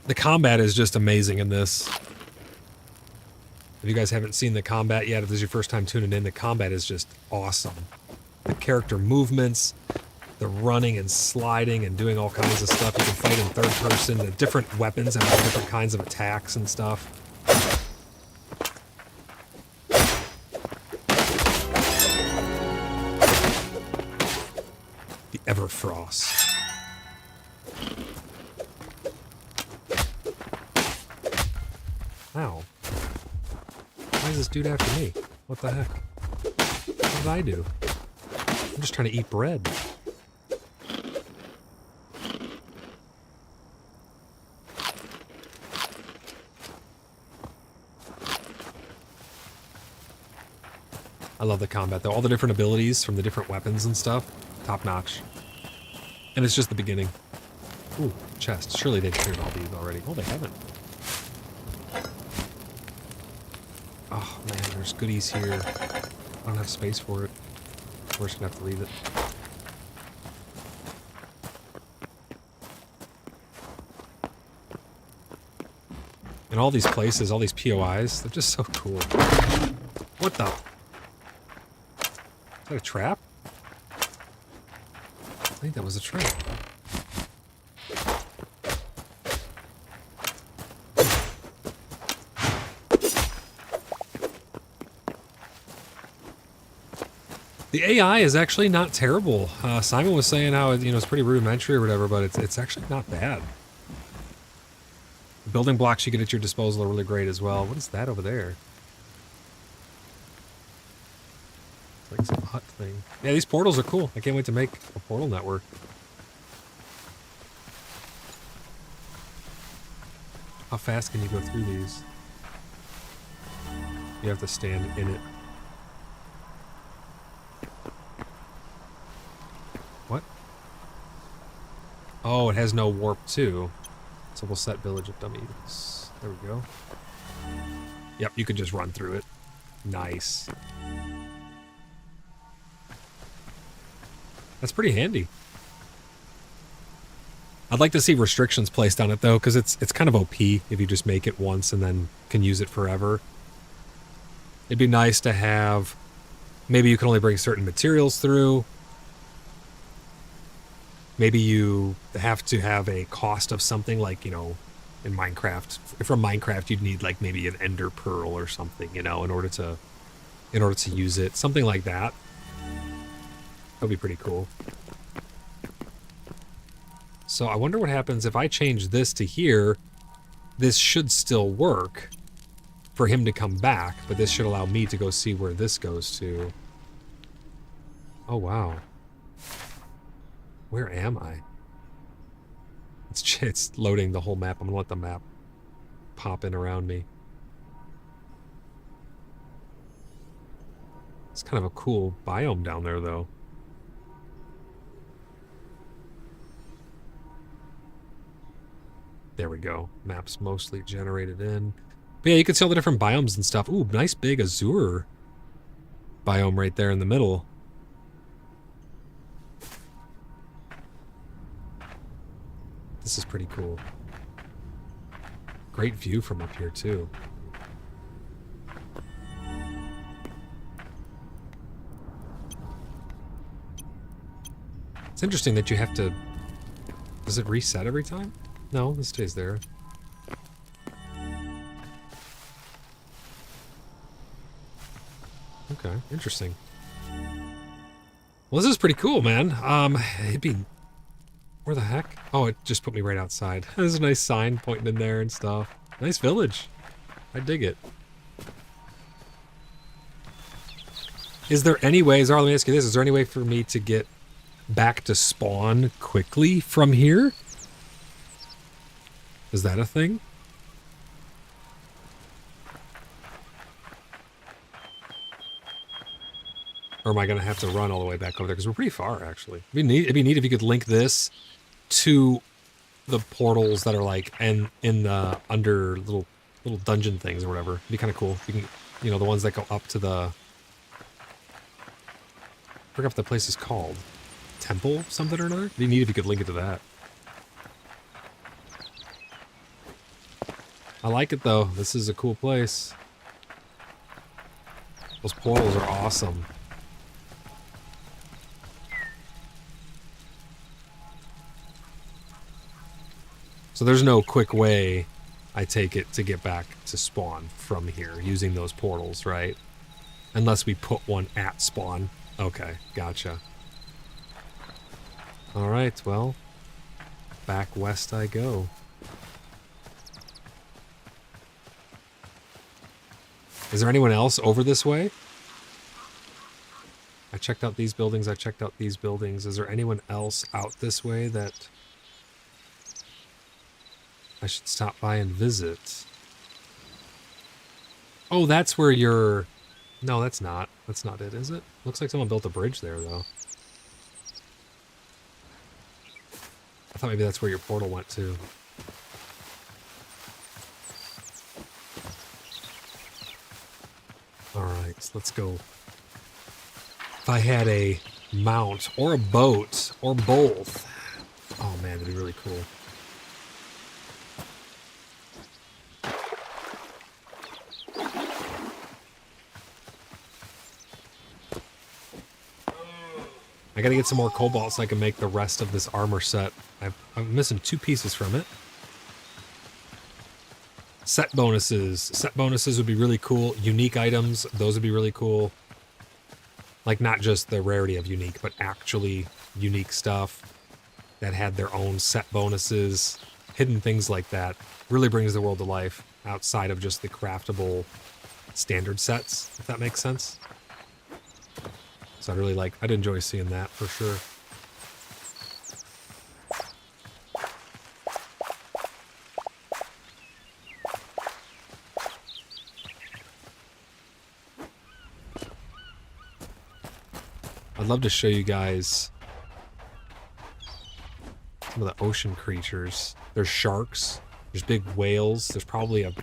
The combat is just amazing in this. If you guys haven't seen the combat yet, if this is your first time tuning in, the combat is just awesome. The character movements, the running and sliding and doing all kinds of stuff. You can fight in third person. The different weapons have all different kinds of attacks and stuff. The Everfrost. Ow. Why is this dude after me? What the heck? What did I do? I'm just trying to eat bread. I love the combat though. All the different abilities from the different weapons and stuff. Top notch. And it's just the beginning. Ooh, chest. Surely they've cleared all these already. Oh, they haven't. Oh man, there's goodies here. I don't have space for it. We're just gonna have to leave it. And all these places, all these POIs, they're just so cool. What the? Is that a trap? I think that was a trap. The AI is actually not terrible. Simon was saying how it's pretty rudimentary or whatever, but it's actually not bad. The building blocks you get at your disposal are really great as well. What is that over there? It's like some hut thing. Yeah, these portals are cool. I can't wait to make a portal network. How fast can you go through these? You have to stand in it. What? Oh, it has no warp too. So we'll set Village of Dummies. There we go. Yep, you can just run through it. Nice. That's pretty handy. I'd like to see restrictions placed on it though, because it's kind of OP if you just make it once and then can use it forever. It'd be nice to have, maybe you can only bring certain materials through. Maybe you have to have a cost of something like, in Minecraft. From Minecraft, you'd need like maybe an ender pearl or something, in order to use it. Something like that. That'd be pretty cool. So I wonder what happens if I change this to here. This should still work for him to come back, but this should allow me to go see where this goes to. Oh, wow. Where am I? It's loading the whole map. I'm gonna let the map pop in around me. It's kind of a cool biome down there, though. There we go. Map's mostly generated in. But yeah, you can see all the different biomes and stuff. Ooh, nice big azure biome right there in the middle. This is pretty cool. Great view from up here, too. It's interesting that you have to... Does it reset every time? No, it stays there. Okay, interesting. Well, this is pretty cool, man. It'd be... Where the heck? Oh, it just put me right outside. There's a nice sign pointing in there and stuff. Nice village. I dig it. Is there any way... Zara, let me ask you this. Is there any way for me to get back to spawn quickly from here? Is that a thing? Or am I going to have to run all the way back over there? Because we're pretty far, actually. It'd be neat if you could link this to the portals that are like in the under little dungeon things or whatever. It'd be kind of cool. You can, you know, the ones that go up to the... I forgot what the place is called. Temple something or another? It'd be neat if you could link it to that. I like it though. This is a cool place. Those portals are awesome. So there's no quick way, I take it, to get back to spawn from here using those portals, right? Unless we put one at spawn. Okay, gotcha. Alright, well, back west I go. Is there anyone else over this way? I checked out these buildings, I checked out these buildings. Is there anyone else out this way that I should stop by and visit? Oh, that's where you're... No, that's not. That's not it, is it? Looks like someone built a bridge there, though. I thought maybe that's where your portal went to. Alright, let's go. If I had a mount, or a boat, or both... Oh man, that'd be really cool. I gotta get some more cobalt so I can make the rest of this armor set. I'm missing 2 pieces from it. Set bonuses. Set bonuses would be really cool. Unique items, those would be really cool. Like, not just the rarity of unique, but actually unique stuff that had their own set bonuses. Hidden things like that really brings the world to life outside of just the craftable standard sets, if that makes sense. So I'd enjoy seeing that for sure. I'd love to show you guys some of the ocean creatures. There's sharks, there's big whales, there's probably a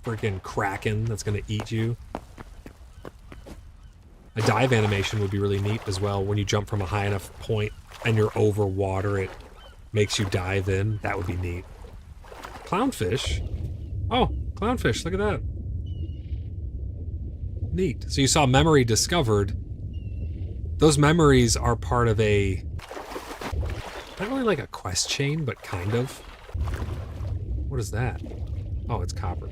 freaking kraken that's gonna eat you. A dive animation would be really neat as well. When you jump from a high enough point and you're over water, it makes you dive in. That would be neat. Clownfish? Oh, clownfish, look at that. Neat. So you saw memory discovered. Those memories are part of a... not really like a quest chain, but kind of. What is that? Oh, it's copper.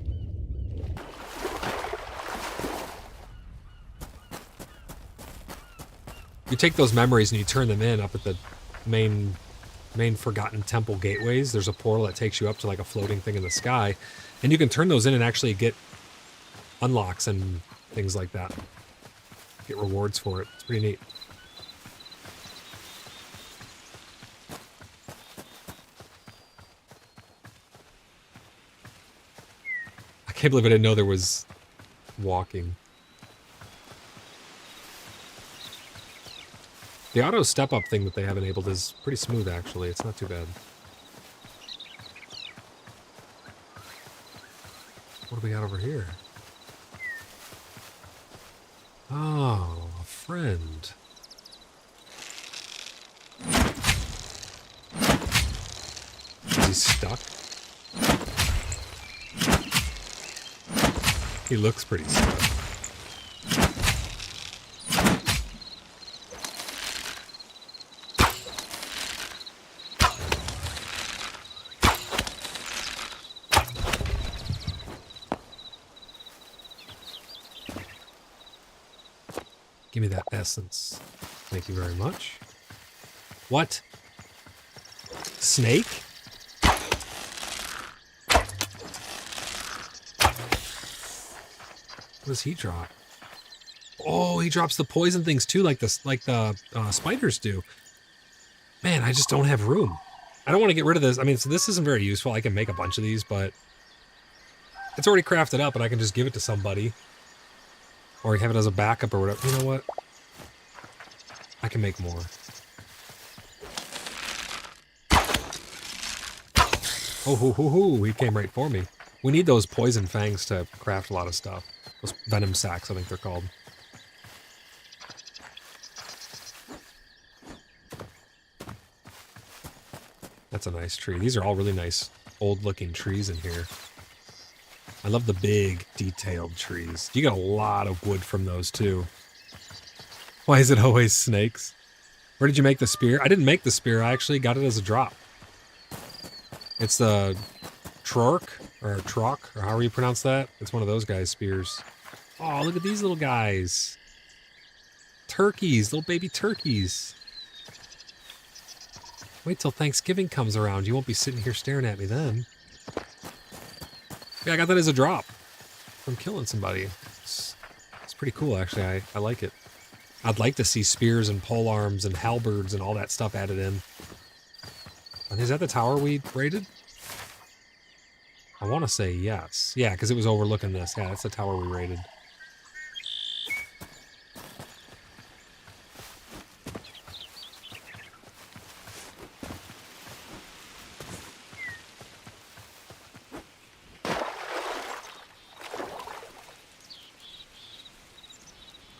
You take those memories and you turn them in up at the main forgotten temple gateways. There's a portal that takes you up to like a floating thing in the sky, and you can turn those in and actually get unlocks and things like that. Get rewards for it. It's pretty neat. I can't believe I didn't know there was walking. The auto step-up thing that they have enabled is pretty smooth, actually. It's not too bad. What do we got over here? Oh, a friend. Is he stuck? He looks pretty stuck. Give me that essence. Thank you very much. What? Snake? What does he drop? Oh, he drops the poison things too, like the spiders do. Man, I just don't have room. I don't want to get rid of this. I mean, so this isn't very useful. I can make a bunch of these, but it's already crafted up and I can just give it to somebody. Or have it as a backup or whatever. You know what? I can make more. Oh, hoo, hoo, hoo. He came right for me. We need those poison fangs to craft a lot of stuff. Those venom sacks, I think they're called. That's a nice tree. These are all really nice, old-looking trees in here. I love the big, detailed trees. You get a lot of wood from those, too. Why is it always snakes? Where did you make the spear? I didn't make the spear. I actually got it as a drop. It's the Trork, or Trock, or however you pronounce that. It's one of those guys' spears. Oh, look at these little guys. Turkeys, little baby turkeys. Wait till Thanksgiving comes around. You won't be sitting here staring at me then. Yeah, I got that as a drop from killing somebody. It's pretty cool, actually. I like it. I'd like to see spears and polearms and halberds and all that stuff added in. And is that the tower we raided? I want to say yes. Yeah, because it was overlooking this. Yeah, that's the tower we raided.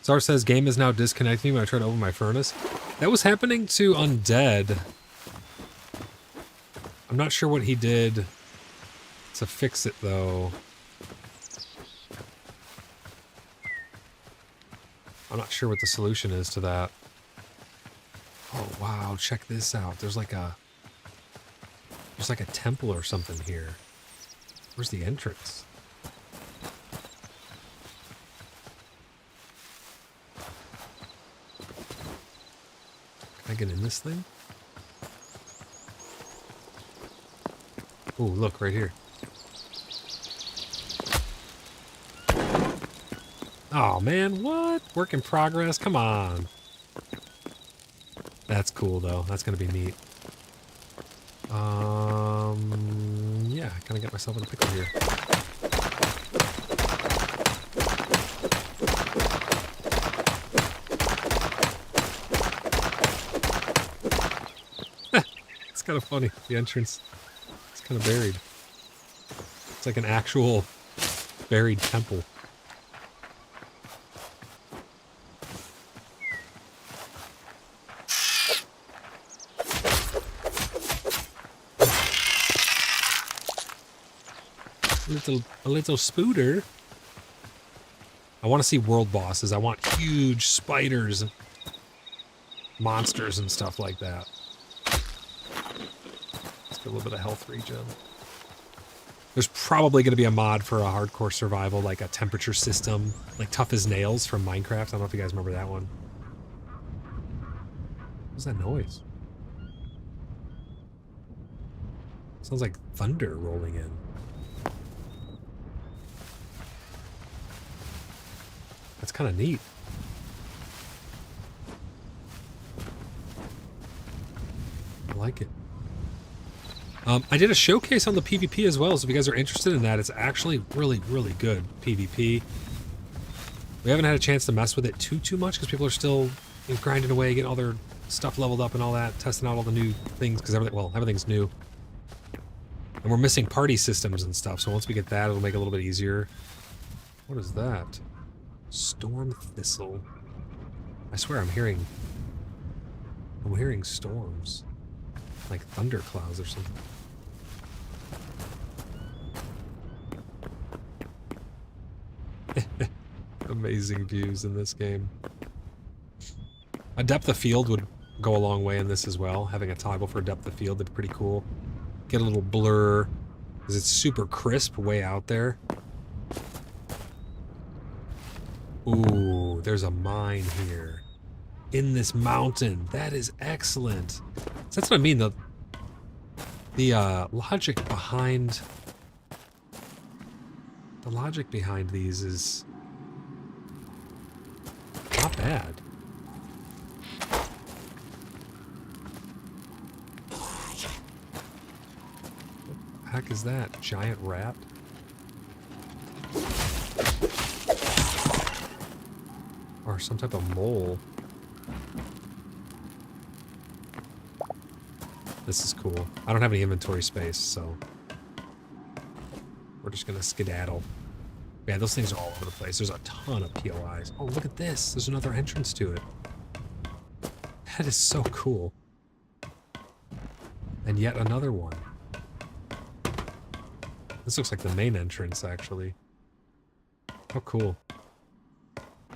Zar says, game is now disconnecting when I try to open my furnace. That was happening to Undead. I'm not sure what he did to fix it, though. I'm not sure what the solution is to that. Oh, wow, check this out. There's like a temple or something here. Where's the entrance? Can I get in this thing? Ooh, look, right here. Oh, man, what? Work in progress? Come on. That's cool, though. That's going to be neat. Yeah, I kind of got myself in a pickle here. It's kind of funny, the entrance. It's kind of buried. It's like an actual buried temple. A little spooter. I want to see world bosses. I want huge spiders and monsters and stuff like that. Let's get a little bit of health regen. There's probably going to be a mod for a hardcore survival, like a temperature system, like Tough as Nails from Minecraft. I don't know if you guys remember that one. What's that noise? Sounds like thunder rolling in. That's kind of neat. I like it. I did a showcase on the PvP as well, so if you guys are interested in that, it's actually really, really good PvP. We haven't had a chance to mess with it too much because people are still grinding away, getting all their stuff leveled up and all that, testing out all the new things because everything's new. And we're missing party systems and stuff, so once we get that, it'll make it a little bit easier. What is that? Storm thistle. I swear I'm hearing storms. Like thunderclouds or something. Amazing views in this game. A depth of field would go a long way in this as well. Having a toggle for depth of field would be pretty cool. Get a little blur, because it's super crisp way out there. Ooh, there's a mine here. In this mountain. That is excellent. So that's what I mean, the logic behind these is not bad. heck is that? Giant rat? Or some type of mole. This is cool. I don't have any inventory space, so we're just gonna skedaddle. Yeah, those things are all over the place. There's a ton of POIs. Oh, look at this. There's another entrance to it. That is so cool. And yet another one. This looks like the main entrance, actually. How cool.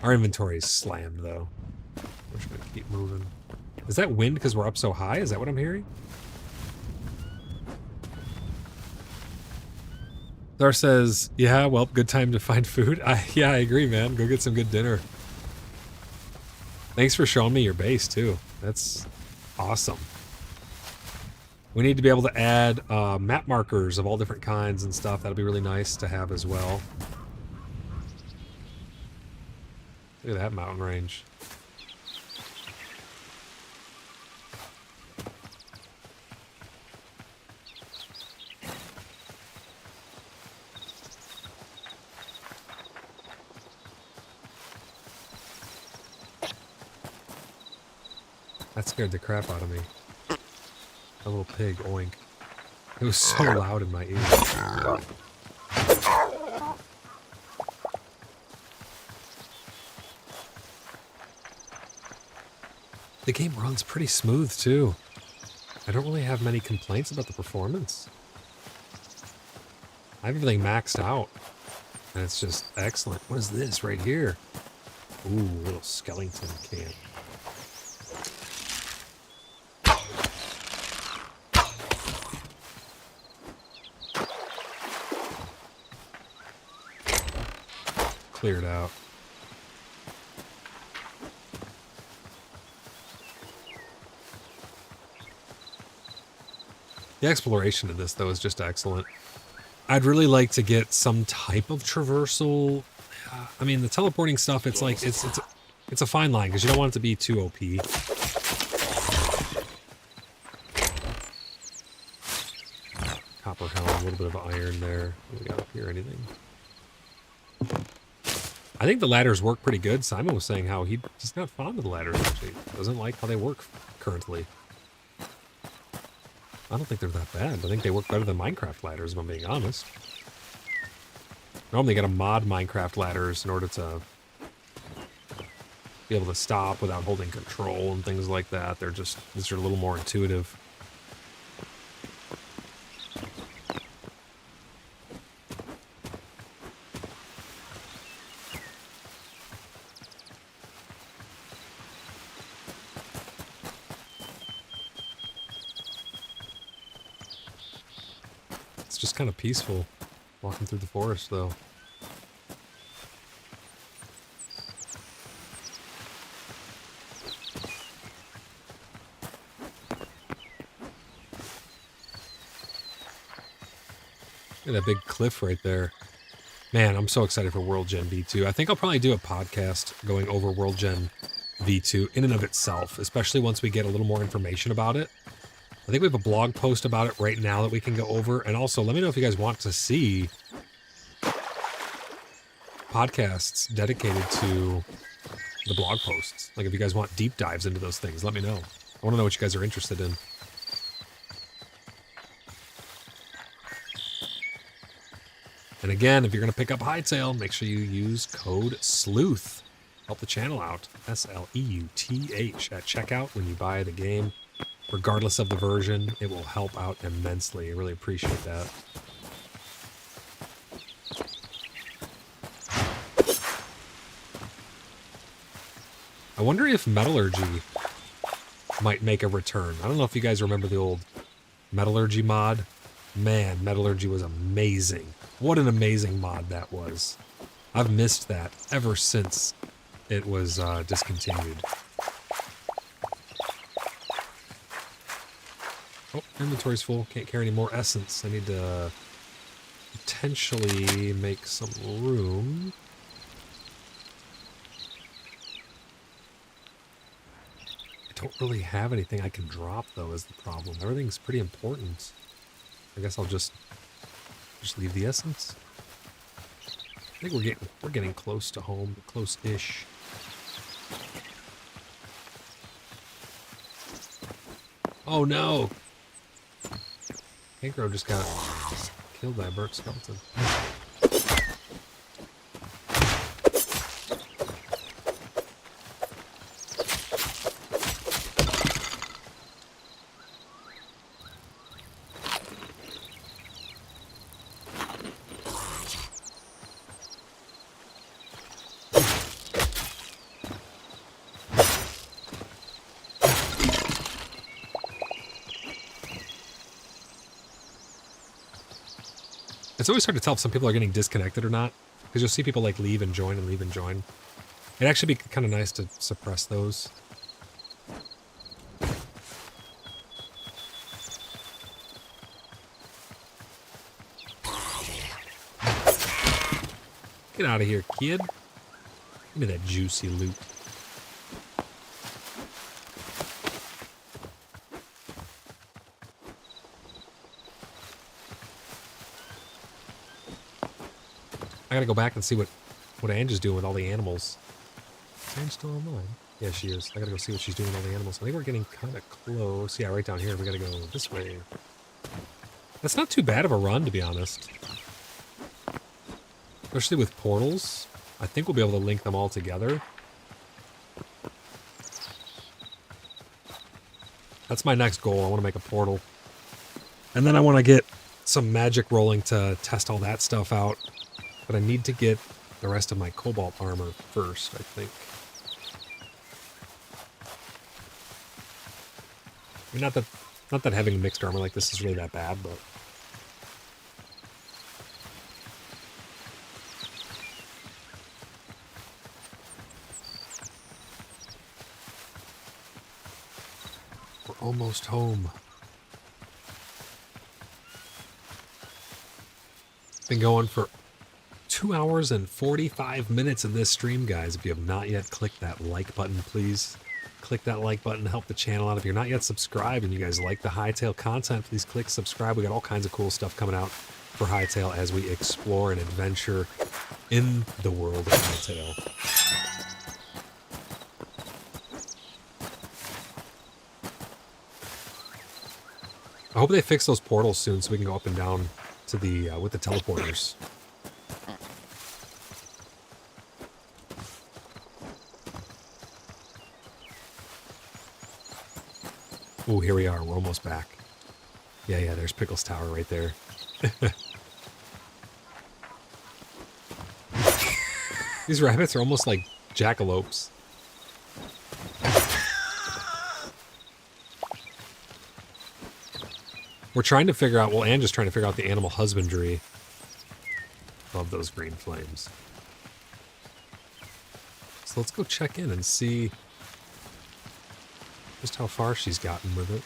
Our inventory is slammed, though. We're just gonna keep moving. Is that wind because we're up so high? Is that what I'm hearing? Dar says, yeah, well, good time to find food. Yeah, I agree, man. Go get some good dinner. Thanks for showing me your base, too. That's awesome. We need to be able to add map markers of all different kinds and stuff. That'll be really nice to have as well. Look at that mountain range. That scared the crap out of me. A little pig, oink. It was so loud in my ear. The game runs pretty smooth, too. I don't really have many complaints about the performance. I have everything maxed out. And it's just excellent. What is this right here? Ooh, little skeleton camp. Cleared out. The exploration of this, though, is just excellent. I'd really like to get some type of traversal. I mean, the teleporting stuff, it's like, it's a fine line, because you don't want it to be too OP. Copper helm, a little bit of iron there. What do we got up here, anything? I think the ladders work pretty good. Simon was saying how he's not fond of the ladders, actually. Doesn't like how they work currently. I don't think they're that bad. I think they work better than Minecraft ladders, if I'm being honest. Normally you gotta mod Minecraft ladders in order to be able to stop without holding control and things like that. These are a little more intuitive. It's just kind of peaceful walking through the forest, though. Look at that big cliff right there. Man, I'm so excited for World Gen V2. I think I'll probably do a podcast going over World Gen V2 in and of itself, especially once we get a little more information about it. I think we have a blog post about it right now that we can go over. And also, let me know if you guys want to see podcasts dedicated to the blog posts. Like, if you guys want deep dives into those things, let me know. I want to know what you guys are interested in. And again, if you're going to pick up Hytale, make sure you use code SLEUTH. Help the channel out. SLEUTH at checkout when you buy the game. Regardless of the version, it will help out immensely. I really appreciate that. I wonder if metallurgy might make a return. I don't know if you guys remember the old metallurgy mod. Man, metallurgy was amazing. What an amazing mod that was. I've missed that ever since it was discontinued. Oh, inventory's full. Can't carry any more essence. I need to potentially make some room. I don't really have anything I can drop, though, is the problem. Everything's pretty important. I guess I'll just Just leave the essence. I think we're getting close to home, close-ish. Oh no! Cankro just got killed by a burnt skeleton. It's always hard to tell if some people are getting disconnected or not, because you'll see people like leave and join and leave and join. It'd actually be kind of nice to suppress those. Get out of here, kid. Give me that juicy loot. I gotta go back and see what Ange doing with all the animals. Is Ange still online? Yeah, she is. I gotta go see what she's doing with all the animals. I think we're getting kind of close. Yeah, right down here. We gotta go this way. That's not too bad of a run, to be honest. Especially with portals. I think we'll be able to link them all together. That's my next goal. I want to make a portal. And then I want to get some magic rolling to test all that stuff out. But I need to get the rest of my cobalt armor first, I think. I mean, not that having mixed armor like this is really that bad, but... We're almost home. Been going for 2 hours and 45 minutes in this stream, guys. If you have not yet clicked that like button, please click that like button to help the channel out. If you're not yet subscribed and you guys like the Hytale content, please click subscribe. We got all kinds of cool stuff coming out for Hytale as we explore and adventure in the world of Hytale. I hope they fix those portals soon so we can go up and down to the with the teleporters. Oh, here we are. We're almost back. Yeah, there's Pickles Tower right there. These rabbits are almost like jackalopes. We're trying to figure out, well, Ange is trying to figure out the animal husbandry of those green flames. So let's go check in and see just how far she's gotten with it.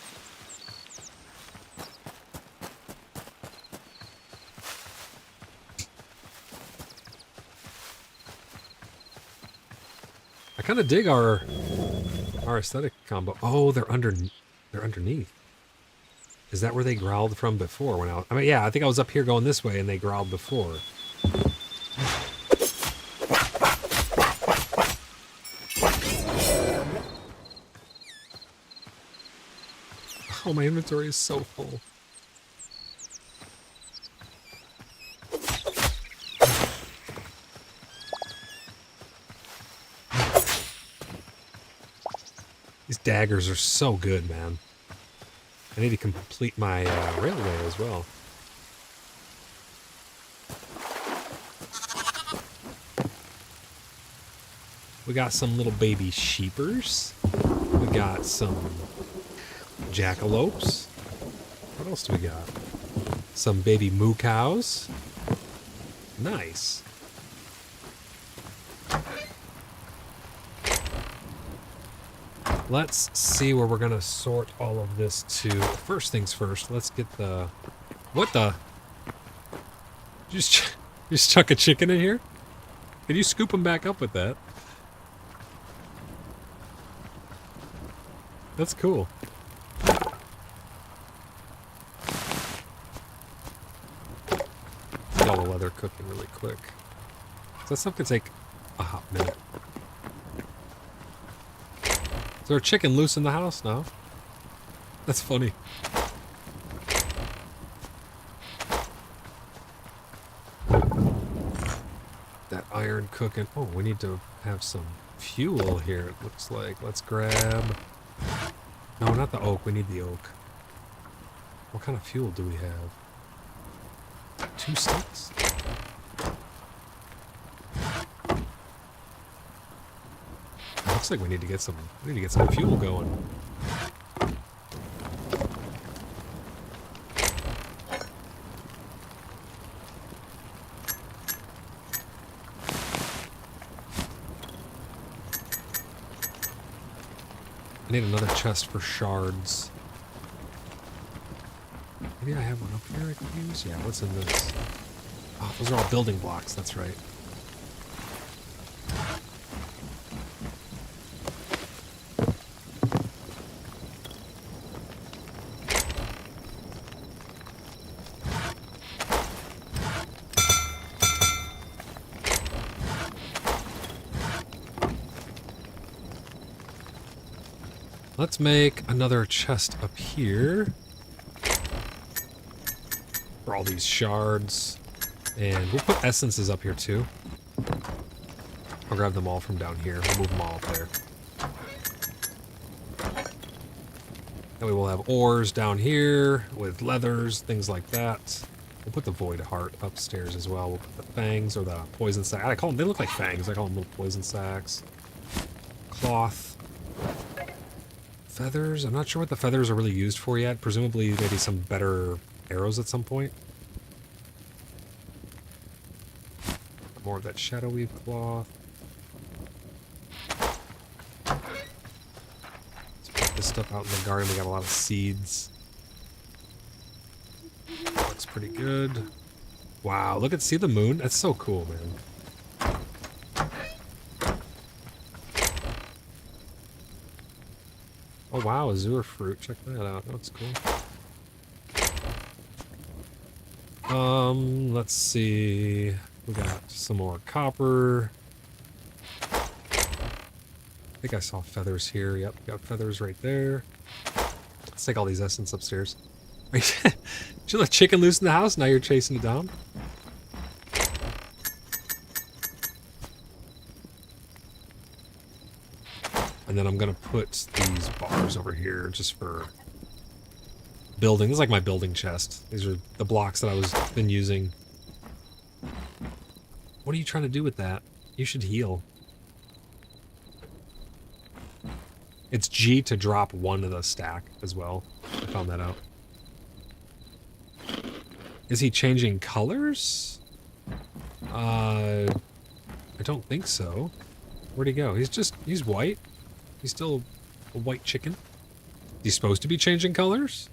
I kind of dig our aesthetic combo. Oh, they're underneath. Is that where they growled from before? I mean, yeah, I think I was up here going this way and they growled before. Oh, my inventory is so full. These daggers are so good, man. I need to complete my railway as well. We got some little baby sheepers. We got some jackalopes. What else do we got? Some baby moo cows. Nice. Let's see where we're gonna sort all of this to. First things first, let's get the... What the? You just chuck a chicken in here? Can you scoop him back up with that? That's cool. they're cooking really quick. So that stuff could take a hot minute. Is there a chicken loose in the house? No. That's funny. That iron cooking. Oh, we need to have some fuel here, it looks like. Let's grab... No, not the oak. We need the oak. What kind of fuel do we have? 2 sticks? It looks like we need to get some fuel going. I need another chest for shards. Maybe I have one up here I can use? Yeah, what's in this? Oh, those are all building blocks, that's right. Let's make another chest up here for all these shards. And we'll put essences up here too. I'll grab them all from down here. We'll move them all up there. Then we will have ores down here with leathers, things like that. We'll put the void heart upstairs as well. We'll put the fangs or the poison sack. I call them, they look like fangs. I call them little poison sacks. Cloth. Feathers? I'm not sure what the feathers are really used for yet. Presumably maybe some better arrows at some point. More of that shadow weave cloth. Let's put this stuff out in the garden. We got a lot of seeds. Looks pretty good. Wow, look at, see the moon? That's so cool, man. Oh wow, azure fruit. Check that out. That looks cool. Let's see. We got some more copper. I think I saw feathers here. Yep, got feathers right there. Let's take all these essence upstairs. Did you let chicken loose in the house? Now you're chasing it down? And then I'm gonna put these bars over here just for building. This is like my building chest. These are the blocks that I was been using. What are you trying to do with that? You should heal. It's G to drop one of the stack as well. I found that out. Is he changing colors? I don't think so. Where'd he go? He's white. He's still a white chicken. He's supposed to be changing colors?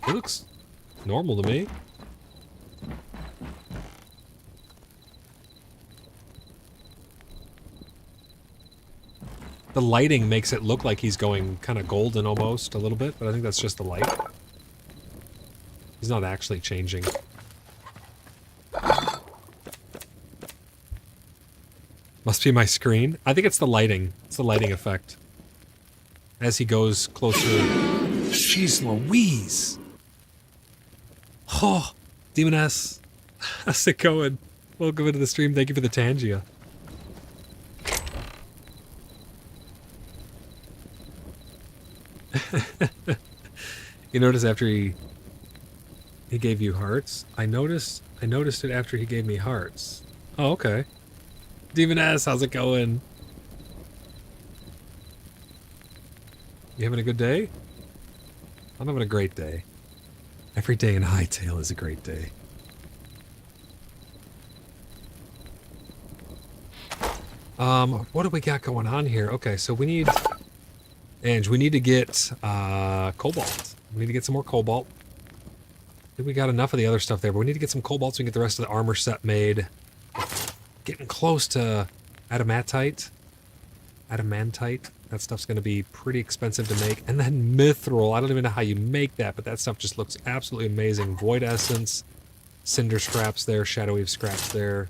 He looks normal to me. The lighting makes it look like he's going kind of golden almost, a little bit, but I think that's just the light. He's not actually changing. Must be my screen. I think it's the lighting. It's the lighting effect. As he goes closer. Jeez Louise! Oh, Demoness. How's it going? Welcome into the stream. Thank you for the Tangia. You notice after he gave you hearts? I noticed it after he gave me hearts. Oh, okay. Demoness, how's it going? You having a good day? I'm having a great day. Every day in Hytale is a great day. What do we got going on here? Okay, so we need... Ange, we need to get cobalt. We need to get some more cobalt. I think we got enough of the other stuff there, but we need to get some cobalt so we can get the rest of the armor set made. Getting close to adamatite. Adamantite. That stuff's going to be pretty expensive to make. And then mithril. I don't even know how you make that, but that stuff just looks absolutely amazing. Void essence, cinder scraps there, shadow weave scraps there.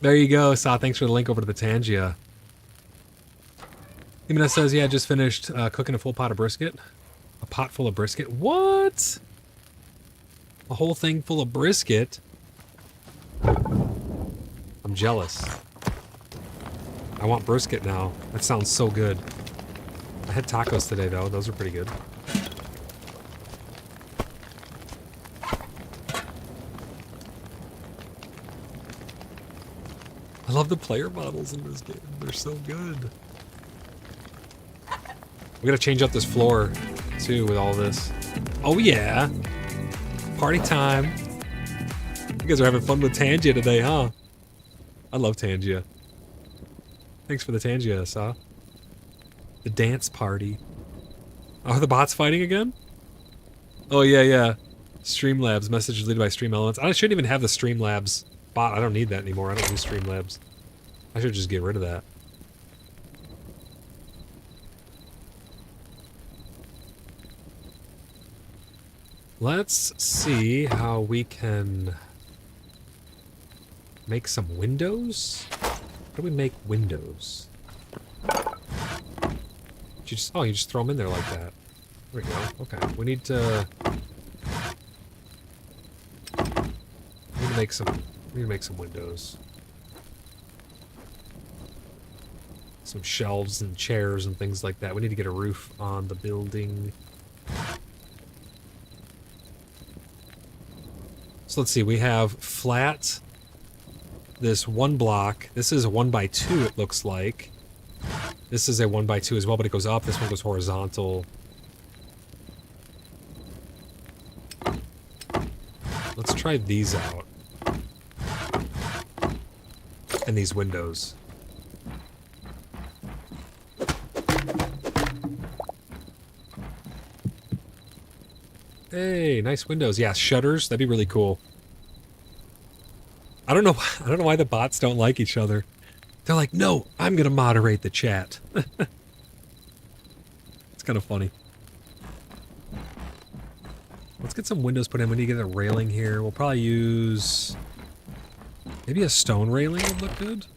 There you go, Sa. Thanks for the link over to the Tangia. Himina says, yeah, just finished cooking a full pot of brisket. A pot full of brisket? What? A whole thing full of brisket? I'm jealous. I want brisket now. That sounds so good. I had tacos today, though. Those were pretty good. I love the player models in this game. They're so good. We gotta change up this floor, too, with all this. Oh, yeah. Party time. You guys are having fun with Tangia today, huh? I love Tangia. Thanks for the Tangia, Sa. The dance party. Oh, are the bots fighting again? Oh, yeah, yeah. Streamlabs. Message deleted by Stream Elements. I shouldn't even have the Streamlabs bot. I don't need that anymore. I don't use Streamlabs. I should just get rid of that. Let's see how we can make some windows. How do we make windows? You just, oh, you just throw them in there like that. There we go. Okay, we need to make some. We need to make some windows. Some shelves and chairs and things like that. We need to get a roof on the building. So let's see, we have flat, this one block. This is a 1x2, it looks like. This is a 1x2 as well, but it goes up. This one goes horizontal. Let's try these out. And these windows. Hey, nice windows. Yeah, shutters. That'd be really cool. I don't know why the bots don't like each other. They're like, no, I'm gonna moderate the chat. It's kind of funny. Let's get some windows put in. We need to get a railing here. We'll probably use maybe a stone railing would look good.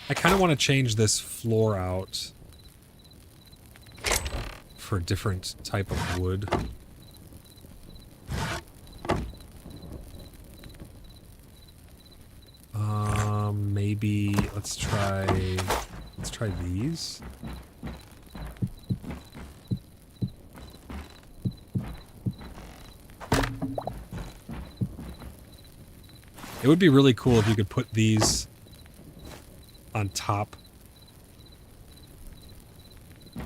I kind of want to change this floor out for a different type of wood. Maybe let's try these. It would be really cool if you could put these on top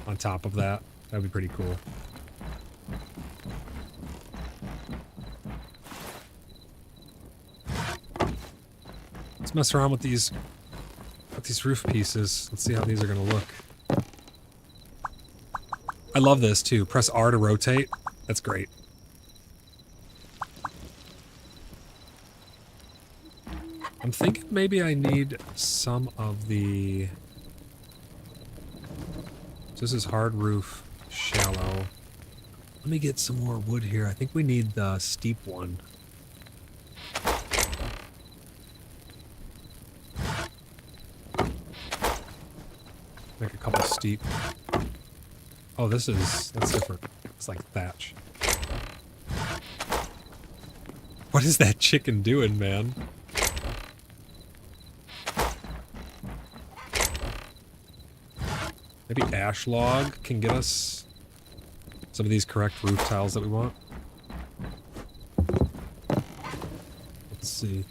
of that. That'd be pretty cool. Let's mess around with these roof pieces. Let's see how these are gonna look. I love this too. Press R to rotate. That's great. I'm thinking maybe I need some of the... So this is hard roof, shallow. Let me get some more wood here. I think we need the steep one. Make a couple steep. Oh, that's different. It's like thatch. What is that chicken doing, man? Maybe ash log can get us some of these correct roof tiles that we want. Let's see.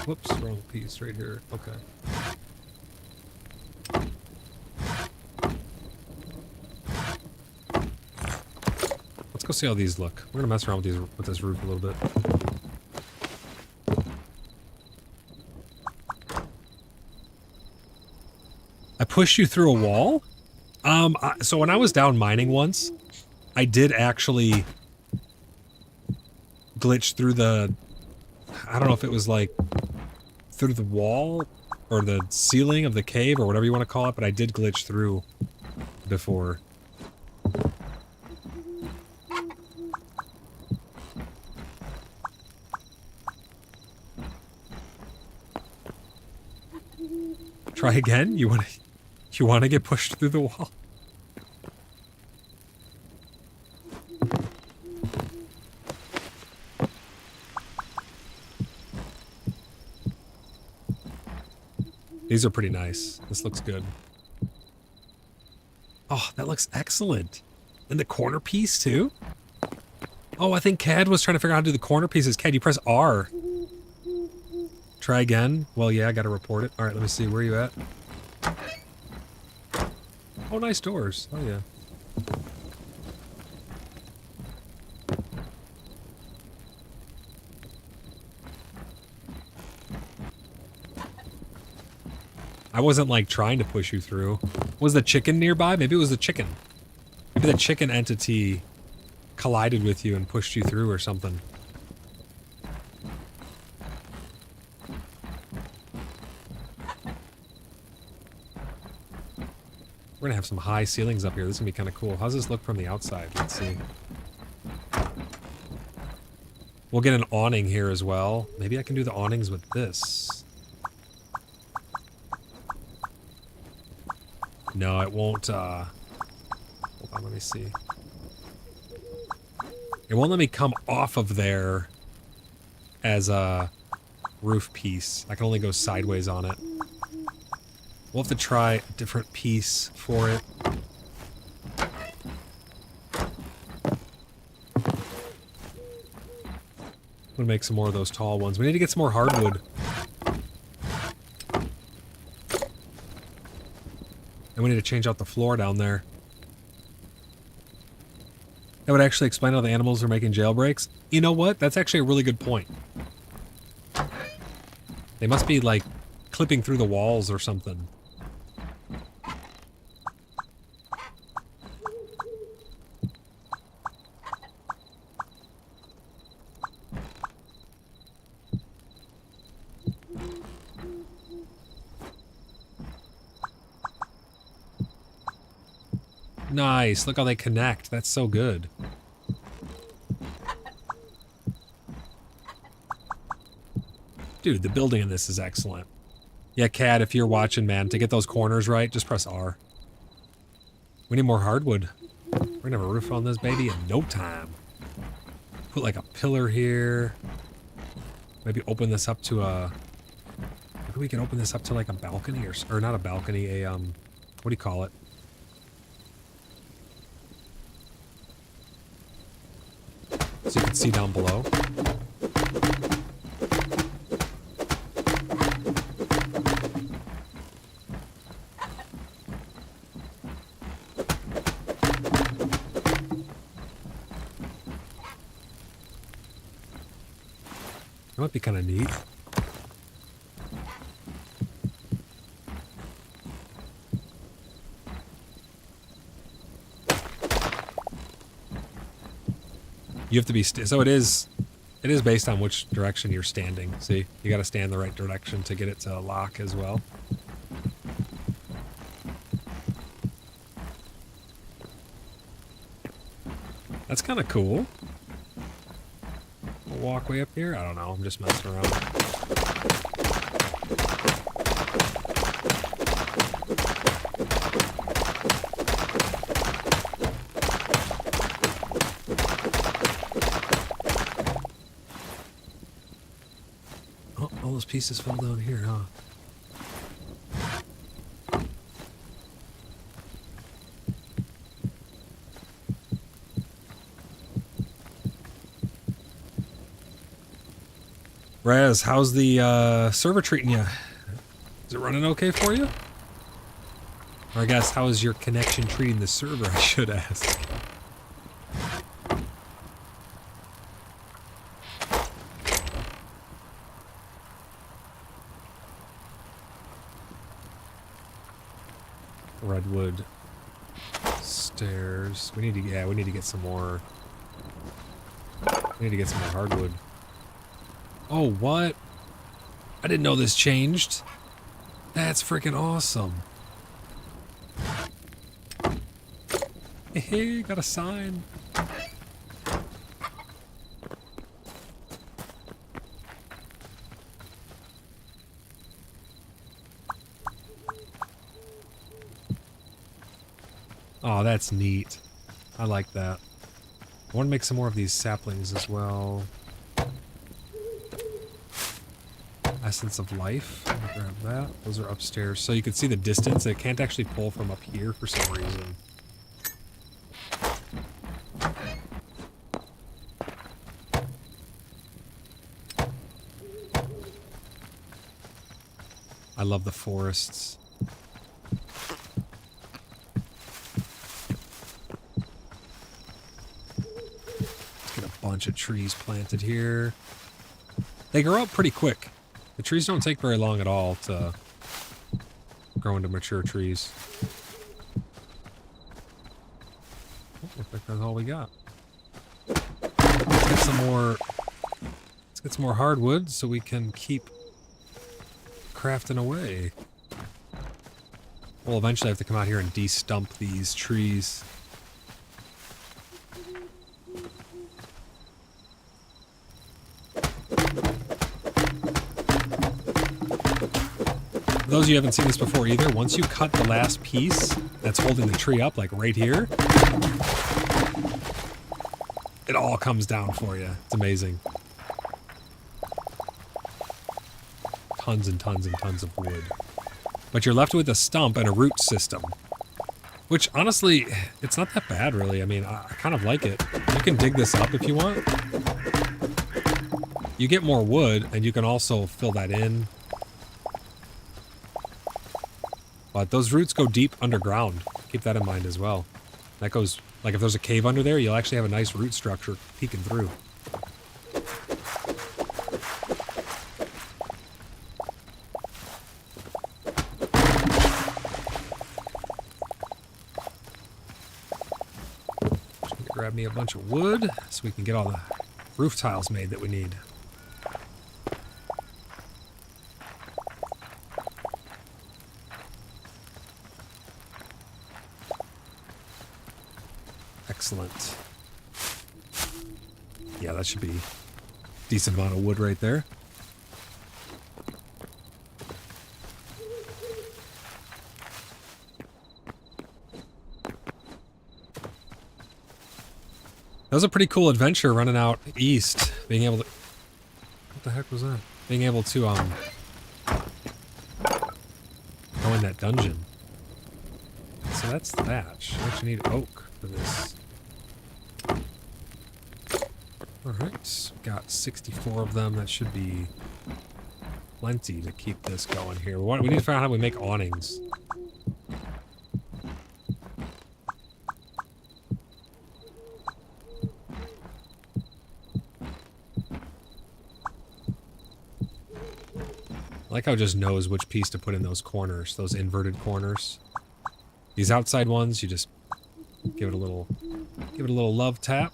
Whoops, wrong piece right here. Okay. Let's go see how these look. We're gonna mess around with this roof a little bit. I pushed you through a wall? So when I was down mining once, I did actually glitch through the... I don't know if it was like through the wall or the ceiling of the cave or whatever you want to call it, but I did glitch through before. Try again? You want to get pushed through the wall? These are pretty nice. This looks good. Oh, that looks excellent. And the corner piece, too? Oh, I think Cad was trying to figure out how to do the corner pieces. Cad, you press R. Try again. Well, yeah, I gotta report it. All right, let me see. Where are you at? Oh, nice doors. Oh, yeah. I wasn't, like, trying to push you through. Was the chicken nearby? Maybe it was the chicken. Maybe the chicken entity collided with you and pushed you through or something. We're gonna have some high ceilings up here. This is gonna be kind of cool. How's this look from the outside? Let's see. We'll get an awning here as well. Maybe I can do the awnings with this. No, it won't, hold on, let me see. It won't let me come off of there as a roof piece. I can only go sideways on it. We'll have to try a different piece for it. I'm gonna make some more of those tall ones. We need to get some more hardwood. And we need to change out the floor down there. That would actually explain how the animals are making jailbreaks. You know what? That's actually a really good point. They must be, like, clipping through the walls or something. Nice. Look how they connect. That's so good. Dude, the building in this is excellent. Yeah, Cad, if you're watching, man, to get those corners right, just press R. We need more hardwood. We're gonna have a roof on this baby in no time. Put like a pillar here. Maybe open this up to a... Maybe we can open this up to like a balcony or not a balcony, a, what do you call it? So you can see down below. That might be kind of neat. You have to be so it is based on which direction you're standing. See, you got to stand the right direction to get it to lock as well. That's kind of cool. A walkway up here? I don't know. I'm just messing around. All those pieces fell down here, huh? Raz, how's the server treating you? Is it running okay for you? Or I guess, how is your connection treating the server, I should ask. Redwood stairs. We need to get some more. I need to get some more hardwood. Oh, what? I didn't know this changed. That's freaking awesome. Hey, got a sign. Oh, that's neat. I like that. I want to make some more of these saplings as well. Essence of Life. I'm gonna grab that. Those are upstairs. So you can see the distance. It can't actually pull from up here for some reason. I love the forests. Let's get a bunch of trees planted here. They grow up pretty quick. The trees don't take very long at all to grow into mature trees. Oh, looks like that's all we got. Let's get some more. Let's get some more hardwood so we can keep crafting away. We'll eventually have to come out here and de-stump these trees. For those of you who haven't seen this before either, once you cut the last piece that's holding the tree up, like right here, it all comes down for you. It's amazing. Tons and tons and tons of wood. But you're left with a stump and a root system. Which, honestly, it's not that bad, really. I mean, I kind of like it. You can dig this up if you want. You get more wood, and you can also fill that in. But those roots go deep underground. Keep that in mind as well. That goes, like if there's a cave under there, you'll actually have a nice root structure peeking through. Grab me a bunch of wood so we can get all the roof tiles made that we need. Excellent. Yeah, that should be a decent amount of wood right there. That was a pretty cool adventure running out east, being able to... What the heck was that? Being able to, go in that dungeon. So that's thatch. I actually need oak for this. Alright, got 64 of them. That should be plenty to keep this going here. We need to find out how we make awnings. I like how it just knows which piece to put in those corners, those inverted corners. These outside ones, you just give it a little love tap.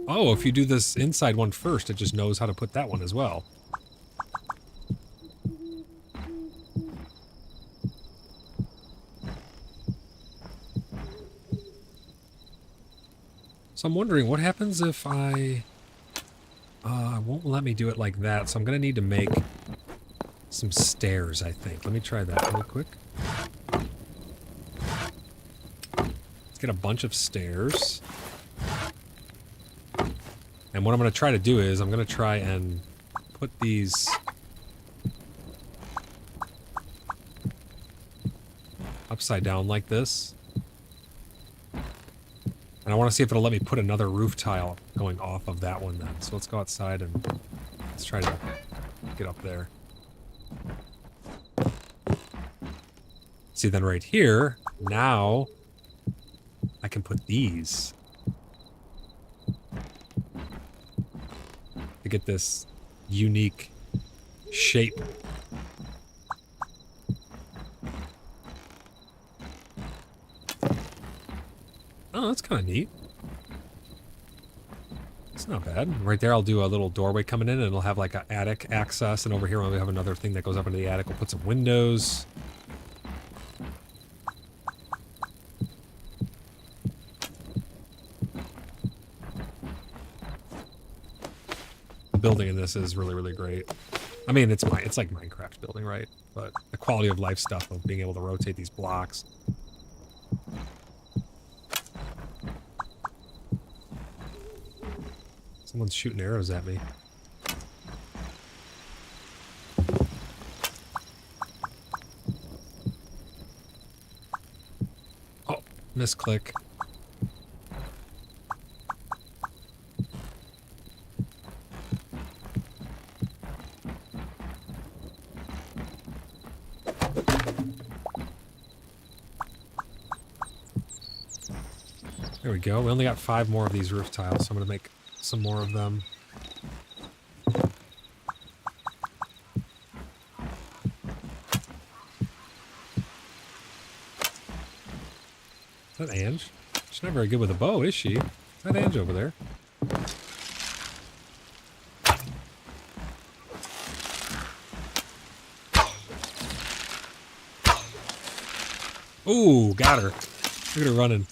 Oh, if you do this inside one first, it just knows how to put that one as well. So I'm wondering, what happens if I... it won't let me do it like that, so I'm going to need to make some stairs, I think. Let me try that really quick. Let's get a bunch of stairs. And what I'm going to try to do is, I'm going to try and put these... upside down like this. And I want to see if it'll let me put another roof tile going off of that one then. So let's go outside and let's try to get up there. See, then right here, now I can put these to get this unique shape. Oh, that's kind of neat. It's not bad. Right there, I'll do a little doorway coming in, and it'll have like an attic access. And over here, we'll have another thing that goes up into the attic. We'll put some windows. The building in this is really, really great. I mean, it's like Minecraft building, right? But the quality of life stuff of being able to rotate these blocks. Someone's shooting arrows at me. Oh, misclick. There we go. We only got 5 more of these roof tiles, so I'm going to make some more of them. Is that Ange? She's not very good with a bow, is she? Is that Ange over there? Ooh, got her. Look at her running.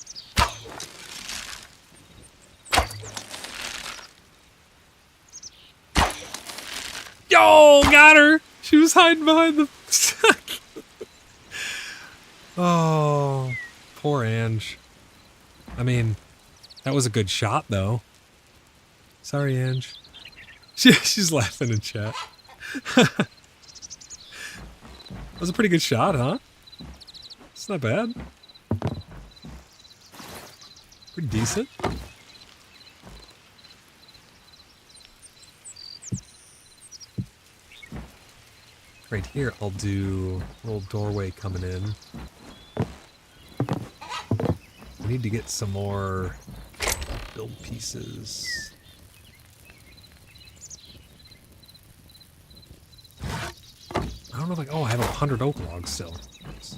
Yo, got her! She was hiding behind the... Oh, poor Ange. I mean, that was a good shot, though. Sorry, Ange. She's laughing in chat. That was a pretty good shot, huh? It's not bad. Pretty decent. Right here, I'll do a little doorway coming in. I need to get some more build pieces. I don't know if I... Oh, I have 100 oak logs still. Nice.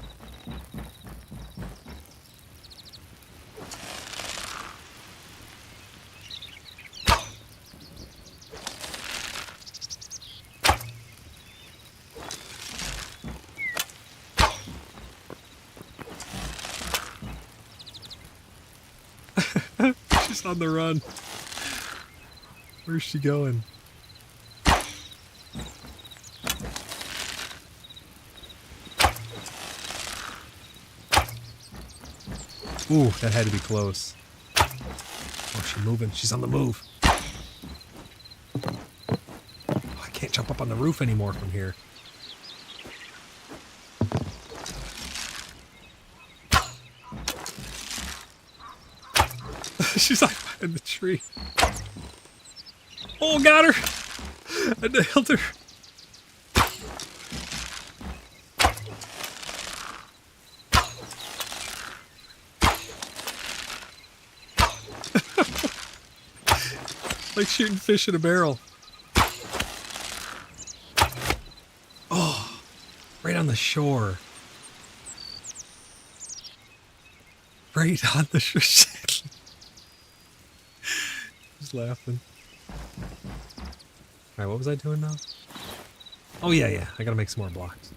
She's on the run. Where's she going? Ooh, that had to be close. Oh, she's moving. She's on the move. Oh, I can't jump up on the roof anymore from here. She's like behind the tree. Oh, got her! I nailed her. Like shooting fish in a barrel. Oh, right on the shore. Right on the shore. Just laughing. Alright, what was I doing now? Oh, yeah. I gotta make some more blocks.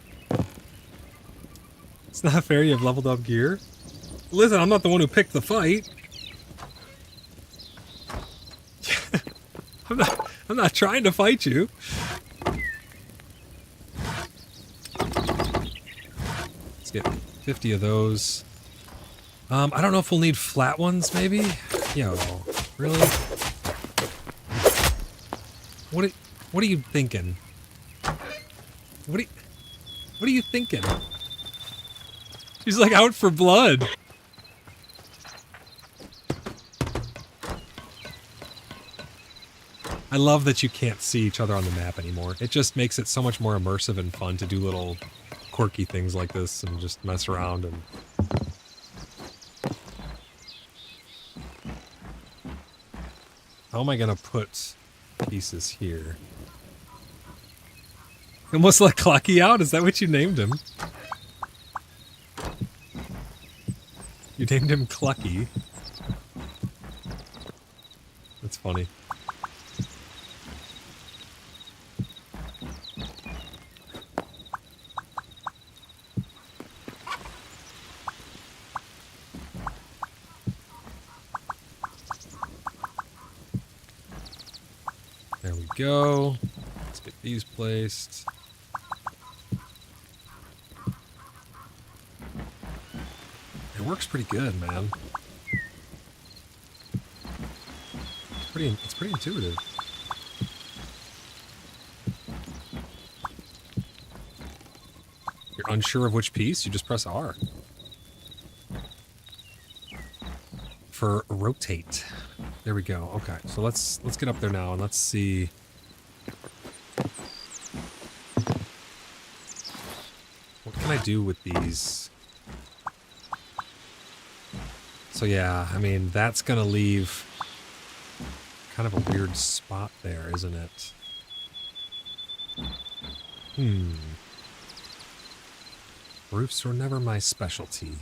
It's not fair you have leveled up gear. Listen, I'm not the one who picked the fight. I'm not trying to fight you. Let's get 50 of those. I don't know if we'll need flat ones, maybe? Yo, really? What are you thinking? What are you thinking? She's like out for blood. I love that you can't see each other on the map anymore. It just makes it so much more immersive and fun to do little quirky things like this and just mess around and... How am I gonna put pieces here? Almost like Clucky out? Is that what you named him? You named him Clucky. funny. There we go. Let's get these placed. It works pretty good, man. It's pretty intuitive. You're unsure of which piece? You just press R. For rotate. There we go. Okay, so let's get up there now and let's see. What can I do with these? So yeah, I mean, that's gonna leave kind of a weird spot there, isn't it? Roofs were never my specialty.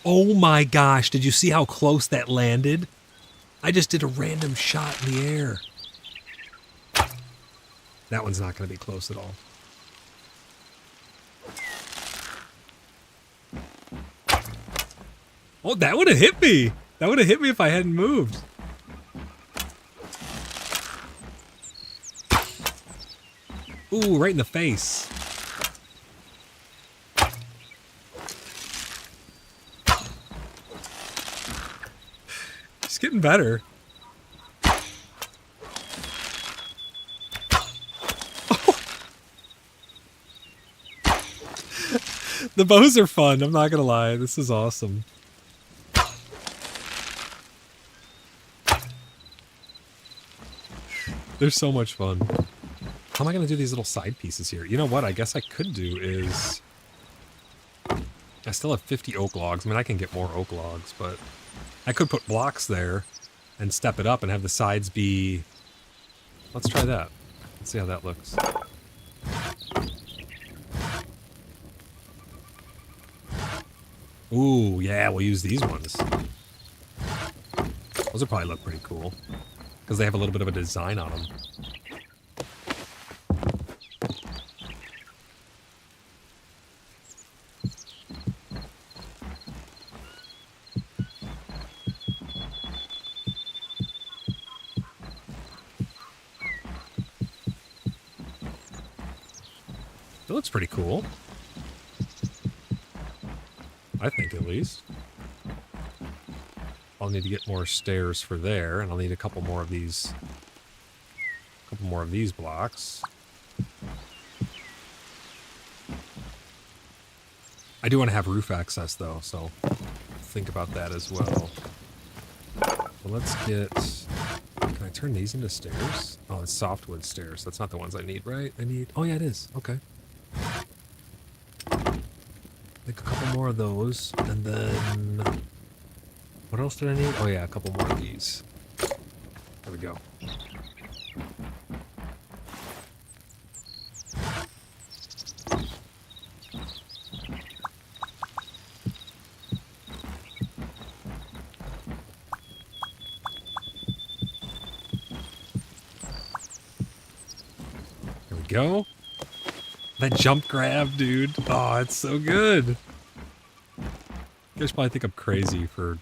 Oh my gosh, did you see how close that landed? I just did a random shot in the air. That one's not going to be close at all. Oh, that would have hit me. That would have hit me if I hadn't moved. Ooh, right in the face. It's getting better. The bows are fun, I'm not gonna lie. This is awesome. They're so much fun. How am I gonna do these little side pieces here? You know what I guess I could do is... I still have 50 oak logs. I mean, I can get more oak logs, but... I could put blocks there and step it up and have the sides be... Let's try that. Let's see how that looks. Ooh, yeah, we'll use these ones. Those will probably look pretty cool. Because they have a little bit of a design on them. It looks pretty cool. I think, at least. I'll need to get more stairs for there, and I'll need a couple more of these. Blocks. I do want to have roof access, though, so think about that as well. So let's get... Can I turn these into stairs? Oh, it's softwood stairs. That's not the ones I need, right? I need... Oh, yeah, it is. Okay. Make a couple more of those, and then... What else did I need? Oh, yeah, a couple more of these. There we go. There we go. That jump grab, dude. Oh, it's so good. You guys probably think I'm crazy for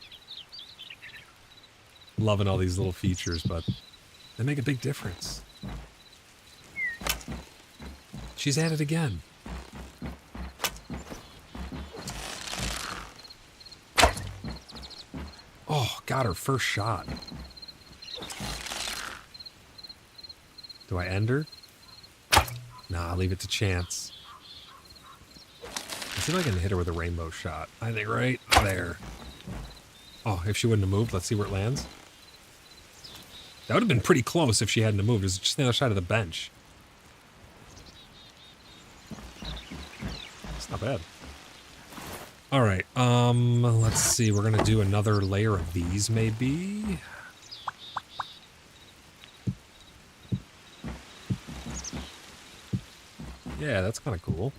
loving all these little features, but they make a big difference. She's at it again. Oh, got her first shot. Do I end her? Nah, I'll leave it to chance. Let's see if I can hit her with a rainbow shot. I think right there. Oh, if she wouldn't have moved, let's see where it lands. That would have been pretty close if she hadn't have moved. It was just the other side of the bench. It's not bad. All right. Let's see. We're gonna do another layer of these, maybe. Yeah, that's kind of cool.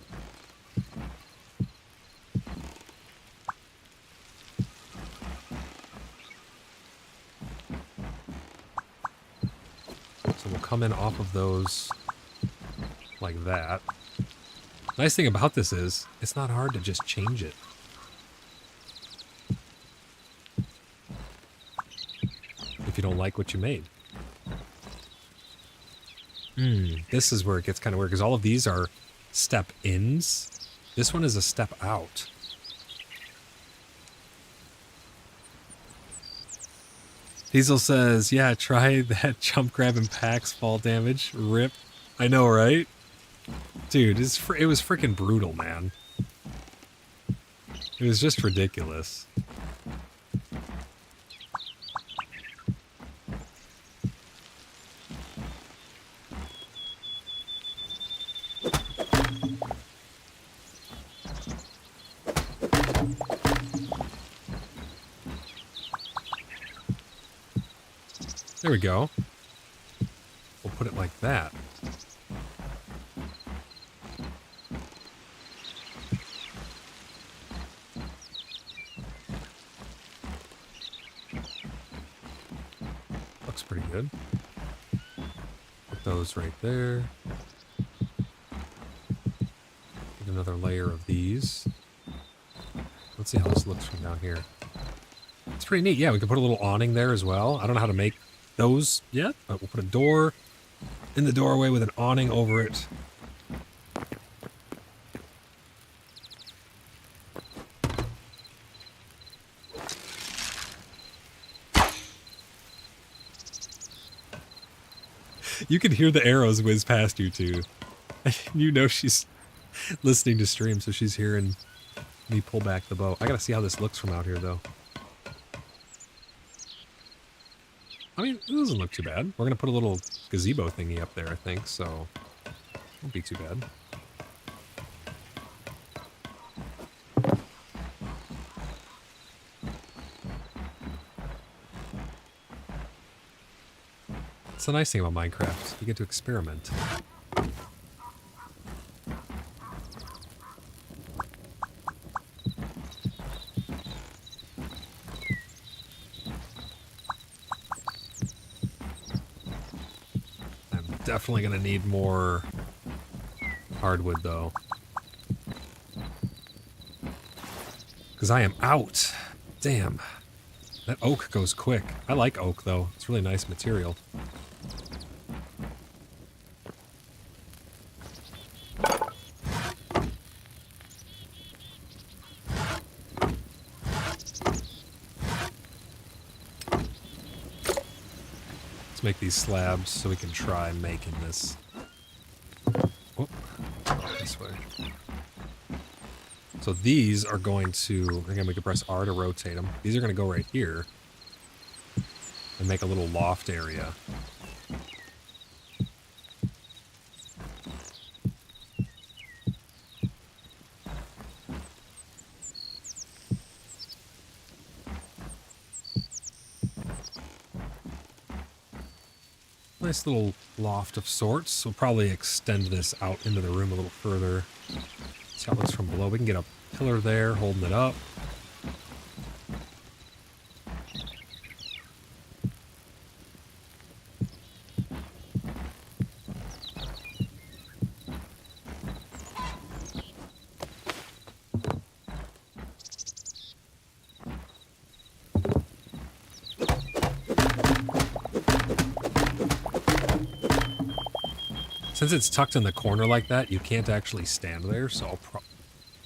So we'll come in off of those like that. Nice thing about this is it's not hard to just change it. If you don't like what you made. This is where it gets kind of weird because all of these are step ins. This one is a step out. Diesel says, yeah, try that jump grab and packs fall damage. Rip. I know, right? Dude, it was freaking brutal, man. It was just ridiculous. There we go. We'll put it like that. Looks pretty good. Put those right there. Get another layer of these. Let's see how this looks from down here. It's pretty neat. Yeah, we can put a little awning there as well. I don't know how to make those yet, but we'll put a door in the doorway with an awning over it. You can hear the arrows whiz past you too. You know she's listening to stream, so she's hearing me pull back the bow. I gotta see how this looks from out here though. I mean, it doesn't look too bad. We're gonna put a little gazebo thingy up there, I think, so won't be too bad. It's the nice thing about Minecraft. You get to experiment. Definitely gonna need more hardwood though, because I am out. Damn, that oak goes quick. I like oak though. It's really nice material. Make these slabs so we can try making this. Oh, this way. So these are going to, again, we can press R to rotate them. These are going to go right here and make a little loft area. Nice little loft of sorts. We'll probably extend this out into the room a little further. See how it looks from below. We can get a pillar there holding it up. Since it's tucked in the corner like that, you can't actually stand there, so I'll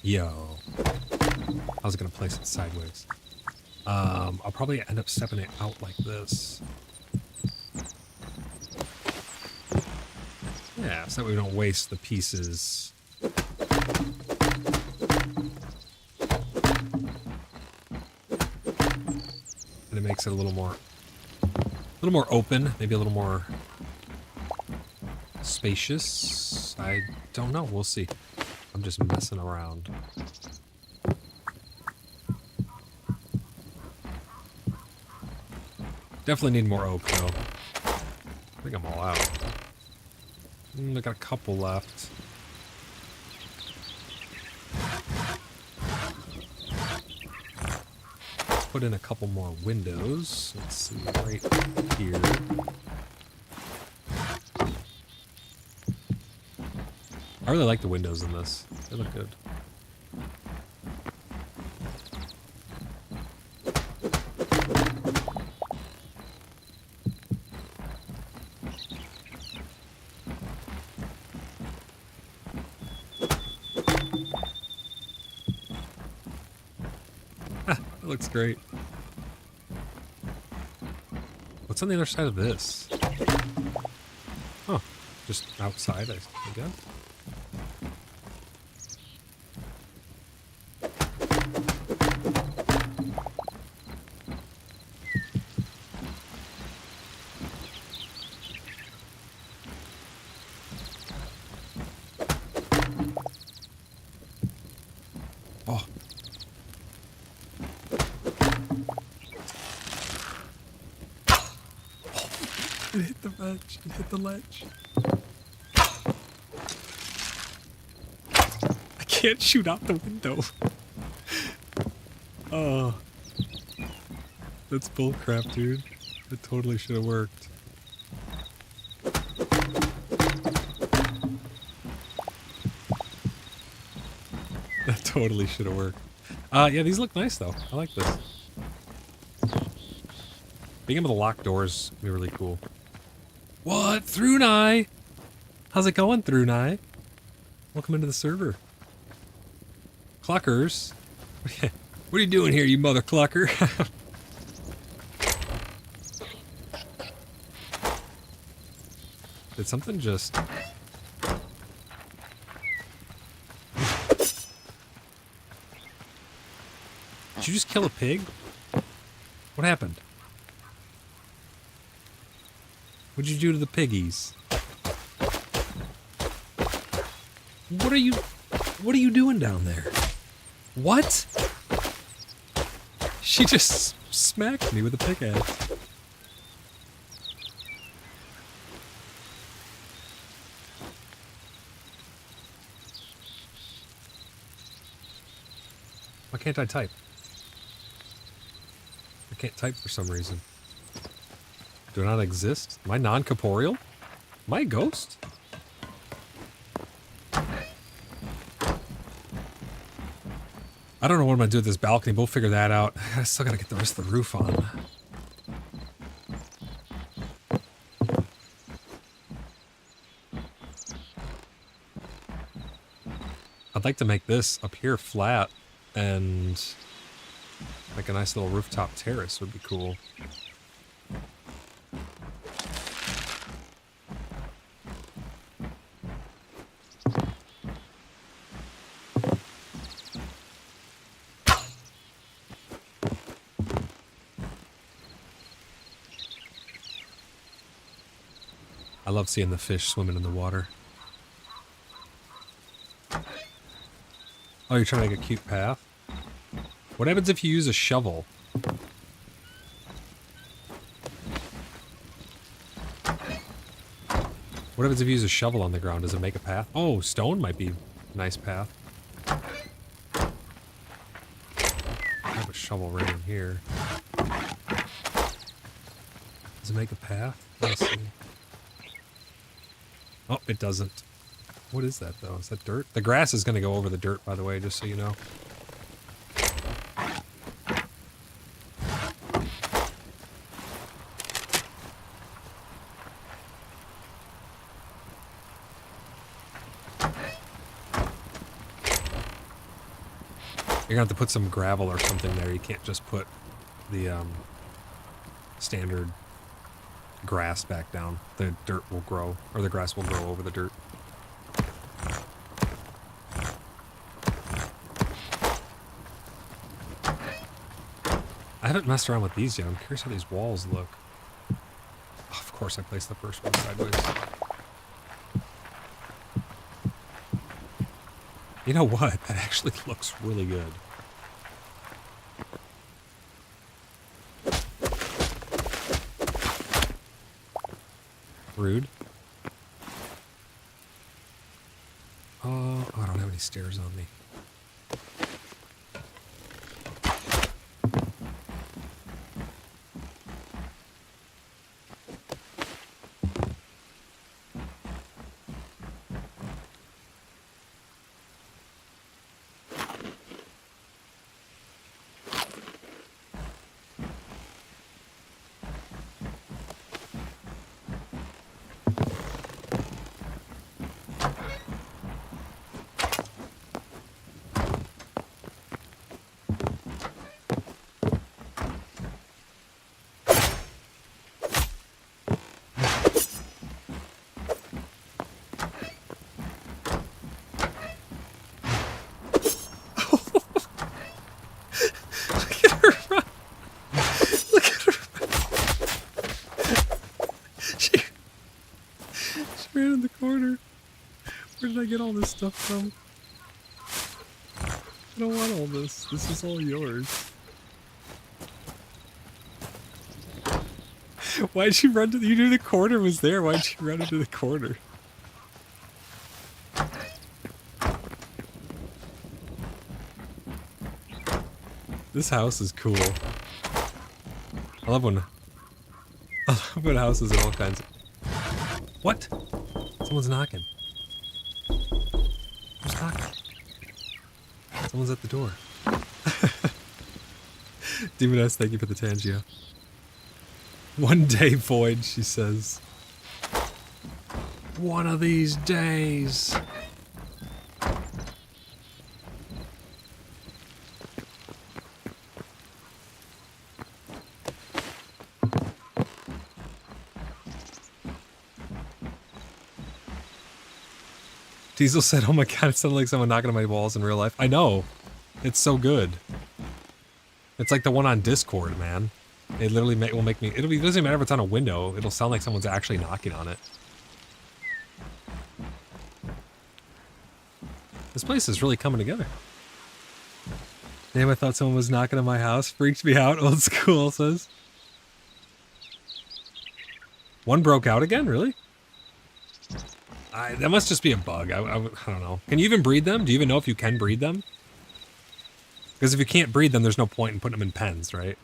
Yo. I was gonna place it sideways. I'll probably end up stepping it out like this. Yeah, so that we don't waste the pieces. And it makes it a little more open, maybe a little more spacious. I don't know. We'll see. I'm just messing around. Definitely need more oak, though. I think I'm all out. I got a couple left. Put in a couple more windows. Let's see, right here. I really like the windows in this. They look good. That looks great. What's on the other side of this? Oh, just outside, I guess. Oh. It hit the ledge. It hit the ledge. I can't shoot out the window. Oh. That's bullcrap, dude. It totally should have worked. That totally should have worked. Yeah, these look nice, though. I like this. Being able to lock doors would be really cool. What? Thrunai? How's it going, Thrunai? Welcome into the server. Cluckers. What are you doing here, you mother clucker? Did something just... Did you just kill a pig? What happened? What'd you do to the piggies? What are you doing down there? What? She just smacked me with a pickaxe. Why can't I type? I can't type for some reason. Do I not exist? Am I non-corporeal? Am I a ghost? I don't know what I'm gonna do with this balcony, but we'll figure that out. I still gotta get the rest of the roof on. I'd like to make this up here flat and like a nice little rooftop terrace would be cool. I love seeing the fish swimming in the water. Oh, you're trying to make a cute path? What happens if you use a shovel? What happens if you use a shovel on the ground? Does it make a path? Oh, stone might be a nice path. I have a shovel right in here. Does it make a path? Let's see. Oh, it doesn't. What is that, though? Is that dirt? The grass is going to go over the dirt, by the way, just so you know. You're going to have to put some gravel or something there. You can't just put the standard grass back down. The dirt will grow, or the grass will grow over the dirt. I haven't messed around with these yet. I'm curious how these walls look. Oh, of course I placed the first one sideways. You know what? That actually looks really good. Rude. Oh, I don't have any stairs on me. Ran in the corner. Where did I get all this stuff from? I don't want all this. This is all yours. Why'd she run to the... You knew the corner was there. Why'd she run into the corner? This house is cool. I love when houses are all kinds of... What? Someone's knocking. Who's knocking? Someone's at the door. Demoness, thank you for the Tangio. One day, Void, she says. One of these days. Diesel said, oh my god, it sounded like someone knocking on my walls in real life. I know. It's so good. It's like the one on Discord, man. It literally will make me... It doesn't even matter if it's on a window. It'll sound like someone's actually knocking on it. This place is really coming together. Damn, I thought someone was knocking on my house. Freaked me out. Old school says. One broke out again? Really? That must just be a bug. I don't know. Can you even breed them? Do you even know if you can breed them? Because if you can't breed them, there's no point in putting them in pens, right?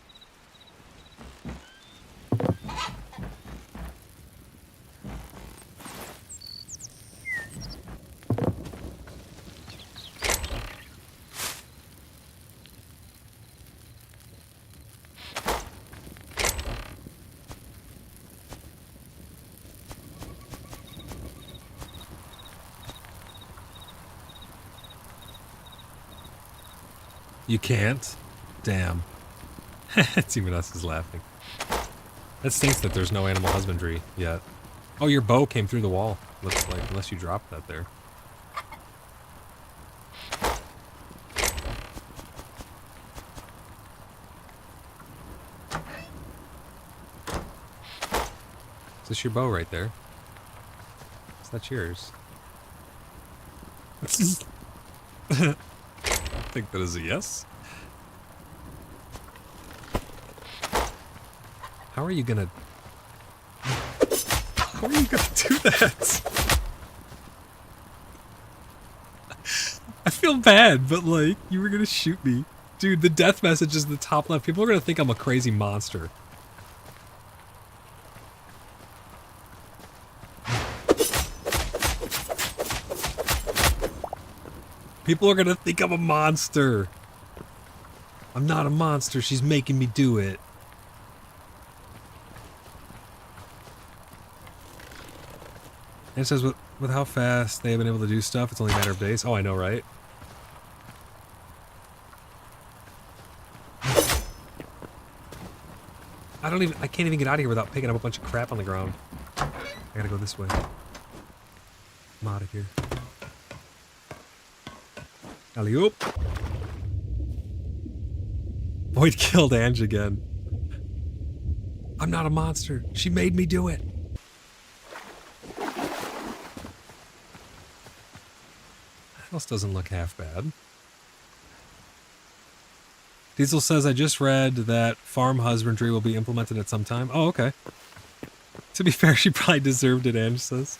You can't? Damn. Even us is laughing. That stinks that there's no animal husbandry yet. Oh, your bow came through the wall. Looks like, unless you dropped that there. Is this your bow right there? Is that yours? I think that is a yes. How are you gonna... How are you gonna do that? I feel bad, but like, you were gonna shoot me. Dude, the death message is in the top left. People are gonna think I'm a crazy monster. People are gonna think I'm a monster. I'm not a monster, she's making me do it. And it says with how fast they have been able to do stuff, it's only a matter of days. Oh, I know, right? I can't even get out of here without picking up a bunch of crap on the ground. I gotta go this way. I'm out of here. Alley-oop. Void killed Ange again. I'm not a monster. She made me do it. House doesn't look half bad. Diesel says, I just read that farm husbandry will be implemented at some time. Oh, okay. To be fair, she probably deserved it, Ange says.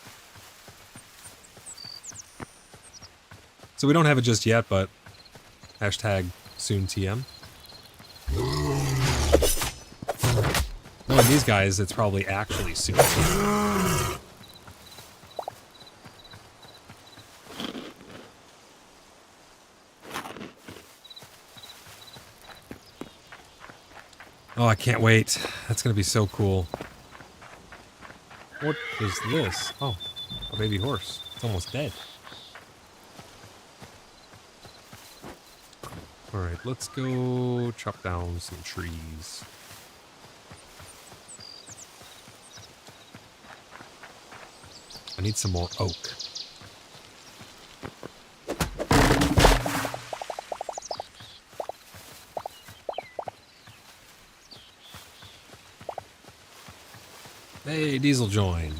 So we don't have it just yet, but hashtag soon TM. Knowing these guys, it's probably actually soon. Oh, I can't wait. That's going to be so cool. What is this? Oh, a baby horse. It's almost dead. Alright, let's go chop down some trees. I need some more oak. Hey, Diesel joined.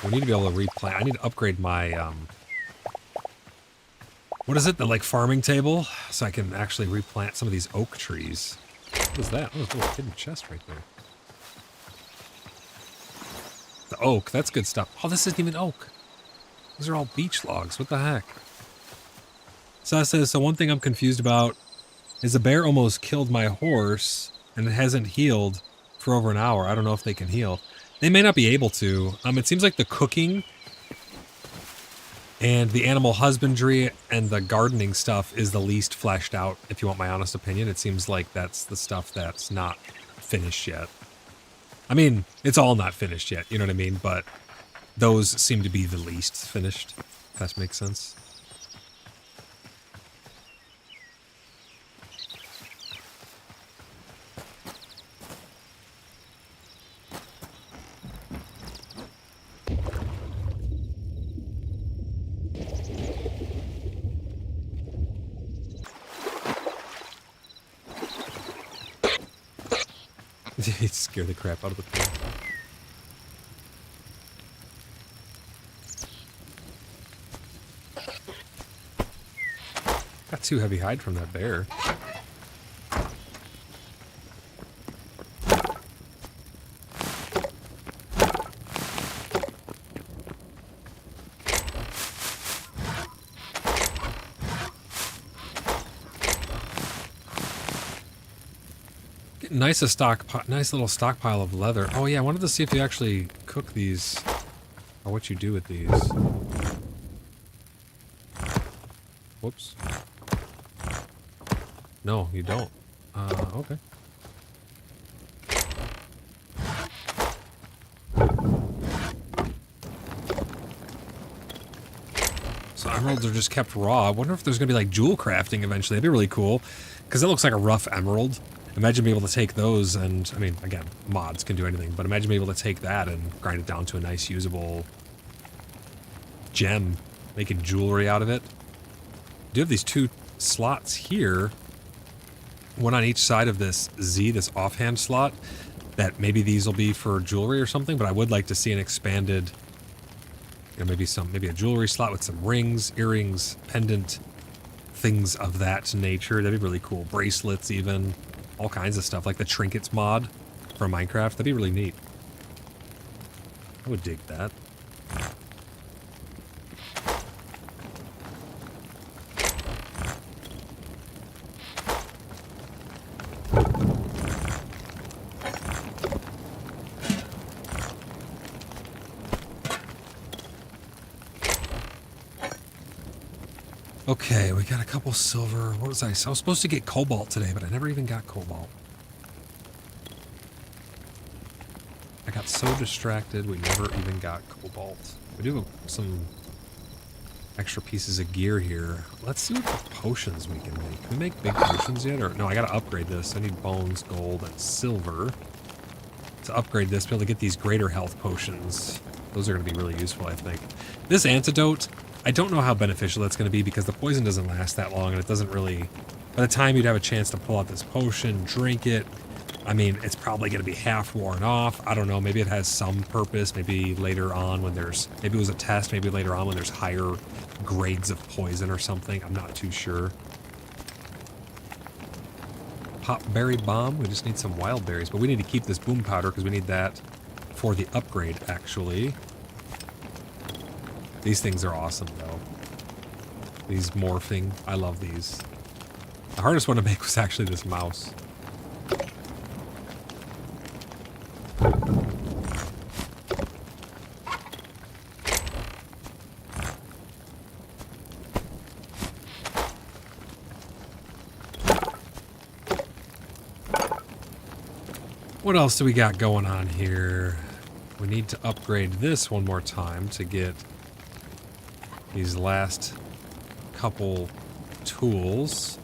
We need to be able to replant. I need to upgrade my, what is it? The, like, farming table? So I can actually replant some of these oak trees. What is that? Oh, there's a little hidden chest right there. The oak, that's good stuff. Oh, this isn't even oak. These are all beech logs. What the heck? So it says, so one thing I'm confused about is a bear almost killed my horse and it hasn't healed for over an hour. I don't know if they can heal. They may not be able to. It seems like the cooking and the animal husbandry and the gardening stuff is the least fleshed out, if you want my honest opinion. It seems like that's the stuff that's not finished yet. I mean, it's all not finished yet, you know what I mean? But those seem to be the least finished, if that makes sense. It scared the crap out of the pig. Got 2 heavy hide from that bear. Nice little stockpile of leather. Oh yeah, I wanted to see if you actually cook these, or what you do with these. Whoops. No, you don't. Okay. So emeralds are just kept raw. I wonder if there's gonna be like jewel crafting eventually. That'd be really cool, because it looks like a rough emerald. Imagine being able to take those and, I mean, again, mods can do anything, but imagine being able to take that and grind it down to a nice, usable gem, making jewelry out of it. I do have these 2 slots here, one on each side of this Z, this offhand slot, that maybe these will be for jewelry or something, but I would like to see an expanded, you know, maybe a jewelry slot with some rings, earrings, pendant, things of that nature. That'd be really cool. Bracelets even. All kinds of stuff, like the trinkets mod for Minecraft. That'd be really neat. I would dig that. Okay, we got a couple silver. What was I? I was supposed to get cobalt today, but I never even got cobalt. I got so distracted, we never even got cobalt. We do have some extra pieces of gear here. Let's see what the potions we can make. Can we make big potions yet? Or no, I gotta upgrade this. I need bones, gold, and silver to upgrade this, to be able to get these greater health potions. Those are gonna be really useful, I think. This antidote, I don't know how beneficial that's going to be because the poison doesn't last that long and it doesn't really... By the time you'd have a chance to pull out this potion, drink it, I mean, it's probably going to be half worn off. I don't know. Maybe it has some purpose. Maybe later on when there's, maybe it was a test. Maybe later on when there's higher grades of poison or something. I'm not too sure. Pop berry bomb. We just need some wild berries, but we need to keep this boom powder because we need that for the upgrade, actually. These things are awesome, though. These morphing. I love these. The hardest one to make was actually this mouse. What else do we got going on here? We need to upgrade this one more time to get these last couple tools.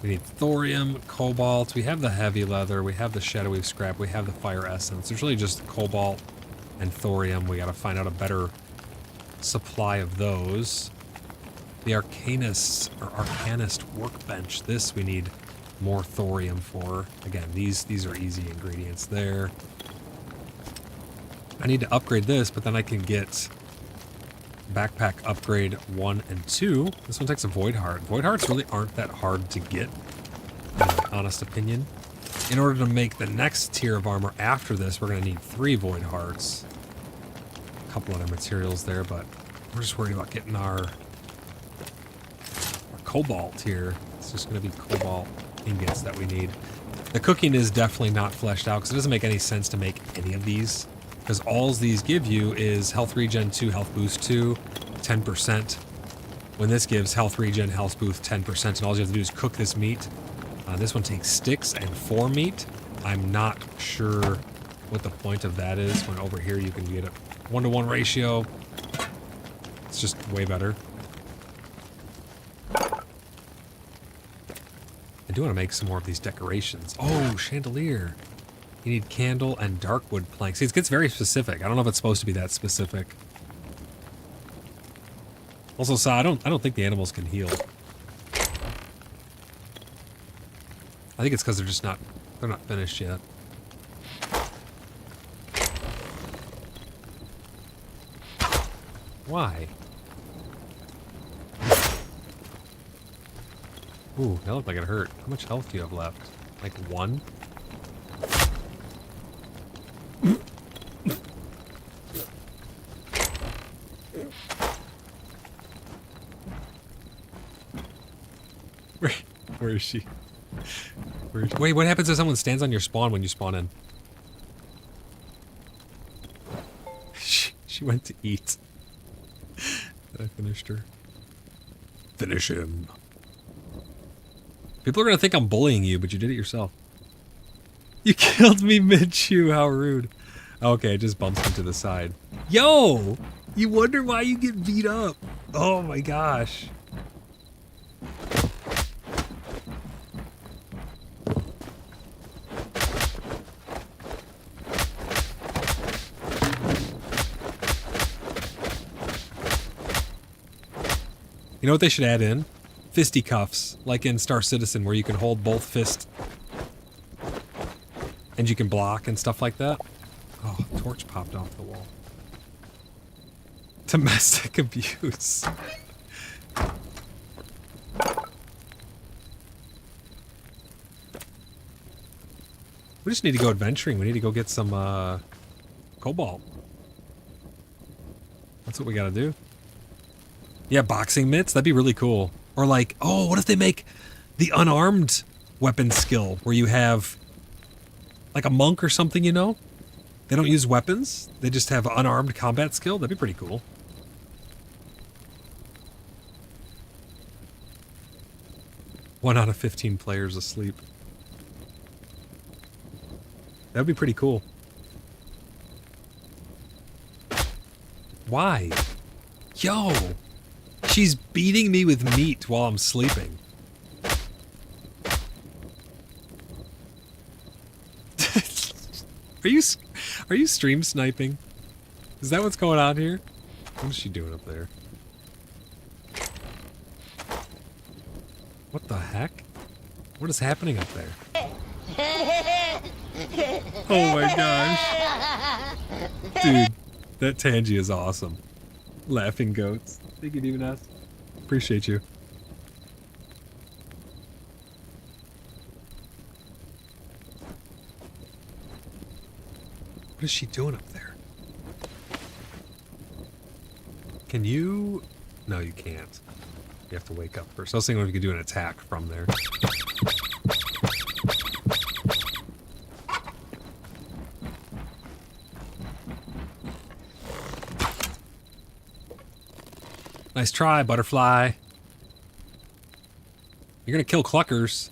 We need thorium, cobalt. We have the heavy leather. We have the shadowy scrap. We have the fire essence. There's really just cobalt and thorium. We got to find out a better supply of those. The arcanist workbench. This we need more thorium for. Again, these are easy ingredients there. I need to upgrade this, but then I can get backpack upgrade 1 and 2. This one takes a void heart. Void hearts really aren't that hard to get, in my honest opinion. In order to make the next tier of armor after this, we're going to need 3 void hearts. A couple other materials there, but we're just worried about getting our cobalt here. It's just going to be cobalt ingots that we need. The cooking is definitely not fleshed out because it doesn't make any sense to make any of these. Because all these give you is health regen 2, health boost 2, 10%. When this gives health regen, health boost 10%, and all you have to do is cook this meat. This one takes sticks and 4 meat. I'm not sure what the point of that is. When over here you can get a 1-to-1 ratio. It's just way better. I do want to make some more of these decorations. Oh, chandelier. You need candle and darkwood planks. See, it gets very specific. I don't know if it's supposed to be that specific. Also, so I don't think the animals can heal. I think it's because they're not finished yet. Why? Ooh, that looked like it hurt. How much health do you have left? Like 1? Where is she? Wait, what happens if someone stands on your spawn when you spawn in? She went to eat. I finished her. Finish him. People are gonna think I'm bullying you, but you did it yourself. You killed me mid-chew, how rude. Okay, it just bumps me to the side. Yo! You wonder why you get beat up. Oh my gosh. You know what they should add in? Fisticuffs, like in Star Citizen, where you can hold both fists and you can block and stuff like that. Oh, torch popped off the wall. Domestic abuse. We just need to go adventuring. We need to go get some cobalt. That's what we gotta do. Yeah, boxing mitts, that'd be really cool. Or like, oh, what if they make the unarmed weapon skill where you have like a monk or something, you know? They don't use weapons. They just have unarmed combat skill. That'd be pretty cool. One out of 15 players asleep. That'd be pretty cool. Why? Yo! She's beating me with meat while I'm sleeping. Are you stream sniping? Is that what's going on here? What is she doing up there? What the heck? What is happening up there? Oh my gosh. Dude, that Tangy is awesome. Laughing goats. Thank you, Demon Ass. Appreciate you. What is she doing up there? Can you... No, you can't. You have to wake up first. I was thinking we could do an attack from there. Nice try, butterfly. You're gonna kill cluckers.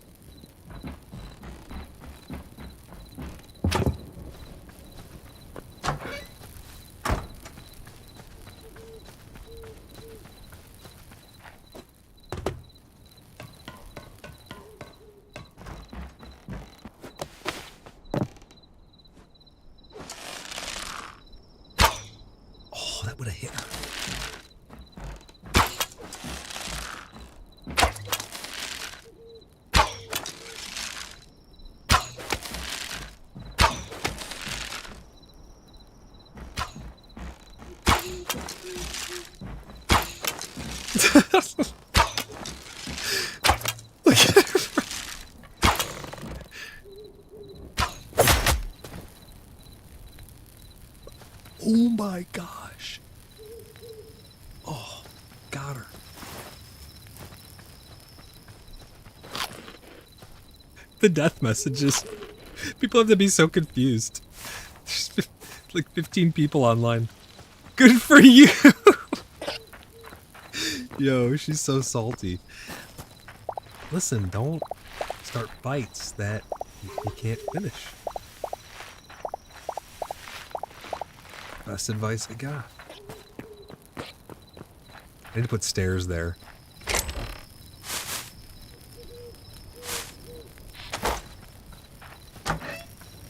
Oh, that would have hit her. Look at her. Oh my gosh. Oh, got her. The death messages. People have to be so confused. There's like 15 people online. Good for you. Yo, she's so salty. Listen, don't start fights that you can't finish. Best advice I got. I need to put stairs there.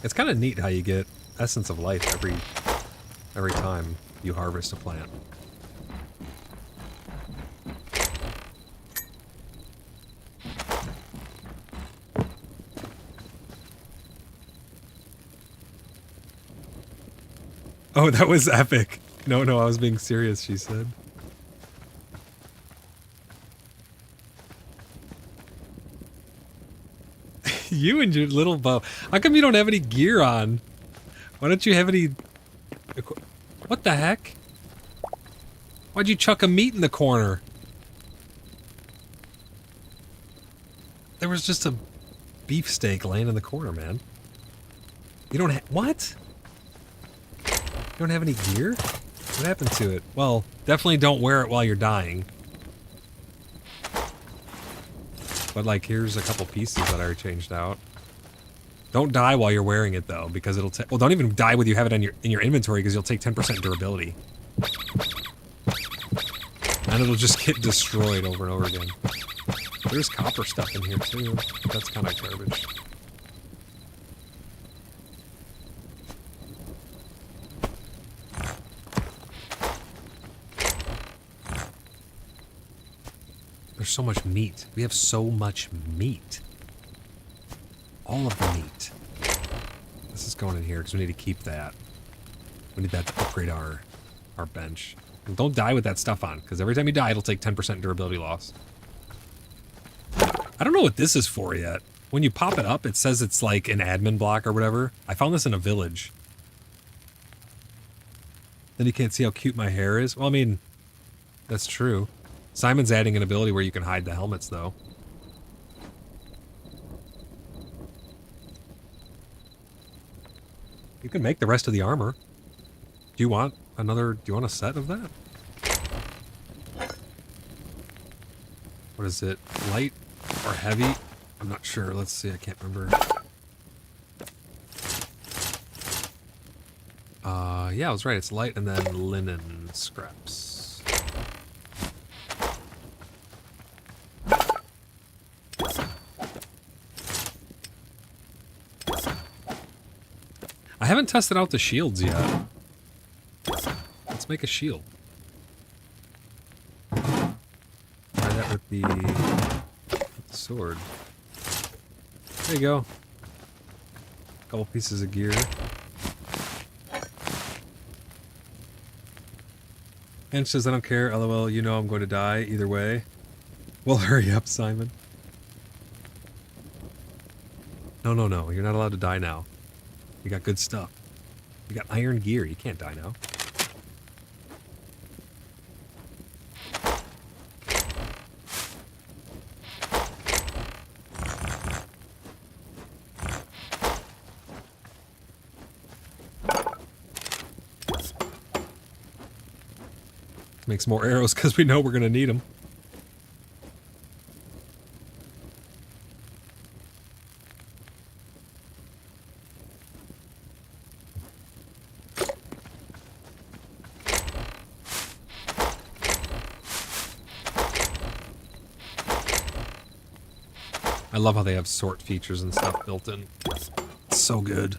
It's kind of neat how you get Essence of Life every time you harvest a plant. Oh, that was epic. No, I was being serious, she said. You and your little bow. How come you don't have any gear on? Why don't you have any... What the heck? Why'd you chuck a meat in the corner? There was just a beefsteak laying in the corner, man. You don't have... What? You don't have any gear? What happened to it? Well, definitely don't wear it while you're dying. But like, here's a couple pieces that I changed out. Don't die while you're wearing it though, because it'll take... Well, don't even die with you have it in your inventory, because you'll take 10% durability. And it'll just get destroyed over and over again. There's copper stuff in here too. That's kind of garbage. There's so much meat. We have so much meat. All of the meat. This is going in here because we need to keep that. We need that to upgrade our bench. And don't die with that stuff on, because every time you die, it'll take 10% durability loss. I don't know what this is for yet. When you pop it up, it says it's like an admin block or whatever. I found this in a village. Then you can't see how cute my hair is. Well, I mean, that's true. Simon's adding an ability where you can hide the helmets, though. You can make the rest of the armor. Do you want a set of that? What is it? Light or heavy? I'm not sure. Let's see. I can't remember. Yeah, I was right. It's light and then linen scraps. I haven't tested out the shields yet. Let's make a shield. Try that with the sword. There you go. Couple pieces of gear. And says, I don't care, lol, you know I'm going to die either way. Well, hurry up, Simon. No, no, no, you're not allowed to die now. You got good stuff. You got iron gear, you can't die now. Make some more arrows because we know we're going to need them. I love how they have sort features and stuff built in. It's so good.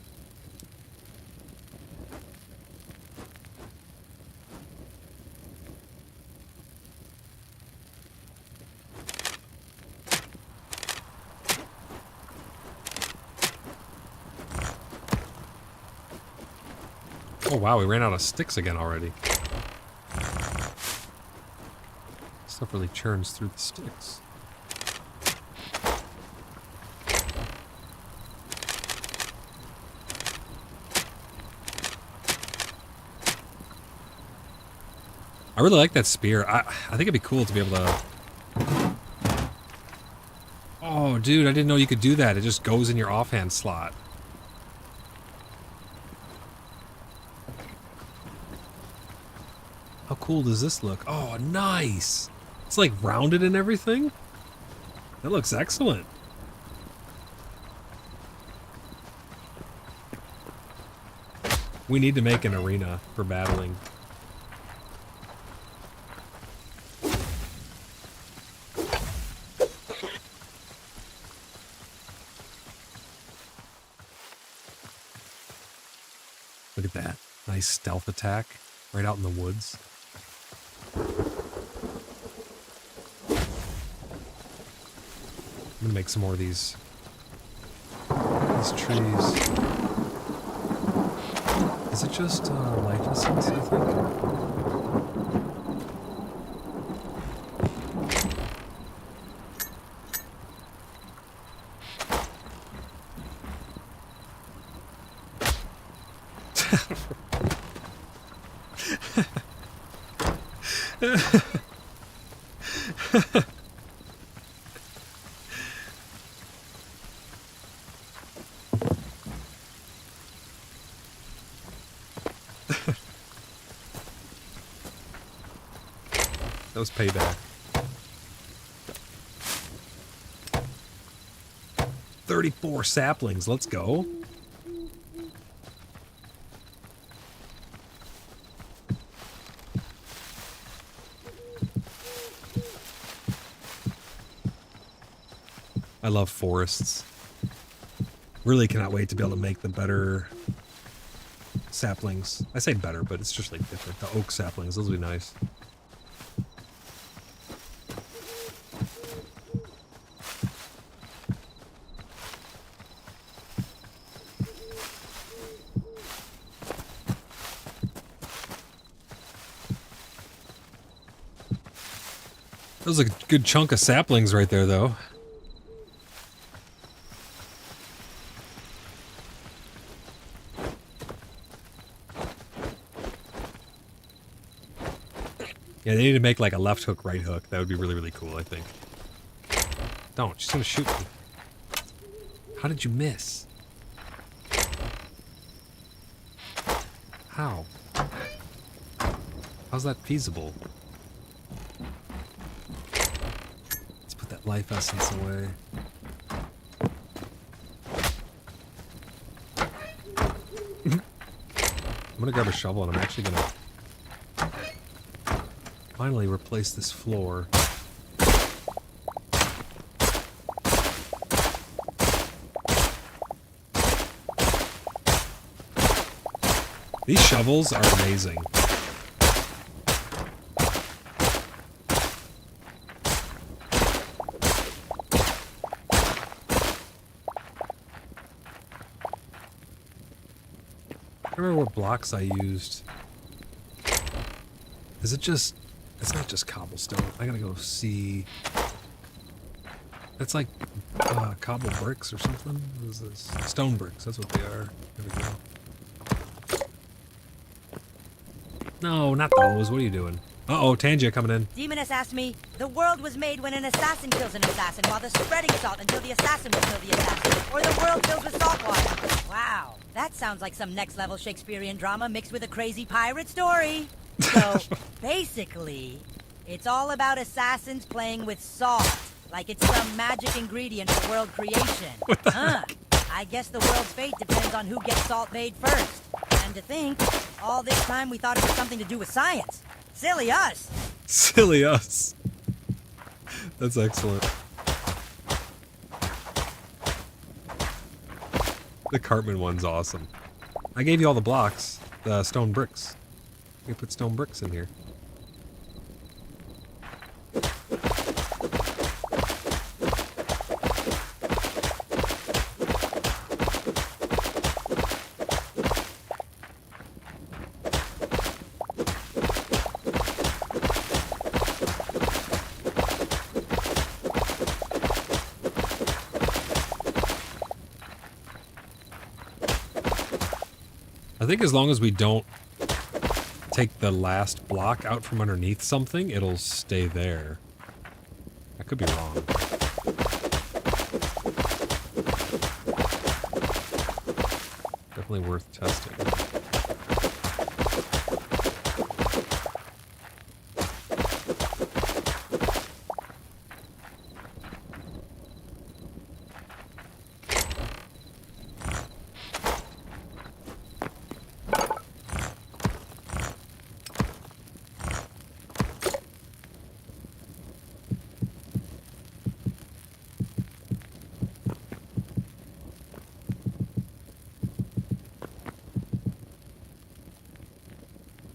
Oh wow, we ran out of sticks again already. Stuff really churns through the sticks. I really like that spear. I think it'd be cool to be able to... Oh, dude, I didn't know you could do that. It just goes in your offhand slot. How cool does this look? Oh, nice! It's like rounded and everything. That looks excellent. We need to make an arena for battling. Look at that. Nice stealth attack right out in the woods. I'm gonna make some more of these trees. Is it just life essence, I think? That was payback. 34 saplings, let's go. I love forests. Really cannot wait to be able to make the better saplings. I say better, but it's just like different. The oak saplings, those will be nice. That was a good chunk of saplings right there, though. Yeah, they need to make like a left hook, right hook. That would be really, really cool, I think. Don't. She's gonna shoot me. How did you miss? How? How's that feasible? Let's put that life essence away. I'm gonna grab a shovel and I'm actually gonna finally replace this floor. These shovels are amazing. remember what blocks I used. Is it just... It's not just cobblestone. I gotta go see... That's like cobble bricks or something? What is this? Stone bricks, that's what they are. There we go. No, not those. What are you doing? Uh-oh, Tangia coming in.
Demoness asked me, the world was made when an assassin kills an assassin while they're spreading salt until the assassin will kill the assassin. Or the world fills with salt water. Wow, that sounds like some next-level Shakespearean drama mixed with a crazy pirate story. So, basically, it's all about assassins playing with salt. Like it's some magic ingredient for world creation. I guess the world's fate depends on who gets salt made first. And to think, all this time we thought it was something to do with science. Silly us.
Silly us. That's excellent. The Cartman one's awesome. I gave you all the blocks, the stone bricks. You put stone bricks in here. I think as long as we don't take the last block out from underneath something, it'll stay there. I could be wrong. Definitely worth testing.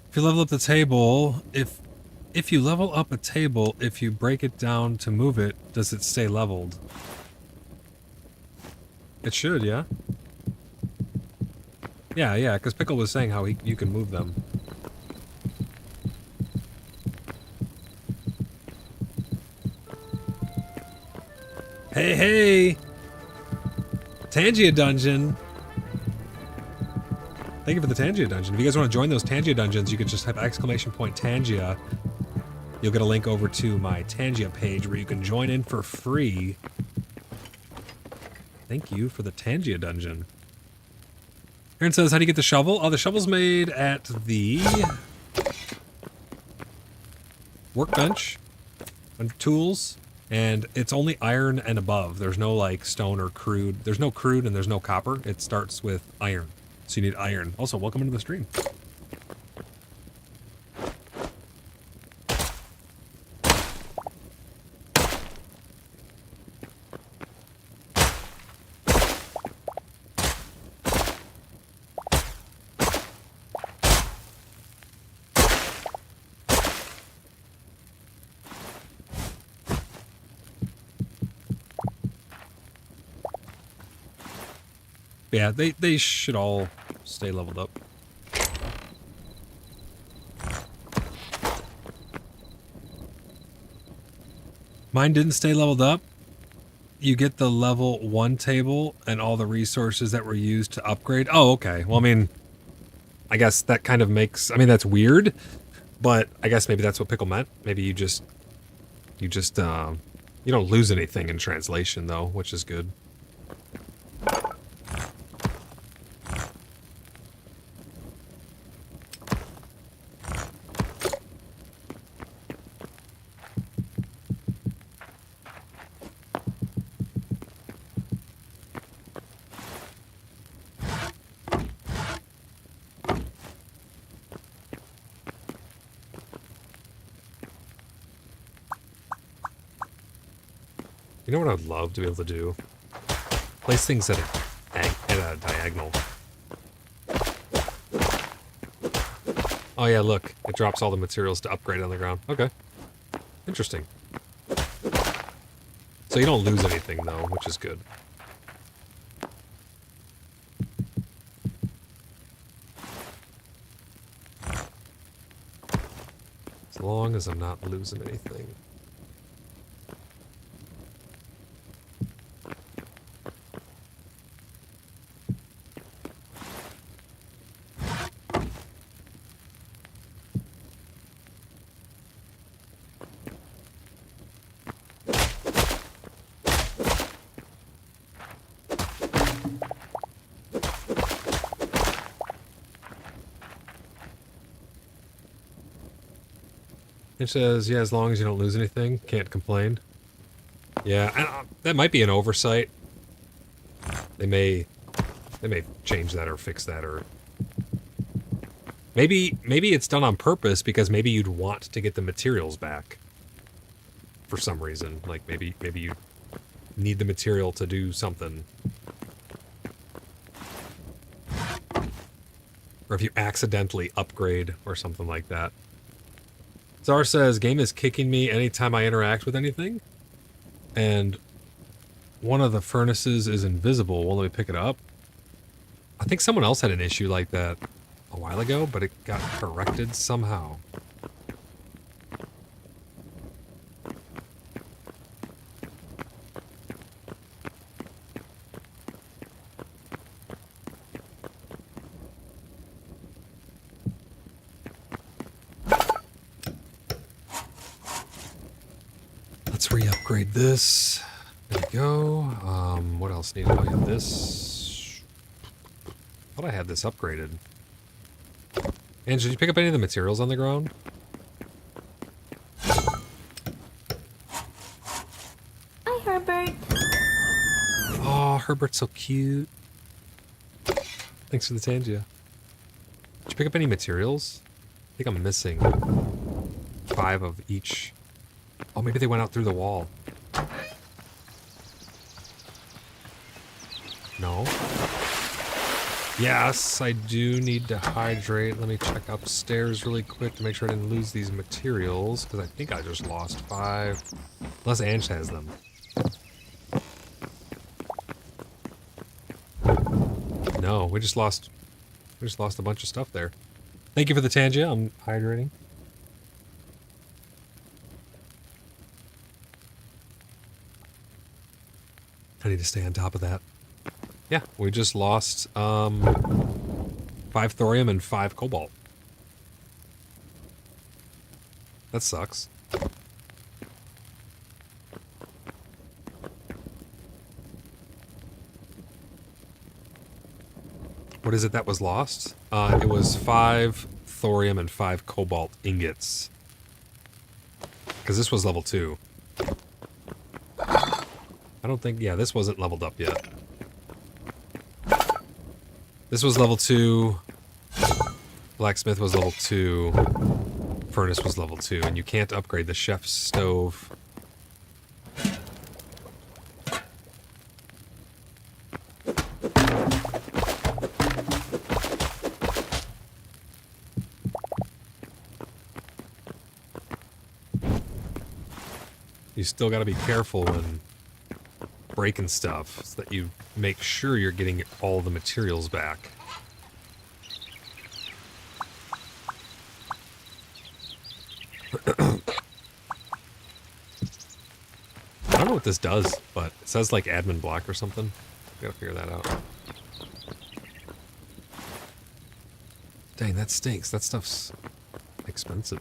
If you level up the table, if you level up a table, if you break it down to move it, does it stay leveled? It should, yeah? Yeah, because Pickle was saying how you can move them. Hey! Tangia Dungeon! Thank you for the Tangia Dungeon. If you guys want to join those Tangia Dungeons, you can just type !Tangia. You'll get a link over to my Tangia page where you can join in for free. Thank you for the Tangia Dungeon. Aaron says, how do you get the shovel? Oh, the shovel's made at the workbench and tools, and it's only iron and above. There's no like stone or crude. There's no crude and there's no copper. It starts with iron. So you need iron. Also, welcome into the stream. Yeah, they should all stay leveled up. Mine didn't stay leveled up. You get the level 1 table and all the resources that were used to upgrade. Oh, okay. Well, I mean, I guess that kind of makes... I mean, that's weird, but I guess maybe that's what Pickle meant. Maybe you don't lose anything in translation, though, which is good. You know what I'd love to be able to do? Place things at a diagonal. Oh yeah, look. It drops all the materials to upgrade on the ground. Okay. Interesting. So you don't lose anything, though, which is good. long as I'm not losing anything. It says, yeah, as long as you don't lose anything, can't complain. Yeah, that might be an oversight. They may change that or fix that, or maybe it's done on purpose because maybe you'd want to get the materials back for some reason. Like maybe you need the material to do something. Or if you accidentally upgrade or something like that. Zar says, game is kicking me anytime I interact with anything. And one of the furnaces is invisible. Well, let me pick it up. I think someone else had an issue like that a while ago, but it got corrected somehow. Let's re-upgrade this. There we go. What else needed? Oh, yeah, this. I thought I had this upgraded. And did you pick up any of the materials on the ground?
Hi, Herbert.
Oh, Herbert's so cute. Thanks for the Tangia. Did you pick up any materials? I think I'm missing 5 of each. Oh, maybe they went out through the wall. No. Yes, I do need to hydrate. Let me check upstairs really quick to make sure I didn't lose these materials, because I think I just lost 5. Unless Ange has them. No, we just lost a bunch of stuff there. Thank you for the Tangia. I'm hydrating. I need to stay on top of that. Yeah, we just lost 5 thorium and 5 cobalt. That sucks. What is it that was lost? It was 5 thorium and 5 cobalt ingots. Because this was level 2. I don't think... Yeah, this wasn't leveled up yet. This was level 2. Blacksmith was level 2. Furnace was level 2. And you can't upgrade the chef's stove. You still got to be careful when breaking stuff so that you make sure you're getting all the materials back. I don't know what this does, but it says like admin block or something. Gotta figure that out. Dang, that stinks. That stuff's expensive.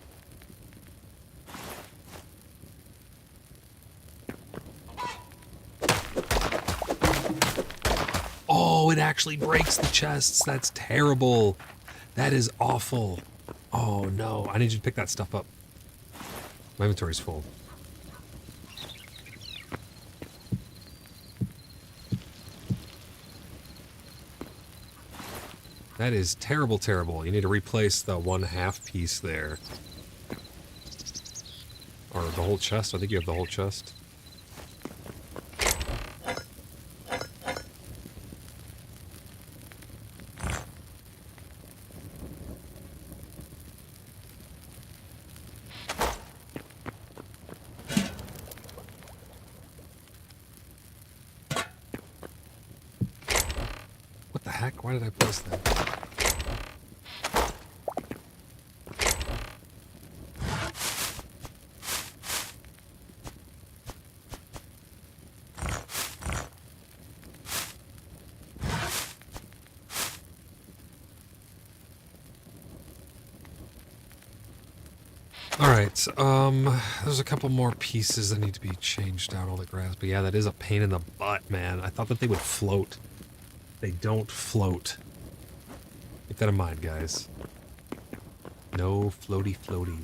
Oh, it actually breaks the chests. That's terrible. That is awful. Oh no, I need you to pick that stuff up. My inventory's full. That is terrible, terrible. You need to replace the 1/2 piece there. Or the whole chest. I think you have the whole chest. What the heck? Why did I place that? Alright, there's a couple more pieces that need to be changed out, all the grass. But yeah, that is a pain in the butt, man. I thought that they would float. They don't float. Keep that in mind, guys. No floaty floaty.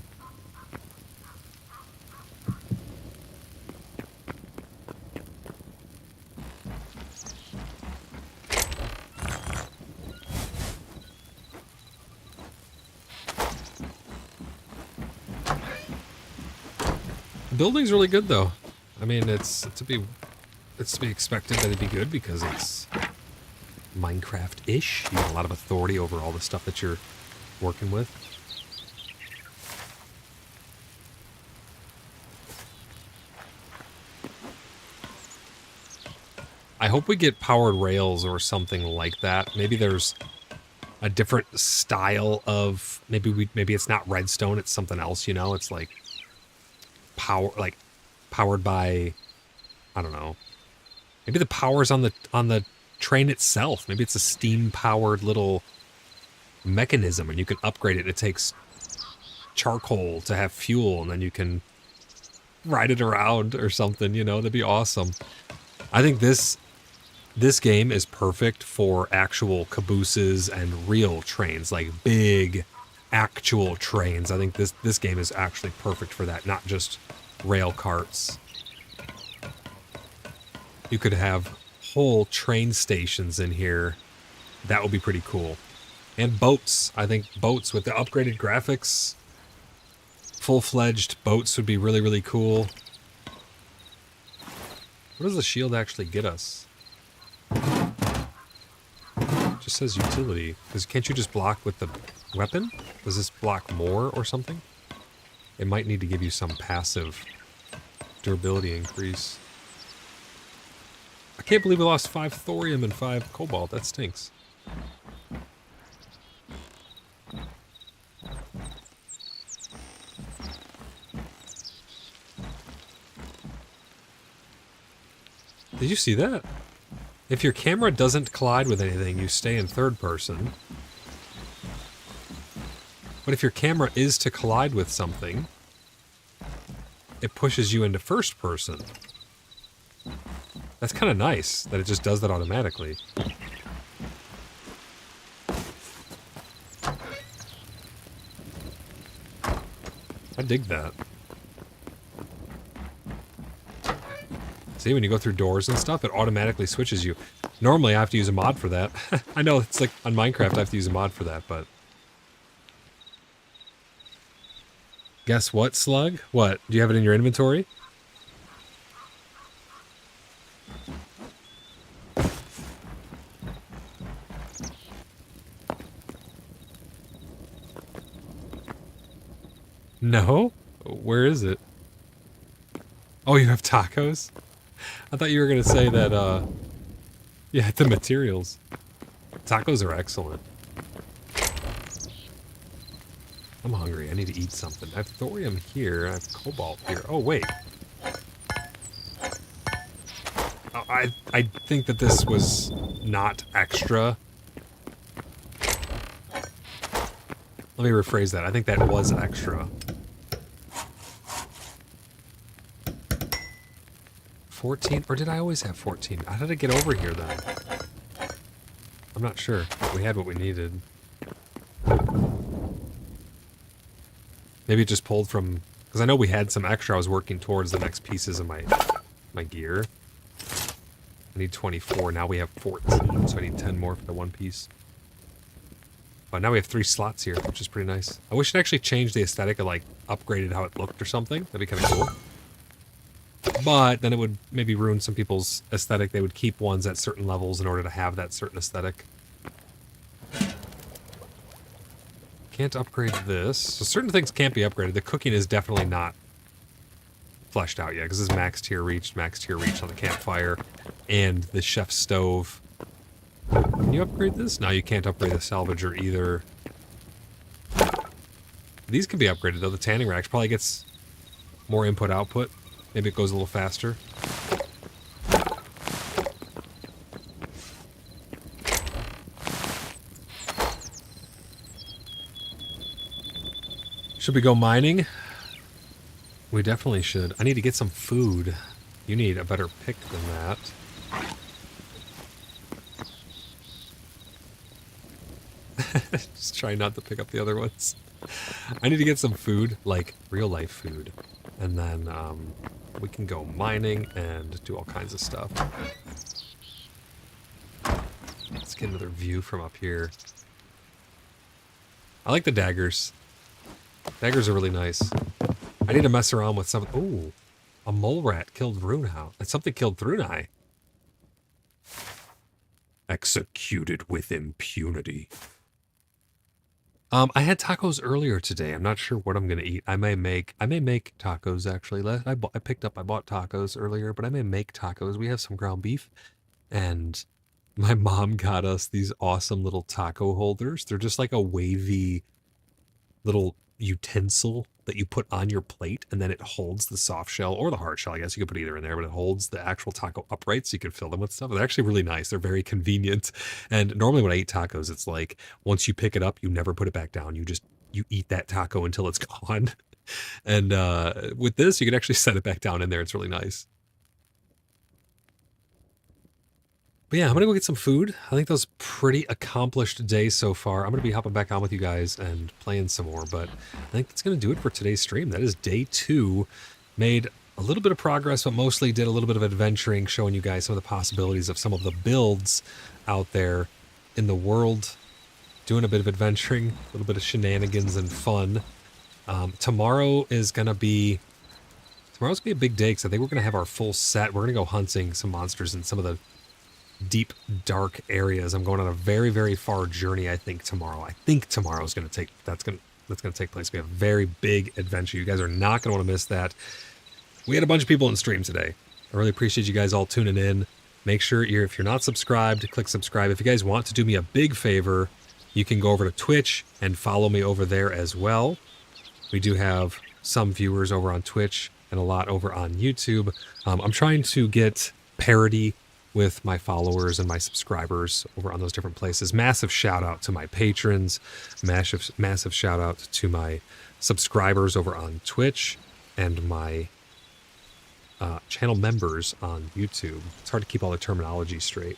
Building's really good though. I mean, it's to be expected that it'd be good because it's Minecraft-ish. You have a lot of authority over all the stuff that you're working with. I hope we get powered rails or something like that. Maybe there's a different style of maybe it's not redstone, it's something else, you know? It's like powered by, I don't know. Maybe the power's on the train itself. Maybe it's a steam powered little mechanism and you can upgrade it. It takes charcoal to have fuel and then you can ride it around or something, you know? That'd be awesome. I think this game is perfect for actual cabooses and real trains, like big actual trains. I think this game is actually perfect for that, not just rail carts. You could have whole train stations in here. That would be pretty cool. And boats. I think boats with the upgraded graphics, full-fledged boats would be really, really cool. What does the shield actually get us? It just says utility. Because can't you just block with the weapon? Does this block more or something? It might need to give you some passive durability increase. I can't believe we lost 5 thorium and 5 cobalt. That stinks. Did you see that? If your camera doesn't collide with anything, you stay in third person. But if your camera is to collide with something, it pushes you into first person. That's kind of nice that it just does that automatically. I dig that. See, when you go through doors and stuff, it automatically switches you. Normally, I have to use a mod for that. I know, it's like on Minecraft, I have to use a mod for that, but... Guess what, Slug? What? Do you have it in your inventory? No? Where is it? Oh, you have tacos? I thought you were going to say that, yeah, the materials. Tacos are excellent. I'm hungry. I need to eat something. I have thorium here. I have cobalt here. Oh, wait. Oh, I think that this was not extra. Let me rephrase that. I think that was extra. 14? Or did I always have 14? How did I get over here, then? I'm not sure. We had what we needed. Maybe it just pulled from... Because I know we had some extra. I was working towards the next pieces of my gear. I need 24. Now we have 14, so I need 10 more for the one piece. But now we have 3 slots here, which is pretty nice. I wish it actually changed the aesthetic of, like, upgraded how it looked or something. That'd be kind of cool. But then it would maybe ruin some people's aesthetic. They would keep ones at certain levels in order to have that certain aesthetic. Can't upgrade this. So certain things can't be upgraded. The cooking is definitely not fleshed out yet, because this is max tier reached on the campfire, and the chef's stove. Can you upgrade this? No, you can't upgrade the salvager either. These can be upgraded though. The tanning rack probably gets more input-output. Maybe it goes a little faster. Should we go mining? We definitely should. I need to get some food. You need a better pick than that. Just try not to pick up the other ones. I need to get some food, like real life food. And then we can go mining and do all kinds of stuff. Let's get another view from up here. I like the daggers. Daggers are really nice. I need to mess around with some... Ooh, a mole rat killed Runau. And something killed Thrunai. Executed with impunity. I had tacos earlier today. I'm not sure what I'm gonna eat. I may make tacos actually. I bought tacos earlier, but I may make tacos. We have some ground beef, and my mom got us these awesome little taco holders. They're just like a wavy little utensil that you put on your plate, and then it holds the soft shell or the hard shell. I guess you could put either in there, but it holds the actual taco upright so you can fill them with stuff. They're actually really nice. They're very convenient. And normally when I eat tacos, it's like once you pick it up, you never put it back down. You eat that taco until it's gone. And with this, you can actually set it back down in there. It's really nice. But yeah, I'm going to go get some food. I think that was a pretty accomplished day so far. I'm going to be hopping back on with you guys and playing some more, but I think that's going to do it for today's stream. That is day 2. Made a little bit of progress, but mostly did a little bit of adventuring, showing you guys some of the possibilities of some of the builds out there in the world. Doing a bit of adventuring, a little bit of shenanigans and fun. Tomorrow's going to be a big day because I think we're going to have our full set. We're going to go hunting some monsters in some of the deep, dark areas. I'm going on a very, very far journey, I think, tomorrow. I think tomorrow's going to take, that's going to take place. We have a very big adventure. You guys are not going to want to miss that. We had a bunch of people in stream today. I really appreciate you guys all tuning in. Make sure if you're not subscribed, click subscribe. If you guys want to do me a big favor, you can go over to Twitch and follow me over there as well. We do have some viewers over on Twitch and a lot over on YouTube. I'm trying to get parity with my followers and my subscribers over on those different places. Massive shout out to my patrons. Massive shout out to my subscribers over on Twitch and my channel members on YouTube. It's hard to keep all the terminology straight.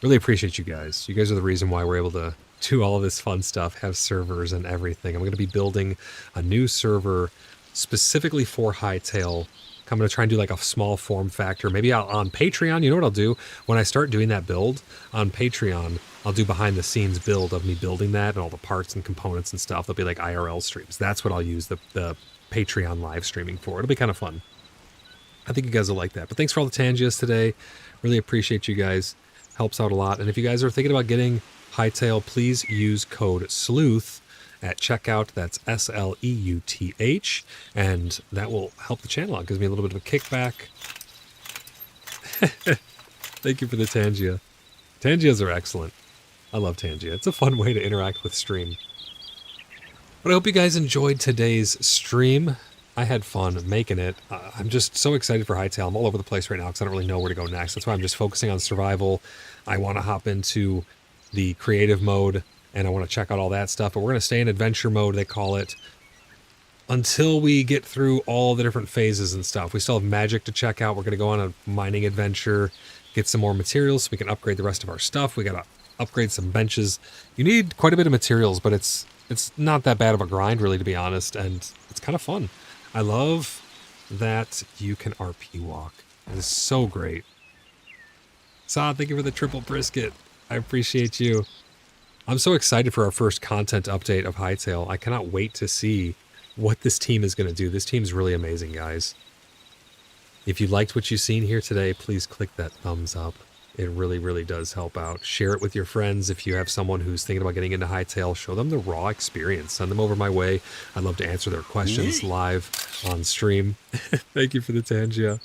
Really appreciate you guys. You guys are the reason why we're able to do all of this fun stuff, have servers and everything. I'm going to be building a new server specifically for Hytale. I'm going to try and do like a small form factor. Maybe on Patreon, you know what I'll do? When I start doing that build on Patreon, I'll do behind the scenes build of me building that and all the parts and components and stuff. They'll be like IRL streams. That's what I'll use the Patreon live streaming for. It'll be kind of fun. I think you guys will like that. But thanks for all the Tangias today. Really appreciate you guys. Helps out a lot. And if you guys are thinking about getting Hytale, please use code SLEUTH at checkout. That's SLEUTH, and that will help the channel out. Gives me a little bit of a kickback. Thank you for the Tangia. Tangias are excellent. I love Tangia. It's a fun way to interact with stream. But I hope you guys enjoyed today's stream. I had fun making it. I'm just so excited for Hytale. I'm all over the place right now because I don't really know where to go next. That's why I'm just focusing on survival. I want to hop into the creative mode, and I want to check out all that stuff. But we're going to stay in adventure mode, they call it, until we get through all the different phases and stuff. We still have magic to check out. We're going to go on a mining adventure, get some more materials so we can upgrade the rest of our stuff. We got to upgrade some benches. You need quite a bit of materials, but it's not that bad of a grind, really, to be honest, and it's kind of fun. I love that you can RP walk. It is so great. Saw, thank you for the triple brisket. I appreciate you. I'm so excited for our first content update of Hytale. I cannot wait to see what this team is going to do. This team's really amazing, guys. If you liked what you've seen here today, please click that thumbs up. It really, really does help out. Share it with your friends. If you have someone who's thinking about getting into Hytale, show them the raw experience. Send them over my way. I'd love to answer their questions live on stream. Thank you for the Tangia.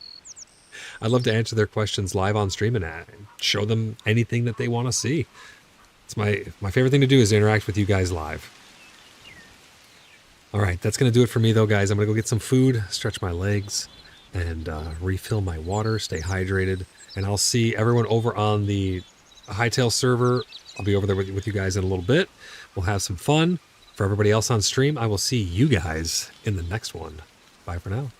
I'd love to answer their questions live on stream and show them anything that they want to see. It's my favorite thing to do is interact with you guys live. All right, that's going to do it for me, though, guys. I'm going to go get some food, stretch my legs, and refill my water, stay hydrated. And I'll see everyone over on the Hytale server. I'll be over there with you guys in a little bit. We'll have some fun. For everybody else on stream, I will see you guys in the next one. Bye. Bye for now.